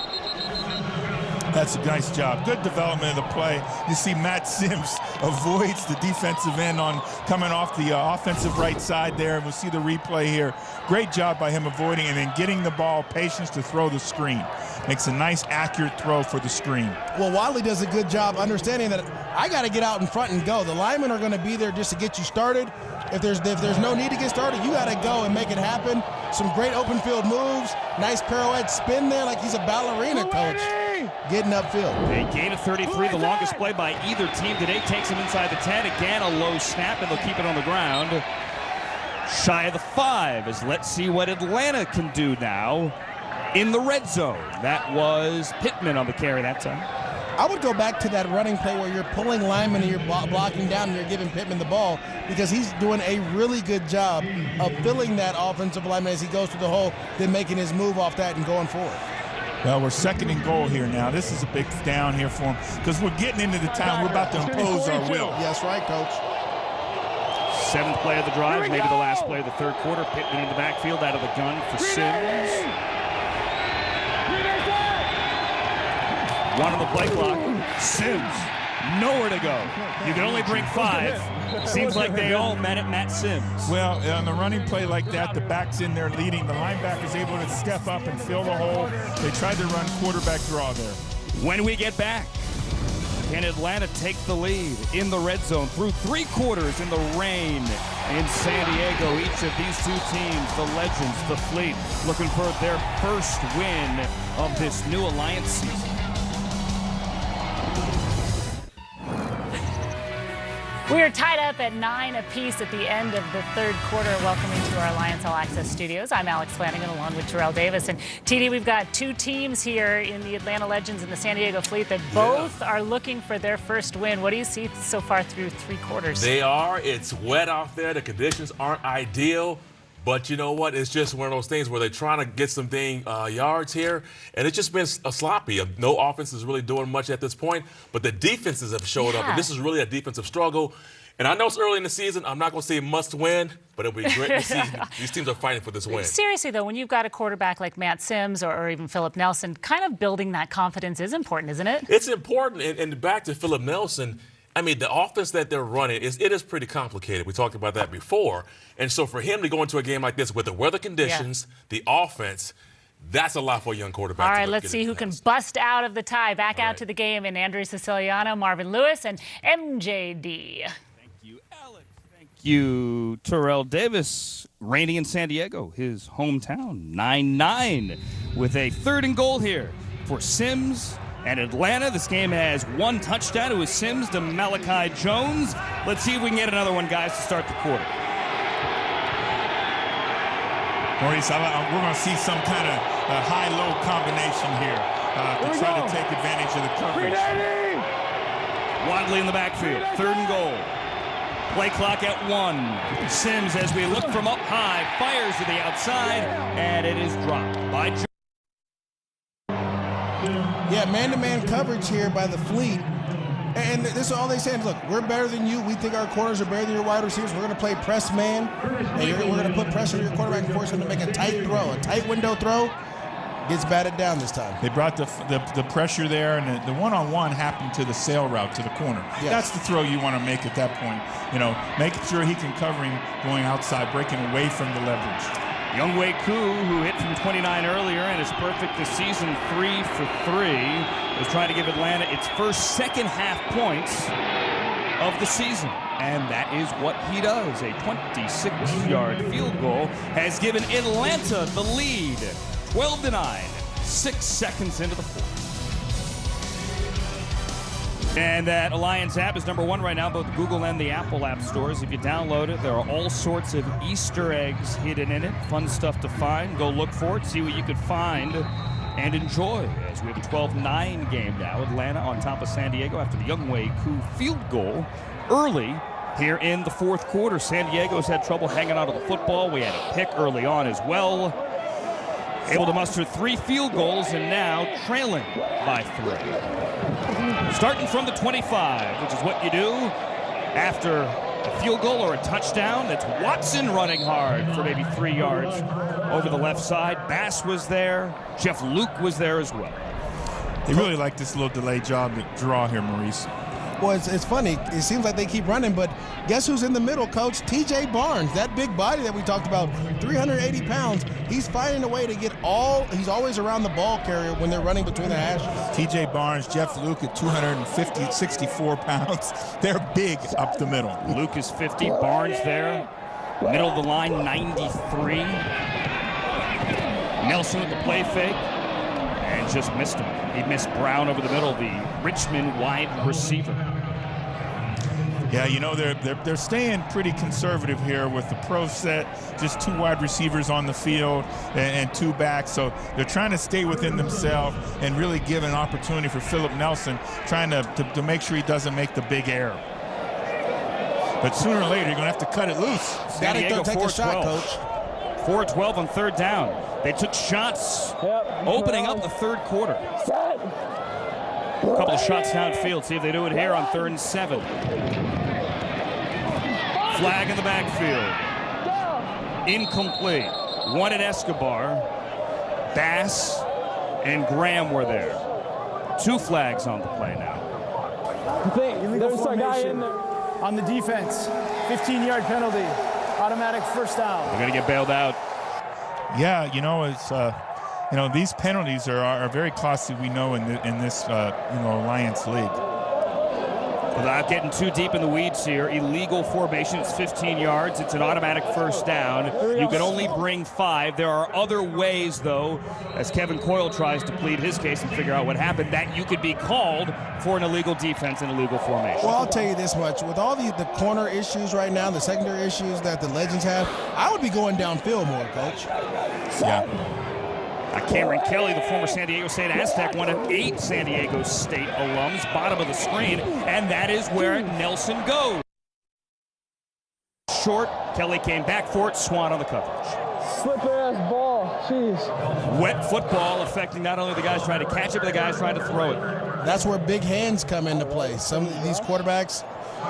That's a nice job. Good development of the play. You see Matt Sims avoids the defensive end on coming off the offensive right side there, and we'll see the replay here. Great job by him avoiding and then getting the ball, patience to throw the screen. Makes a nice, accurate throw for the screen. Well, Wadley does a good job understanding that I got to get out in front and go. The linemen are going to be there just to get you started. If there's no need to get started, you got to go and make it happen. Some great open field moves, nice pirouette spin there like he's a ballerina, Coach. Getting upfield. A gain of 33, the longest play by either team today, takes him inside the 10. Again, a low snap, and they'll keep it on the ground. Shy of the 5, as let's see what Atlanta can do now in the red zone. That was Pittman on the carry that time. I would go back to that running play where you're pulling linemen and you're blocking down and you're giving Pittman the ball, because he's doing a really good job of filling that offensive lineman as he goes through the hole, then making his move off that and going forward. Well, we're second and goal here now. This is a big down here for him because we're getting into the time we're about to impose our will. Yes, right, Coach. 7th play of the drive, maybe the last play of the third quarter. Pittman in the backfield out of the gun for Sims. 1 on the play clock. Sims, nowhere to go. You can only bring 5. Seems like they all met at Matt Sims. Well, on the running play like that, the back's in there leading. The linebacker's able to step up and fill the hole. They tried to run quarterback draw there. When we get back, Can Atlanta take the lead in the red zone through 3 quarters in the rain in San Diego? Each of these two teams, the Legends, the Fleet, looking for their first win of this new Alliance season. We are tied up at 9 apiece at the end of the third quarter. Welcome into our Alliance All Access studios. I'm Alex Flanagan along with Terrell Davis. And TD, we've got 2 teams here in the Atlanta Legends and the San Diego Fleet that both are looking for their first win. What do you see so far through 3 quarters? They are. It's wet out there. The conditions aren't ideal. But you know what? It's just one of those things where they're trying to get some yards here, and it's just been sloppy. No offense is really doing much at this point, but the defenses have showed up, and this is really a defensive struggle. And I know it's early in the season. I'm not going to say must win, but it'll be great to see these teams are fighting for this win. Seriously, though, when you've got a quarterback like Matt Sims or even Philip Nelson, kind of building that confidence is important, isn't it? It's important, and back to Philip Nelson, I mean, the offense that they're running, it is pretty complicated. We talked about that before. And so for him to go into a game like this with the weather conditions, the offense, that's a lot for a young quarterback. All right, let's see who can bust out of the tie. Back out to the game in Andrew Siciliano, Marvin Lewis, and MJD. Thank you, Alex. Thank you, Terrell Davis. Rainy in San Diego, his hometown, 9-9 with a 3rd and goal here for Sims and Atlanta. This game has 1 touchdown. It was Sims to Malachi Jones. Let's see if we can get another one, guys, to start the quarter. Maurice, we're going to see some kind of high-low combination here to try to take advantage of the coverage. Wadley in the backfield, 3rd and goal. Play clock at 1. Sims, as we look from up high, fires to the outside, and it is dropped by Jones. Yeah, man-to-man coverage here by the Fleet. And this is all they say. Look, we're better than you. We think our corners are better than your wide receivers. We're going to play press man. And we're going to put pressure on your quarterback and force him to make a tight throw. A tight window throw gets batted down this time. They brought the pressure there, and the one-on-one happened to the sail route to the corner. Yes. That's the throw you want to make at that point. You know, making sure he can cover him going outside, breaking away from the leverage. Younghoe Koo, who hit from 29 earlier and is perfect this season, 3 for 3, is trying to give Atlanta its first second-half points of the season. And that is what he does. A 26-yard field goal has given Atlanta the lead, 12-9, 6 seconds into the fourth. And that Alliance app is #1 right now, both Google and the Apple app stores. If you download it, there are all sorts of Easter eggs hidden in it. Fun stuff to find. Go look for it, see what you could find and enjoy. As we have a 12-9 game now. Atlanta on top of San Diego after the Younghoe Koo field goal early here in the 4th quarter. San Diego's had trouble hanging on to the football. We had a pick early on as well. Able to muster 3 field goals and now trailing by 3. Starting from the 25, which is what you do after a field goal or a touchdown. That's Watson running hard for maybe 3 yards over the left side. Bass was there. Jeff Luke was there as well. They really like this little delay draw here, Maurice. Well, it's funny. It seems like they keep running, but guess who's in the middle, Coach? T.J. Barnes, that big body that we talked about, 380 pounds. He's finding a way to get he's always around the ball carrier when they're running between the hashes. T.J. Barnes, Jeff Luke at 64 pounds. They're big up the middle. Luke is 50, Barnes there. Middle of the line, 93. Nelson with the play fake. And just missed him. He missed Brown over the middle, the Richmond wide receiver. Yeah, you know, they're staying pretty conservative here with the pro set, just 2 wide receivers on the field and 2 backs. So they're trying to stay within themselves and really give an opportunity for Philip Nelson, trying to make sure he doesn't make the big error. But sooner or later, you're going to have to cut it loose. San Diego, take a shot, Coach. 4-12 on 3rd down. They took shots opening up the 3rd quarter. A couple of shots downfield. See if they do it here on 3rd and 7. Flag in the backfield. Incomplete. One at Escobar. Bass and Graham were there. 2 flags on the play now. There's a guy in there. On the defense, 15-yard penalty, automatic first down. They're going to get bailed out. Yeah, you know, it's these penalties are very costly. We know in this Alliance League. Without getting too deep in the weeds here, illegal formation. It's 15 yards. It's an automatic first down. You can only bring 5. There are other ways, though, as Kevin Coyle tries to plead his case and figure out what happened, that you could be called for an illegal defense and illegal formation. Well, I'll tell you this much. With all the corner issues right now, the secondary issues that the Legends have, I would be going downfield more, Coach. Yeah. Cameron Kelly, the former San Diego State Aztec, one of 8 San Diego State alums, bottom of the screen, and that is where Nelson goes. Short, Kelly came back for it, Swan on the coverage. Slipper-ass ball, jeez. Wet football affecting not only the guys trying to catch it, but the guys trying to throw it. That's where big hands come into play. Some of these quarterbacks,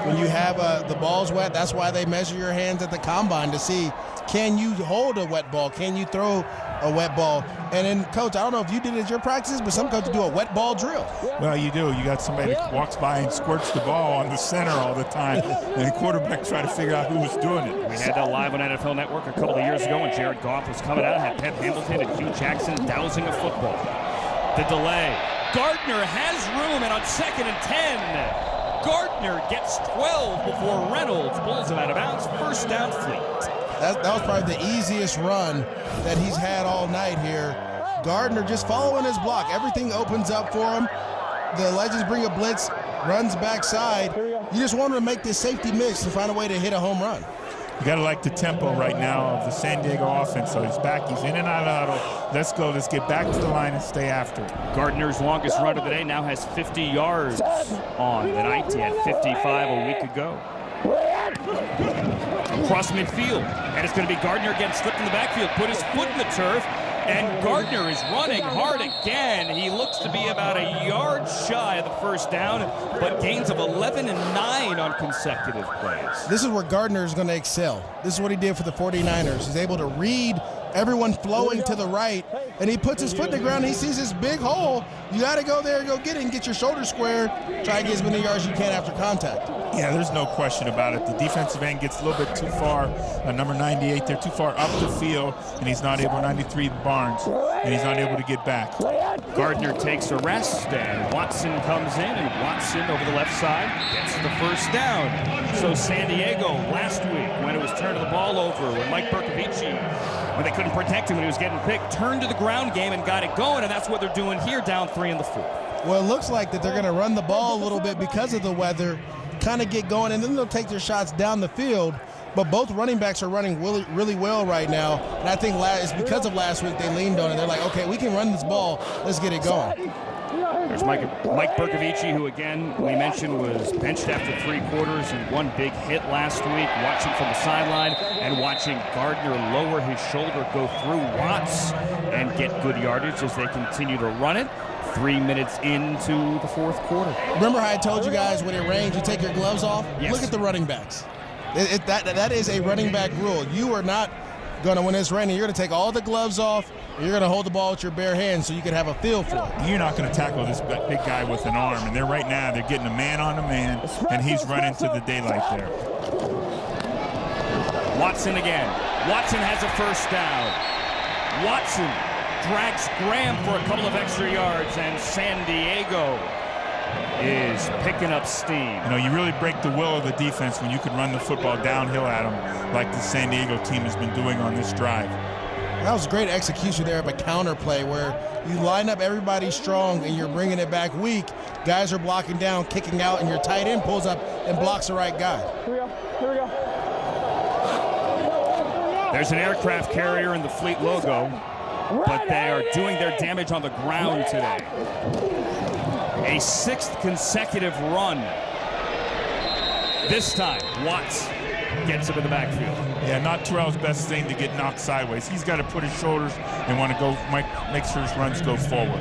when you have the ball's wet, that's why they measure your hands at the combine to see, can you hold a wet ball? Can you throw a wet ball? And then, Coach, I don't know if you did it at your practices, but some coaches do a wet ball drill. Well, you do. You got somebody that walks by and squirts the ball on the center all the time, and the quarterback try to figure out who was doing it. We had that live on NFL Network a couple of years ago when Jared Goff was coming out, had Pep Hamilton and Hugh Jackson dousing a football. The delay. Gardner has room, and on 2nd and 10, Gardner gets 12 before Reynolds pulls him out of bounds. First down, Fleet. That was probably the easiest run that he's had all night here. Gardner just following his block. Everything opens up for him. The Legends bring a blitz, runs backside. You just want him to make this safety mix and find a way to hit a home run. You got to like the tempo right now of the San Diego offense. So he's back, he's in and out of the huddle. Let's go, let's get back to the line and stay after it. Gardner's longest run of the day now has 50 yards on the night. He had 55 a week ago. Across midfield, and it's going to be Gardner again, slipped in the backfield, put his foot in the turf, and Gardner is running hard again. He looks to be about a yard shy of the first down, but gains of 11 and 9 on consecutive plays. This is where Gardner is going to excel. This is what he did for the 49ers. He's able to read everyone flowing to the right, and he puts his foot in the ground, and he sees this big hole. You got to go there and go get it and get your shoulder squared. Try to get as many yards as you can after contact. Yeah, there's no question about it. The defensive end gets a little bit too far. Number 98, they're too far up the field, and he's not able, 93 Barnes, and he's not able to get back. Gardner takes a rest, and Watson comes in, and Watson over the left side gets the first down. So San Diego last week, when it was turning the ball over, when Mike Bercovici, when they couldn't protect him when he was getting picked, turned to the ground game and got it going, and that's what they're doing here, down 3 in the 4th. Well, it looks like that they're going to run the ball a little bit because of the weather, kind of get going, and then they'll take their shots down the field. But both running backs are running really, really well right now, and I think it's because of last week they leaned on it. They're like, okay, we can run this ball. Let's get it going. There's Mike Bercovici, who, again, we mentioned was benched after 3 quarters and 1 big hit last week, watching from the sideline and watching Gardner lower his shoulder, go through Watts, and get good yardage as they continue to run it. 3 minutes into the 4th quarter. Remember how I told you guys when it rains, you take your gloves off? Yes. Look at the running backs. That is a running back rule. You are not going to, when it's raining, you're going to take all the gloves off, and you're going to hold the ball with your bare hands so you can have a feel for it. You're not going to tackle this big guy with an arm, and they're getting a man on a man, and he's running to the daylight there. Watson again. Watson has a first down. Watson drags Graham for a couple of extra yards, and San Diego is picking up steam. You know, you really break the will of the defense when you can run the football downhill at them like the San Diego team has been doing on this drive. That was great execution there of a counter play where you line up everybody strong and you're bringing it back weak. Guys are blocking down, kicking out, and your tight end pulls up and blocks the right guy. Here we go. Here we go. There's an aircraft carrier in the Fleet logo, but they are doing their damage on the ground today. A 6th consecutive run. This time, Watts gets him in the backfield. Yeah, not Terrell's best thing to get knocked sideways. He's got to put his shoulders and want to go, make sure his runs go forward.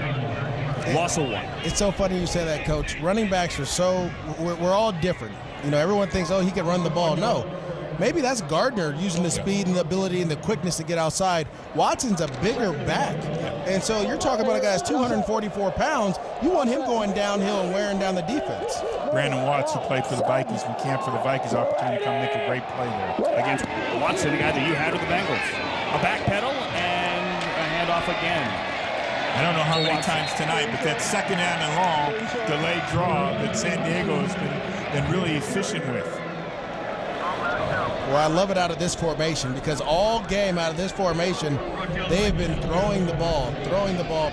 Loss of 1. It's so funny you say that, Coach. Running backs are we're all different. You know, everyone thinks, oh, he can run the ball. No. Maybe that's Gardner using the speed and the ability and the quickness to get outside. Watson's a bigger back. And so you're talking about a guy that's 244 pounds. You want him going downhill and wearing down the defense. Brandon Watts, who played for the Vikings, we camp for the Vikings, opportunity to come make a great play there. Against Watson, the guy that you had with the Bengals. A back pedal and a handoff again. I don't know how many times tonight, but that 2nd down and long delayed draw that San Diego has been been really efficient with. Well, I love it out of this formation because all game out of this formation, they have been throwing the ball,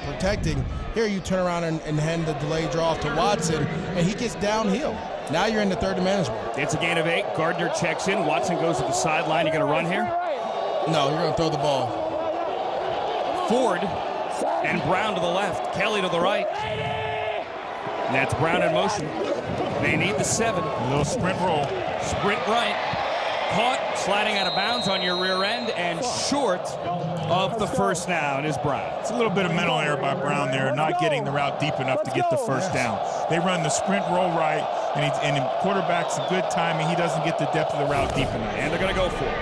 protecting. Here you turn around and hand the delay draw off to Watson, and he gets downhill. Now you're in the third and manageable. It's a gain of 8. Gardner checks in. Watson goes to the sideline. You going to run here? No, you're going to throw the ball. Ford and Brown to the left. Kelly to the right. And that's Brown in motion. They need the 7. A little sprint roll. Sprint right. Caught, sliding out of bounds on your rear end, and short of the first down is Brown. It's a little bit of mental error by Brown there, not getting the route deep enough to get the first down. They run the sprint roll right, and the quarterback's a good timing. He doesn't get the depth of the route deep enough. And they're going to go for it.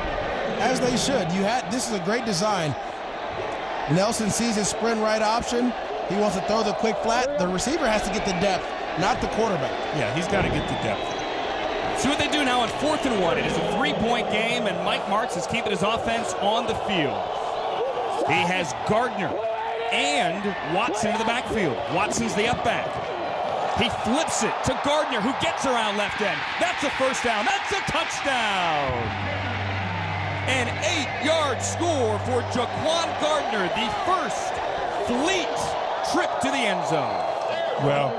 As they should. This is a great design. Nelson sees his sprint right option. He wants to throw the quick flat. The receiver has to get the depth, not the quarterback. Yeah, he's got to get the depth. See what they do now on 4th and 1. It is a 3-point game, and Mike Martz is keeping his offense on the field. He has Gardner and Watson in the backfield. Watson's the up back. He flips it to Gardner, who gets around left end. That's a first down. That's a touchdown. An 8-yard score for Jaquan Gardner, the first fleet trip to the end zone. Well,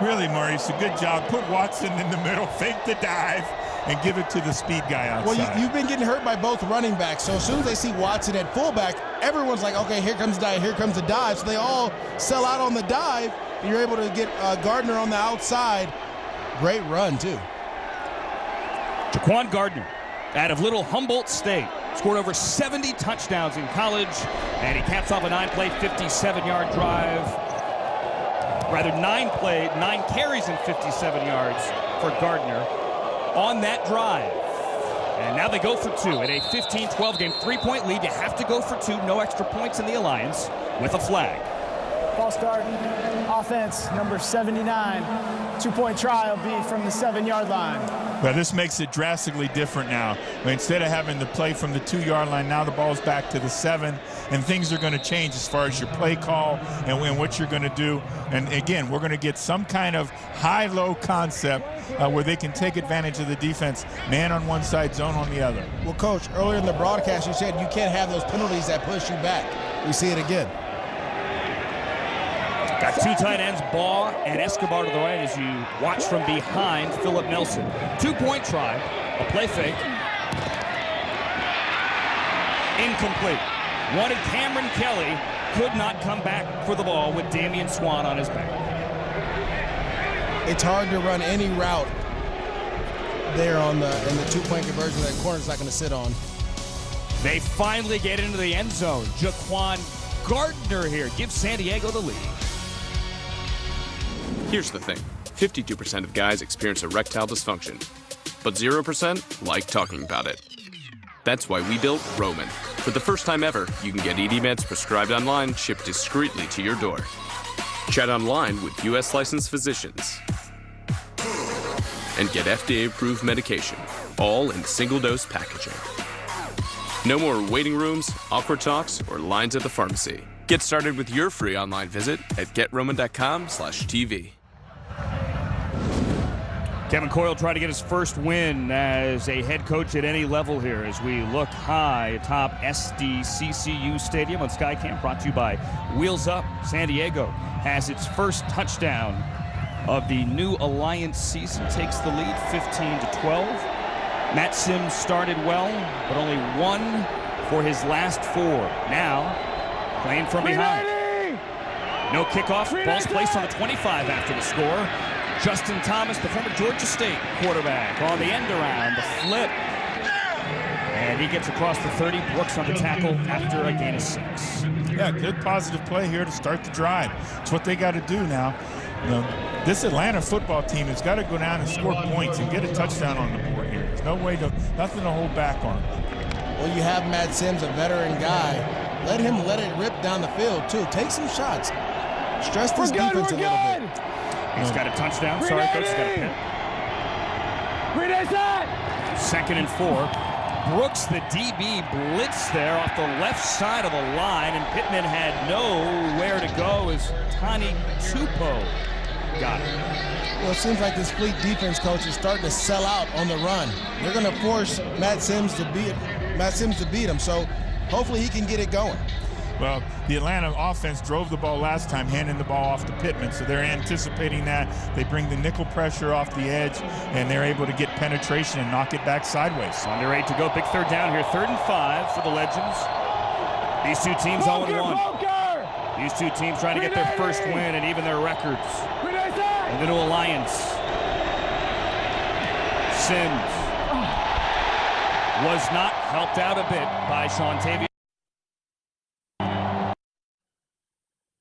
really, Maurice, a good job. Put Watson in the middle, fake the dive, and give it to the speed guy outside. Well, you've been getting hurt by both running backs, so as soon as they see Watson at fullback, everyone's like, okay, here comes the dive, here comes the dive. So they all sell out on the dive, and you're able to get Gardner on the outside. Great run, too. Jaquan Gardner, out of Little Humboldt State, scored over 70 touchdowns in college, and he caps off a 9-play, 57-yard drive. Rather, 9 carries and 57 yards for Gardner on that drive. And now they go for 2 in a 15-12 game, 3-point lead. You have to go for 2, no extra points in the Alliance with a flag. False start, offense, number 79. 2-point try will be from the 7-yard line. Well, this makes it drastically different now. Instead of having the play from the 2-yard line, now the ball's back to the 7, and things are going to change as far as your play call and what you're going to do. And again, we're going to get some kind of high-low concept where they can take advantage of the defense, man on one side, zone on the other. Well, Coach, earlier in the broadcast, you said you can't have those penalties that push you back. We see it again. Got 2 tight ends, Baugh and Escobar to the right as you watch from behind Philip Nelson. 2-point try, a play fake. Incomplete. Wanted Cameron Kelly, could not come back for the ball with Damian Swan on his back. It's hard to run any route there in the 2-point conversion that corner's not going to sit on. They finally get into the end zone. Jaquan Gardner here gives San Diego the lead. Here's the thing. 52% of guys experience erectile dysfunction, but 0% like talking about it. That's why we built Roman. For the first time ever, you can get ED meds prescribed online, shipped discreetly to your door. Chat online with U.S. licensed physicians and get FDA-approved medication, all in single-dose packaging. No more waiting rooms, awkward talks, or lines at the pharmacy. Get started with your free online visit at GetRoman.com/TV. Kevin Coyle trying to get his first win as a head coach at any level here as we look high atop SDCCU Stadium on Skycam, brought to you by Wheels Up. San Diego has its first touchdown of the new Alliance season, takes the lead 15-12. Matt Sims started well, but only 1 for his last 4. Now, playing from behind. No kickoff, ball's placed on the 25 after the score. Justin Thomas, the former Georgia State quarterback, on the end around, the flip. And he gets across the 30, Brooks on the tackle after a gain of 6. Yeah, good positive play here to start the drive. It's what they got to do now. You know, this Atlanta football team has got to go down and score points and get a touchdown on the board here. There's nothing to hold back on. Well, you have Matt Sims, a veteran guy. Let him let it rip down the field, too. Take some shots. Stress this defense a little bit. He's got a touchdown. Sorry, Coach. He's got a pin. 2nd and 4. Brooks, the DB, blitz there off the left side of the line, and Pittman had nowhere to go as Tani Tupo Got it. Well, it seems like this Fleet defense coach is starting to sell out on the run. They're going to force Matt Sims to beat him, so hopefully he can get it going. Well, the Atlanta offense drove the ball last time, handing the ball off to Pittman, so they're anticipating that. They bring the nickel pressure off the edge, and they're able to get penetration and knock it back sideways. Under 8 to go. Big third down here. 3rd and 5 for the Legends. These two teams 0-1. These two teams trying to get their first win and even their records. And the new alliance. Sims was not helped out a bit by Shantavia.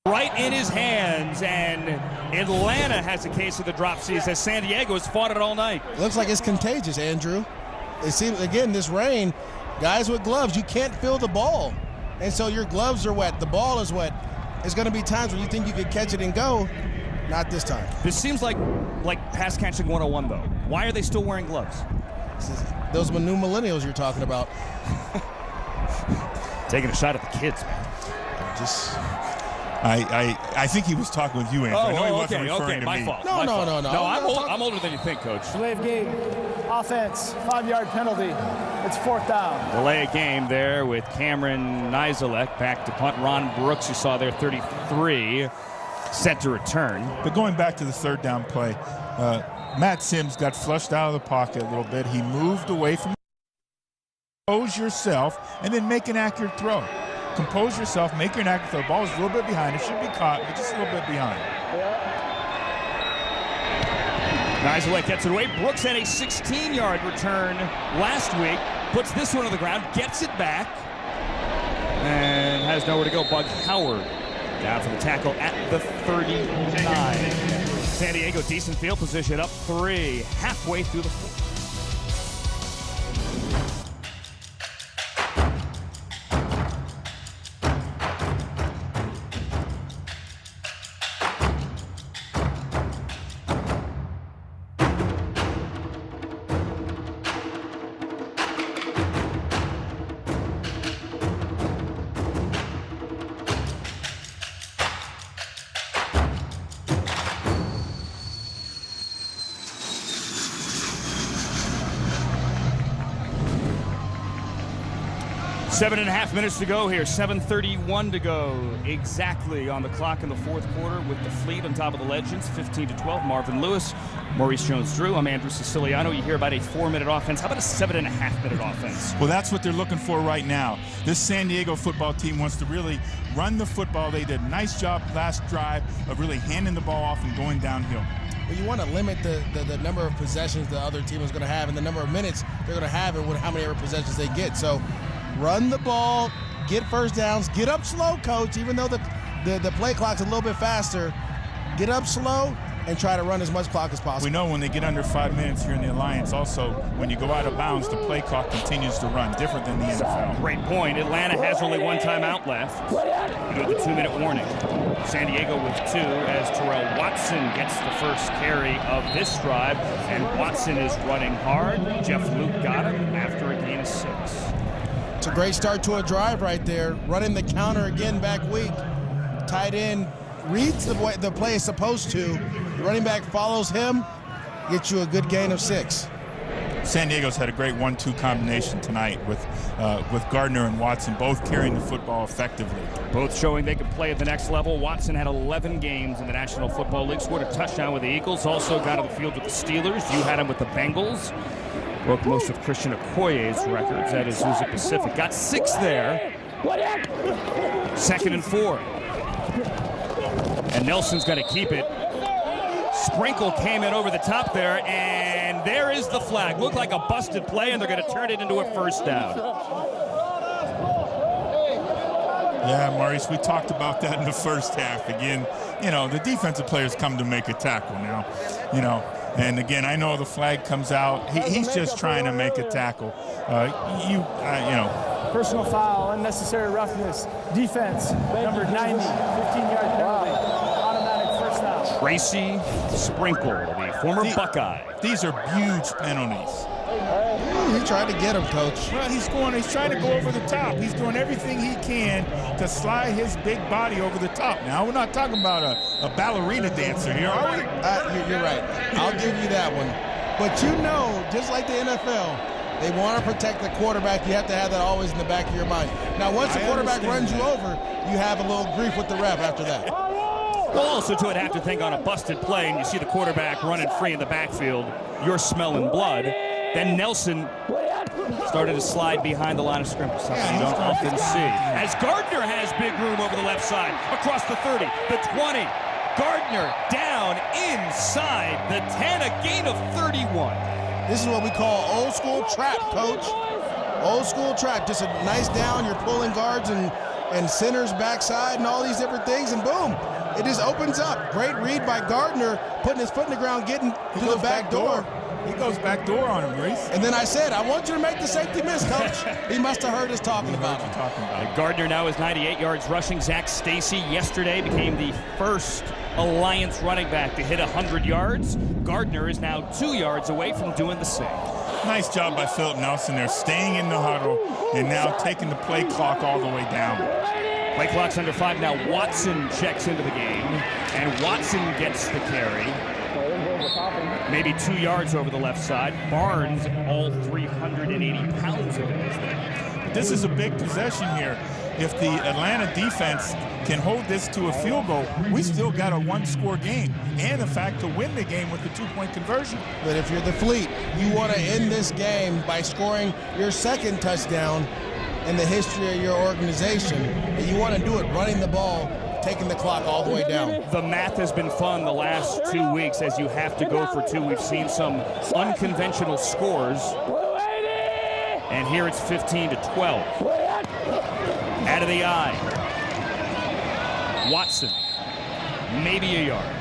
Right in his hands, and Atlanta has a case of the drop C's as San Diego has fought it all night. Looks like it's contagious, Andrew. It seems, again, this rain, guys with gloves, you can't feel the ball. And so your gloves are wet, the ball is wet. There's going to be times when you think you could catch it and go. Not this time. This seems like pass catching 101, though. Why are they still wearing gloves? Those new millennials you're talking about. Taking a shot at the kids, man. I think he was talking with you, Andrew. I know he wasn't referring to my me. fault. No. I'm older than you think, Coach. Delay of game. Offense. 5-yard penalty. It's 4th down. Delay of game there with Cameron Nizelek back to punt. Ron Brooks, you saw there, 33, set to return. But going back to the 3rd down play, Matt Sims got flushed out of the pocket a little bit. He moved away from. Compose yourself and then make an accurate throw. Compose yourself, make your accurate throw. The ball is a little bit behind. It should be caught, but just a little bit behind. Nizelek gets it away. Brooks had a 16-yard return last week. Puts this one on the ground, gets it back, and has nowhere to go. Bug Howard down for the tackle at the 39. San Diego, decent field position, up 3, halfway through the 4th. Seven and a half minutes to go here. 7:31 to go exactly on the clock in the 4th quarter with the Fleet on top of the Legends. 15-12. Marvin Lewis, Maurice Jones-Drew. I'm Andrew Siciliano. You hear about a 4-minute offense. How about a 7.5-minute offense? Well, that's what they're looking for right now. This San Diego football team wants to really run the football. They did a nice job last drive of really handing the ball off and going downhill. Well, you want to limit the number of possessions the other team is going to have and the number of minutes they're going to have and how many possessions they get. So run the ball, get first downs, get up slow, coach, even though the play clock's a little bit faster. Get up slow and try to run as much clock as possible. We know when they get under 5 minutes here in the Alliance, also, when you go out of bounds, the play clock continues to run, different than the NFL. Great point. Atlanta has only 1 timeout left. You know, the 2-minute warning. San Diego with 2 as Terrell Watson gets the first carry of this drive, and Watson is running hard. Jeff Luke got him after a gain of 6. It's a great start to a drive right there. Running the counter again back weak. Tight end reads the way the play is supposed to. The running back follows him, gets you a good gain of 6. San Diego's had a great 1-2 combination tonight with Gardner and Watson both carrying the football effectively. Both showing they can play at the next level. Watson had 11 games in the National Football League, scored a touchdown with the Eagles, also got on the field with the Steelers. You had him with the Bengals. Broke most of Christian Okoye's records at Azusa Pacific. Got 6 there. 2nd and 4. And Nelson's got to keep it. Sprinkle came in over the top there, and there is the flag. Looked like a busted play, and they're going to turn it into a first down. Yeah, Maurice, we talked about that in the first half. Again, you know, the defensive players come to make a tackle now, you know. And again, I know the flag comes out. He's just trying to make a tackle. You know. Personal foul, unnecessary roughness, defense, number 90, 15-yard penalty, automatic first down. Tracy Sprinkle, the former Buckeye. These are huge penalties. He tried to get him, Coach. Well, he's trying to go over the top. He's doing everything he can to slide his big body over the top. Now, we're not talking about a a ballerina dancer here, are we? You're right. I'll give you that one. But you know, just like the NFL, they want to protect the quarterback. You have to have that always in the back of your mind. Now, once the quarterback runs you over, you have a little grief with the ref after that. Well, also, too, I'd have to think on a busted play, and you see the quarterback running free in the backfield, you're smelling blood. Then Nelson started to slide behind the line of scrimmage, something you don't often see. As Gardner has big room over the left side, across the 30, the 20. Gardner down inside the 10, a gain of 31. This is what we call old school trap, coach. Old school trap, just a nice down, you're pulling guards and centers backside and all these different things, and boom, it just opens up. Great read by Gardner, putting his foot in the ground, getting to the back door. He goes back door on him, Reese. And then I said, I want you to make the safety miss, coach. He must have heard us talking about him. Gardner now is 98 yards rushing. Zach Stacy yesterday became the first Alliance running back to hit 100 yards. Gardner is now 2 yards away from doing the same. Nice job by Philip Nelson there, staying in the huddle and now taking the play clock all the way down. Play clock's under 5 now. Watson checks into the game, and Watson gets the carry. Maybe 2 yards over the left side. Barnes, all 380 pounds of it is there. This is a big possession here. If the Atlanta defense can hold this to a field goal, we still got a one-score game, and the fact to win the game with the two-point conversion. But if you're the Fleet, you want to end this game by scoring your second touchdown in the history of your organization, and you want to do it running the ball, taking the clock all the way down. The math has been fun the last 2 weeks as you have to go for two. We've seen some unconventional scores. And here it's 15-12. Out of the eye. Watson. Maybe a yard.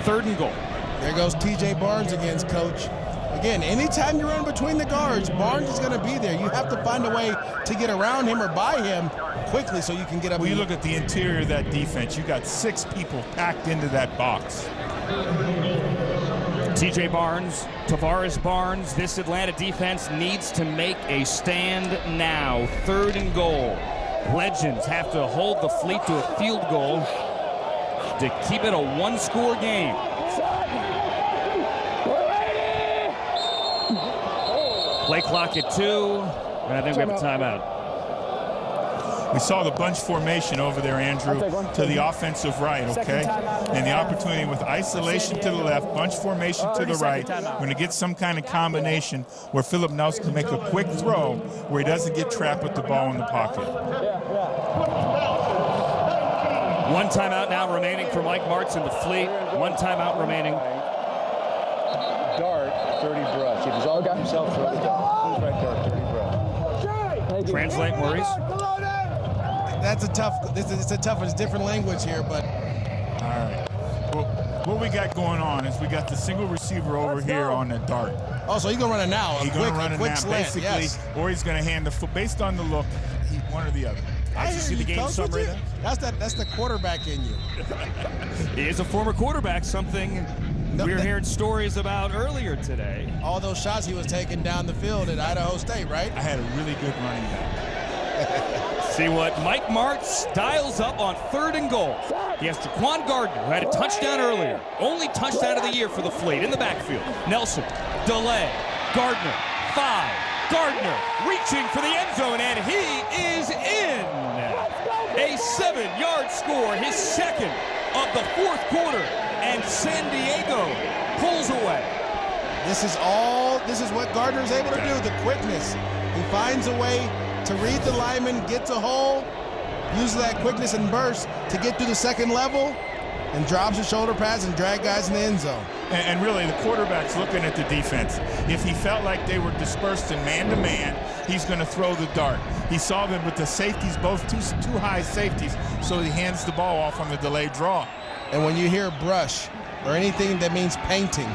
3rd and goal. There goes T.J. Barnes again, coach. Again, anytime you run between the guards, Barnes is going to be there. You have to find a way to get around him or by him quickly so you can get up. Well, you look at the interior of that defense. You got 6 people packed into that box. T.J. Barnes, Tavares Barnes. This Atlanta defense needs to make a stand now. 3rd and goal. Legends have to hold the Fleet to a field goal to keep it a one-score game. Play clock at 2, and I think we have a timeout. We saw the bunch formation over there, Andrew, to the offensive right, okay? And the opportunity with isolation to the left, bunch formation to the right. We're going to get some kind of combination where Philip Nelson can make a quick throw where he doesn't get trapped with the ball in the pocket. One timeout now remaining for Mike Martz and the Fleet. One timeout remaining. Dart, 30 brush. If he's all got himself 30 dart. Who's right there, 30 brush. Translate, Maurice. That's a tough, it's a different language here, but. All right. Well, what we got going on is we got the single receiver over here on the dart. Oh, so he's going to run it now. He's going to run it now, slant, basically, yes. Or he's going to hand the foot. Based on the look, one or the other. I hear see you, the game coach, summary there? That's the quarterback in you. He is a former quarterback, something we were hearing stories about earlier today. All those shots he was taking down the field at Idaho State, right? I had a really good running back. See what Mike Martz dials up on 3rd and goal. He has Jaquan Gardner, who had a touchdown earlier. Only touchdown of the year for the Fleet in the backfield. Nelson, delay, Gardner, 5. Gardner reaching for the end zone, and he is in. A 7-yard score, his second of the 4th quarter, and San Diego pulls away. This is what Gardner's able to do, the quickness. He finds a way to read the lineman, get to hole, uses that quickness and burst to get to the second level, and drops his shoulder pads and drag guys in the end zone. And really, the quarterback's looking at the defense. If he felt like they were dispersed in man-to-man, he's going to throw the dart. He saw them with the safeties, both two high safeties, so he hands the ball off on the delayed draw. And when you hear brush or anything that means painting,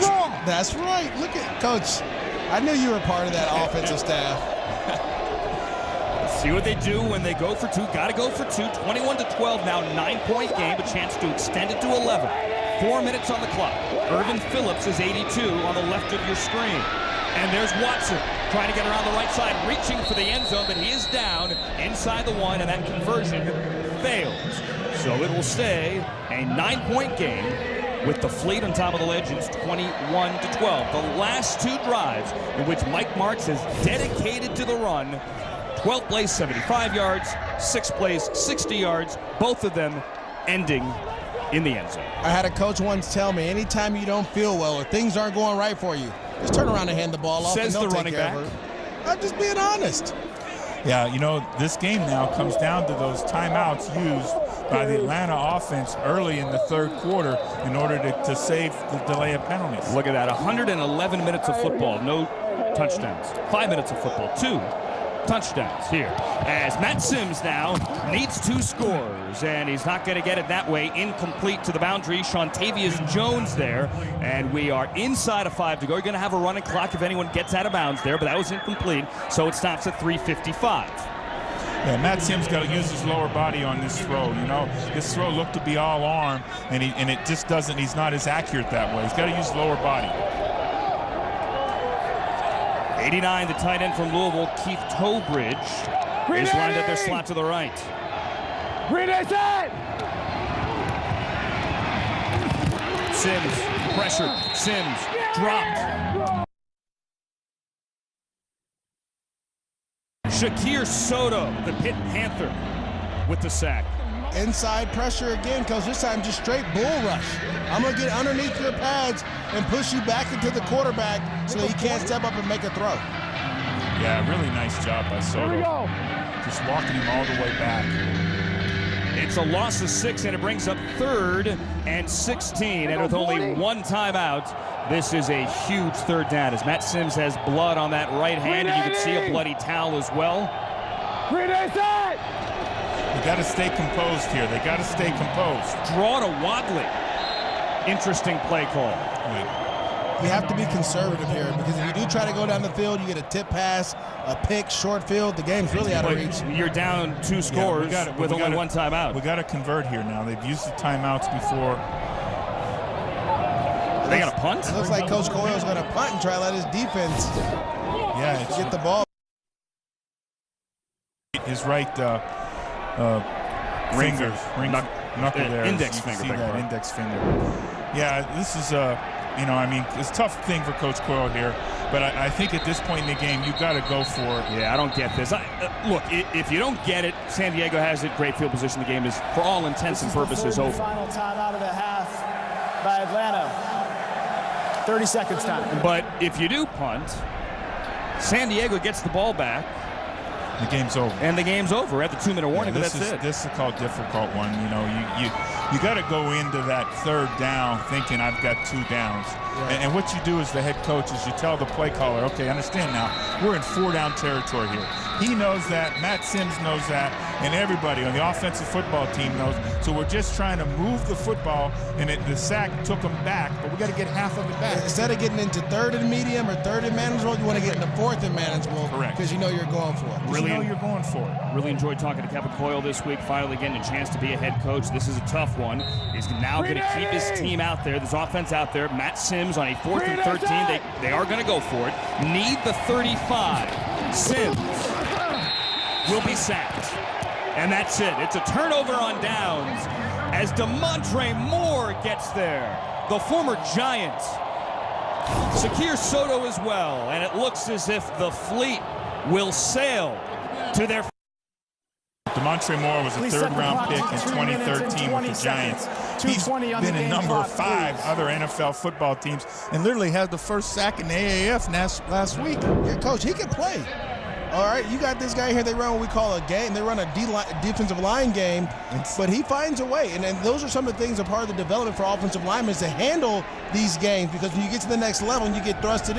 draw. That's right. Look at Coach. I knew you were part of that offensive staff. See what they do when they go for 2. Got to go for 2. 21-12 now, 9-point game. A chance to extend it to 11. 4 minutes on the clock. Irvin Phillips is 82 on the left of your screen. And there's Watson trying to get around the right side, reaching for the end zone, but he is down inside the 1, and that conversion fails. So it will stay a 9-point game with the Fleet on top of the Legends 21-12. The last two drives in which Mike Martz has dedicated to the run, 12 plays, 75 yards, 6 plays, 60 yards, both of them ending in the end zone. I had a coach once tell me, anytime you don't feel well or things aren't going right for you, just turn around and hand the ball off. Says and the running back. I'm just being honest. Yeah, you know, this game now comes down to those timeouts used by the Atlanta offense early in the third quarter in order to save the delay of penalties. Look at that, 111 minutes of football, no touchdowns. 5 minutes of football, 2 touchdowns here. As Matt Sims now needs 2 scores, and he's not going to get it that way. Incomplete to the boundary. Shontavious Jones there, and we are inside of 5 to go. You're going to have a running clock if anyone gets out of bounds there, but that was incomplete, so it stops at 3:55. Yeah, Matt Sims got to use his lower body on this throw. You know, this throw looked to be all arm, and it just doesn't. He's not as accurate that way. He's got to use lower body. 89, the tight end from Louisville, Keith Tobridge, is lined at their slot to the right. Sims, pressured, Sims, dropped. Shakir Soto, the Pitt Panther, with the sack. Inside pressure again, Coach. This time just straight bull rush. I'm going to get underneath your pads and push you back into the quarterback so that he can't step up and make a throw. Yeah, really nice job by Soto. Just walking him all the way back. It's a loss of 6, and it brings up 3rd and 16. And with only 1 timeout, this is a huge 3rd down as Matt Sims has blood on that right hand, and you can see a bloody towel as well. They got to stay composed here. They got to stay composed. Draw to Wadley. Interesting play call. You have to be conservative here because if you do try to go down the field, you get a tip pass, a pick, short field. The game's really out of reach. You're down 2 scores with only 1 timeout. We got to convert here now. They've used the timeouts before. They got a punt? It looks like Coach Coyle's going to punt and try to let his defense get the ball. His right finger, knuckle there. Index finger. See that index finger. Yeah, this is you know, I mean, it's a tough thing for Coach Coyle here, but I think at this point in the game, you've got to go for it. Yeah, I don't get this. Look, if you don't get it, San Diego has it. Great field position. The game is, for all intents and purposes, over. Final time out of the half by Atlanta. 30 seconds time. But if you do punt, San Diego gets the ball back. The game's over. And the game's over at the 2-minute warning, but that's it. This is called difficult one. You know, you got to go into that 3rd down thinking I've got 2 downs. Right. And what you do as the head coach is you tell the play caller, okay, understand now, we're in 4-down territory here. He knows that, Matt Sims knows that, and everybody on the offensive football team knows. So we're just trying to move the football, and the sack took them back, but we got to get half of it back. Instead of getting into 3rd and medium or 3rd and manageable, you want to get into 4th and manageable. Correct. Because you know you're going for it. Really, you're going for it. Really enjoyed talking to Kevin Coyle this week, finally getting a chance to be a head coach. This is a tough one. He's now going to keep his team out there, this offense out there. Matt Sims on a 4th and 13. They are going to go for it. Need the 35. Sims will be sacked. And that's it. It's a turnover on downs as DeMontre Moore gets there. The former Giant. Shakir Soto as well. And it looks as if the Fleet will sail to their... DeMontre Moore was a 3rd-round pick in 2013 with the Giants. He's been a number 5 other NFL football teams and literally had the first sack in the AAF last week. Yeah, Coach, he can play. All right, you got this guy here. They run what we call a game. They run a defensive line game, but he finds a way. And those are some of the things that are part of the development for offensive linemen is to handle these games, because when you get to the next level and you get thrusted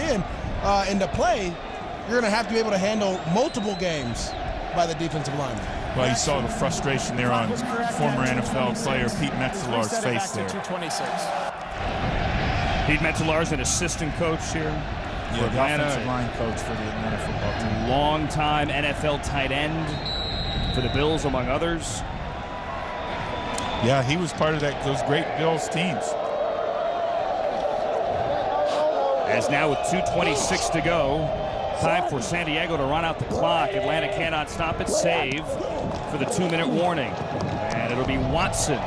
into play, you're going to have to be able to handle multiple games by the defensive lineman. Well, you saw the frustration there on former NFL player Pete Metzelar's face there. Pete Metzelar's an assistant coach here. Yeah, the offensive line coach for the Atlanta football team. Long-time NFL tight end for the Bills, among others. Yeah, he was part of those great Bills teams. As now with 2:26 to go, time for San Diego to run out the clock. Atlanta cannot stop it, save for the 2-minute warning. And it'll be Watson.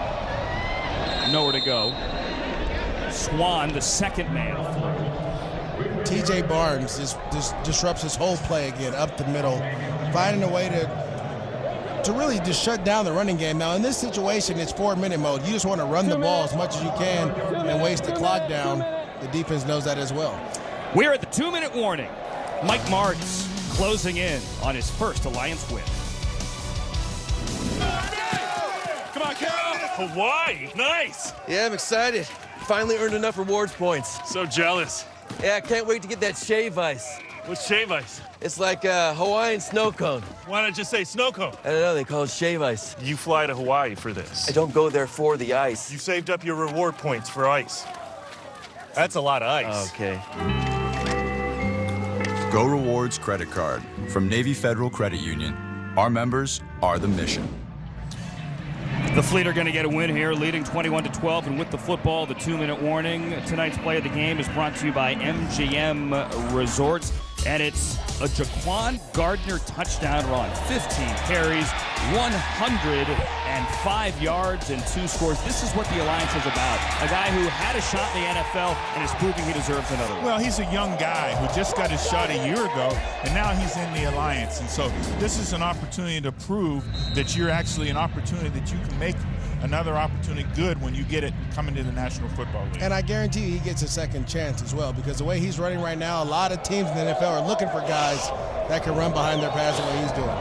Nowhere to go. Swan, the second man through. T.J. Barnes just disrupts his whole play again, up the middle, finding a way to really just shut down the running game. Now, in this situation, it's 4-minute mode. You just want to run the ball as much as you can and waste the clock down. The defense knows that as well. We're at the 2-minute warning. Mike Martz closing in on his first Alliance win. Come on, Carol. Hawaii, nice. Yeah, I'm excited. Finally earned enough rewards points. So jealous. Yeah, I can't wait to get that shave ice. What's shave ice? It's like a Hawaiian snow cone. Why not just say snow cone? I don't know, they call it shave ice. You fly to Hawaii for this. I don't go there for the ice. You saved up your reward points for ice. That's a lot of ice. Okay. Go Rewards credit card from Navy Federal Credit Union. Our members are the mission. The Fleet are going to get a win here, leading 21-12, and with the football, the 2-minute warning. Tonight's play of the game is brought to you by MGM Resorts, and it's a Jaquan Gardner touchdown run. 15 carries, 105 yards, and 2 scores. This is what the Alliance is about. A guy who had a shot in the NFL and is proving he deserves another one. Well, he's a young guy who just got his shot a year ago, and now he's in the Alliance. And so this is an opportunity to prove that you're actually an opportunity that you can make another opportunity good when you get it coming to the National Football League. And I guarantee you he gets a second chance as well, because the way he's running right now, a lot of teams in the NFL are looking for guys that can run behind their pass the way he's doing.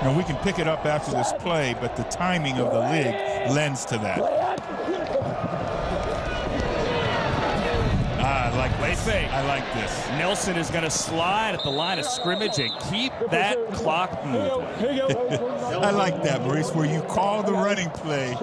Now, we can pick it up after this play, but the timing of the league lends to that. I like this. I like this. Nelson is going to slide at the line of scrimmage and keep that clock moving. I like that, Maurice, where you call the running play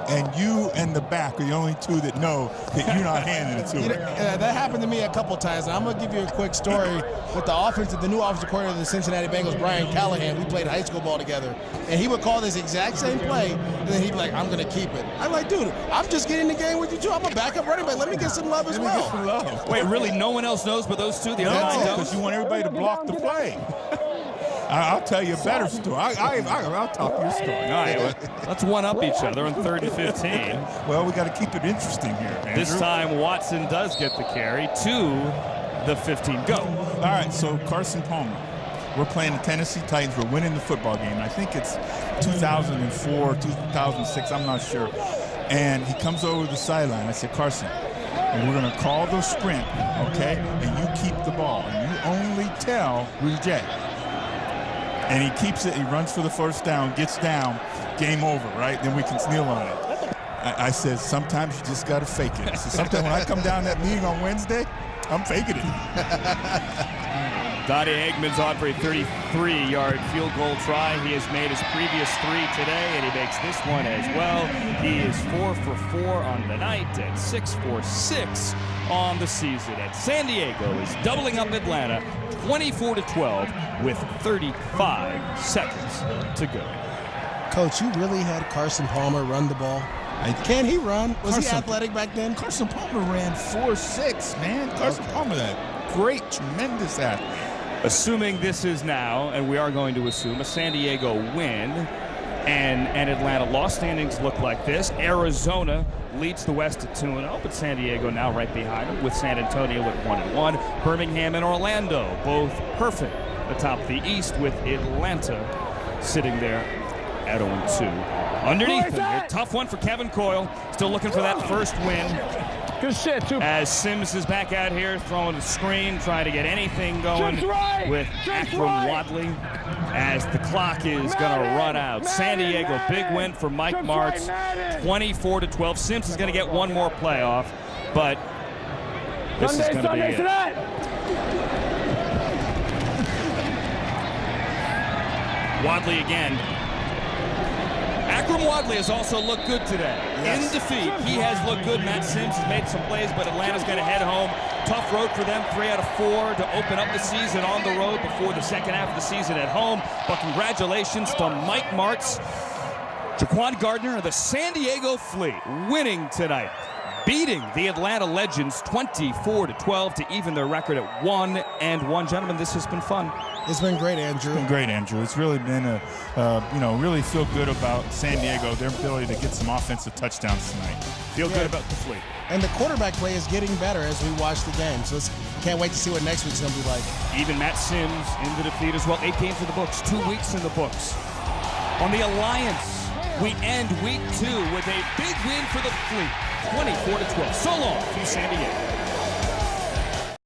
and you and the back are the only two that know that you're not handing it to him. That happened to me a couple times, and I'm going to give you a quick story with the new offensive coordinator of the Cincinnati Bengals, Brian Callahan. We played high school ball together, and he would call this exact same play, and then he'd be like, I'm going to keep it. I'm like, dude, I'm just getting the game with you, too. I'm a backup running back. Let me get some love as well. Wait, really, no one else knows but those two? The other nine don't? Because you want everybody to block the play. I'll tell you a better story. I'll top your story. All right, well, let's one-up each other on 3rd and 15. Well, we got to keep it interesting here, Andrew. This time, Watson does get the carry to the 15. Go. All right, so Carson Palmer. We're playing the Tennessee Titans. We're winning the football game. I think it's 2004, 2006. I'm not sure. And he comes over to the sideline. I said, Carson, and we're going to call the sprint, okay? And you keep the ball. And you only tell reject. And he keeps it. He runs for the first down, gets down, game over, right? Then we can kneel on it. I said, sometimes you just got to fake it. So sometimes when I come down that meeting on Wednesday, I'm faking it. Donnie Eggman's on for a 33-yard field goal try. He has made his previous 3 today, and he makes this one as well. He is 4 for 4 on the night and 6 for 6 on the season. And San Diego is doubling up Atlanta 24-12 with 35 seconds to go. Coach, you really had Carson Palmer run the ball? Can he run? Was he athletic back then? Carson Palmer ran 4.6, man. Carson Palmer, that great, tremendous athlete. Assuming this is now, and we are going to assume, a San Diego win and Atlanta loss, standings look like this. Arizona leads the West at 2-0, but San Diego now right behind them with San Antonio at 1-1. Birmingham and Orlando both perfect atop the East, with Atlanta sitting there at 0-2. Underneath them, a tough one for Kevin Coyle. Still looking for that first win. Good shit, too. As Sims is back out here throwing the screen, trying to get anything going with Akram Wadley as the clock is going to run out. San Diego, big win for Mike Martz, 24-12. Sims is going to get one more playoff, but this is going to be it. Wadley again. Akram Wadley has also looked good today. Yes. In defeat, he has looked good. Matt Sims has made some plays, but Atlanta's going to head home. Tough road for them, 3 out of 4 to open up the season on the road before the second half of the season at home. But congratulations to Mike Martz, Jaquan Gardner, and the San Diego Fleet winning tonight, beating the Atlanta Legends 24-12 to even their record at 1-1. Gentlemen, this has been fun. It's been great, Andrew. It's been great, Andrew. It's really been really feel good about San Diego, their ability to get some offensive touchdowns tonight. Feel good about the fleet. And the quarterback play is getting better as we watch the game. So can't wait to see what next week's going to be like. Even Matt Sims in the defeat as well. 8 games in the books, 2 weeks in the books. On the Alliance, we end week 2 with a big win for the fleet, 24-12. So long to San Diego.